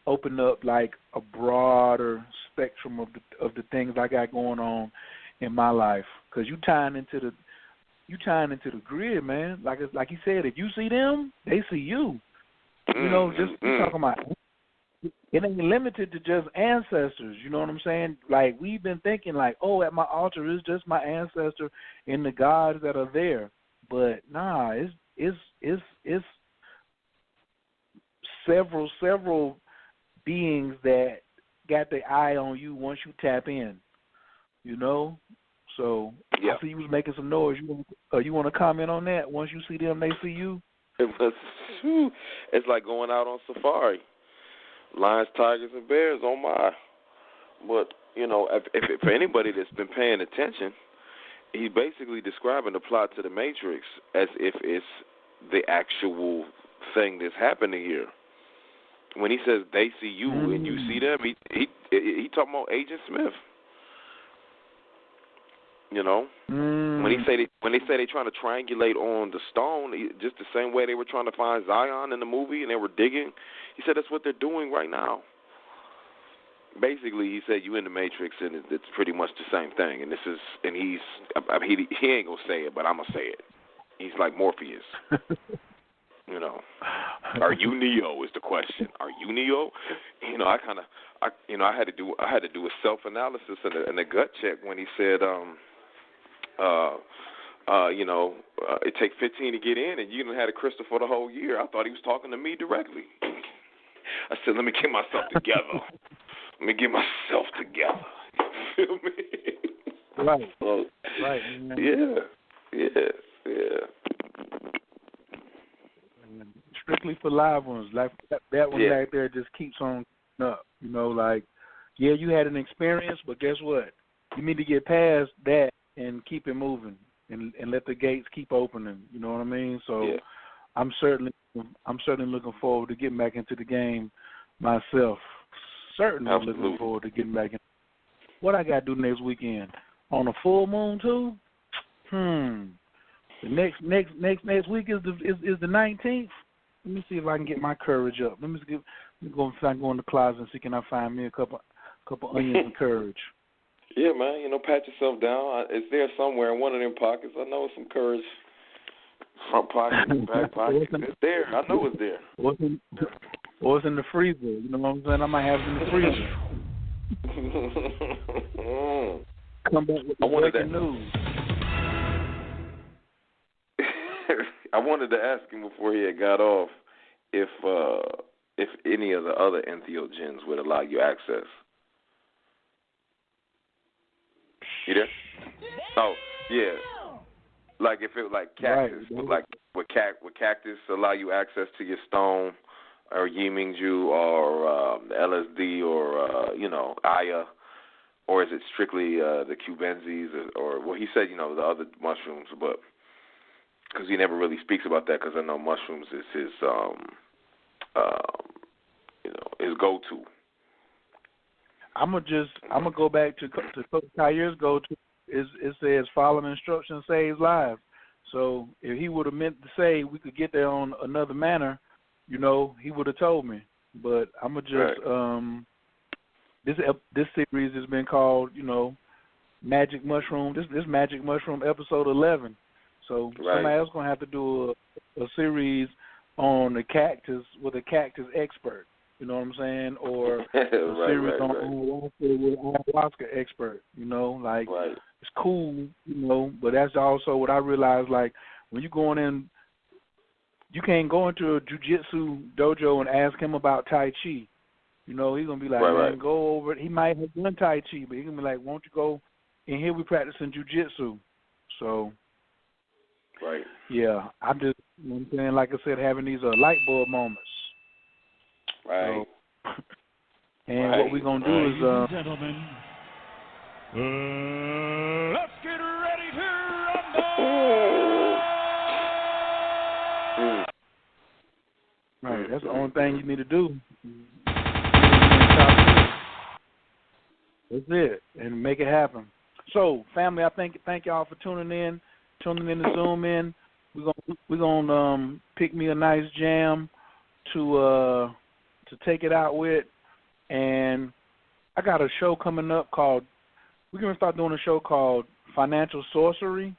opened up like a broader spectrum of the things I got going on in my life. Because you tying into the grid, man. Like he said, if you see them, they see you. You know, just talking about it ain't limited to just ancestors. You know what I'm saying? Like we've been thinking, like, oh, at my altar is just my ancestor and the gods that are there. But nah, it's several beings that got their eye on you once you tap in. You know, so yeah. I see you was making some noise. You want to comment on that? Once you see them, they see you. It's like going out on safari. Lions, tigers, and bears, oh my. But, you know, if for anybody that's been paying attention, he's basically describing the plot to the Matrix as if it's the actual thing that's happening here. When he says they see you and you see them, he talking about Agent Smith. You know, when they say they're trying to triangulate on the stone, just the same way they were trying to find Zion in the movie and they were digging, he said that's what they're doing right now. Basically, he said you in the Matrix, and it's pretty much the same thing. And he ain't gonna say it, but I'm gonna say it. He's like Morpheus. You know, are you Neo is the question. Are you Neo? You know, I had to do a self-analysis and a gut check when he said, you know, it takes 15 to get in, and you done had a crystal for the whole year. I thought he was talking to me directly. I said, let me get myself together. Let me get myself together. You feel me? Right. So, right. Man. Yeah. Strictly for live ones, like that one back there just keeps on up. You know, like, yeah, you had an experience, but guess what? You need to get past that and keep it moving and let the gates keep opening. You know what I mean? So I'm certainly looking forward to getting back into the game myself. Certainly Absolutely. looking forward to getting back in. What I got to do next weekend? On a full moon too? The next week is the 19th. Let me see if I can get my courage up. Let me go in the closet and see can I find me a couple onions and courage. Yeah, man. Pat yourself down. It's there somewhere in one of them pockets. I know some courage. Front pocket, back pocket. It's there. I know it's there. Or it's in the freezer. You know what I'm saying? I might have it in the freezer. Come back with the breaking news. I wanted to ask him before he had got off if any of the other entheogens would allow you access. You there? Oh, yeah. Like if it like cactus, right. like would cactus allow you access to your stone, or Yimingju, or LSD, or Aya, or is it strictly the Cubenzis, or well, he said the other mushrooms, but because he never really speaks about that, because I know mushrooms is his his go-to. I'm gonna go back to Coach Khayr's go-to. It says following instructions saves lives. So if he would have meant to say we could get there on another manner, he would have told me. But I'm gonna just this series has been called Magic Mushroom. This Magic Mushroom episode 11. So somebody else gonna have to do a series on the cactus with a cactus expert. You know what I'm saying? Or a series on ayahuasca expert. It's cool, but that's also what I realized. Like when you're going in, you can't go into a jiu-jitsu dojo and ask him about Tai Chi. He's gonna be like, man, go over it. He might have done Tai Chi, but he's gonna be like, won't you go in here? We practicing jiu-jitsu. So. Right. Yeah, I'm just, I'm saying, like I said, having these light bulb moments. Right. So, and what we're going to do is... Ladies and gentlemen, let's get ready to rumble! Right, that's the only thing you need to do. That's it, and make it happen. So, family, I thank y'all for tuning in to Zoom in. We're gonna pick me a nice jam to take it out with, and I got a show coming up called. We're gonna start doing a show called Financial Sorcery.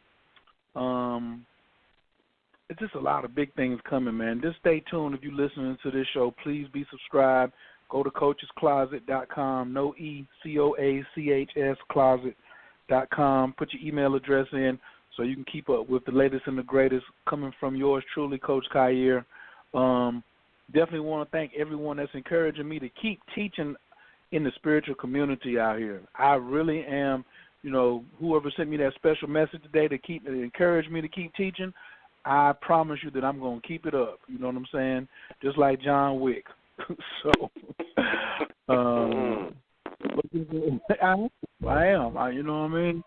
It's just a lot of big things coming, man. Just stay tuned if you're listening to this show. Please be subscribed. Go to coachescloset.com. No E, COACHS closet.com. Put your email address in, so you can keep up with the latest and the greatest coming from yours truly, Coach Khayr. Definitely want to thank everyone that's encouraging me to keep teaching in the spiritual community out here. I really am, whoever sent me that special message today to encourage me to keep teaching, I promise you that I'm going to keep it up. You know what I'm saying? Just like John Wick. So, I am. You know what I mean?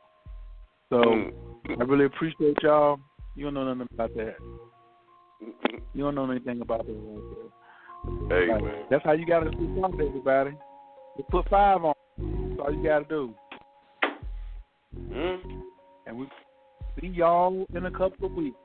So, I really appreciate y'all. You don't know nothing about that. You don't know anything about that right there. Hey, man. That's how you got to speak out to everybody. Just put 5 on. That's all you got to do. And we see y'all in a couple of weeks.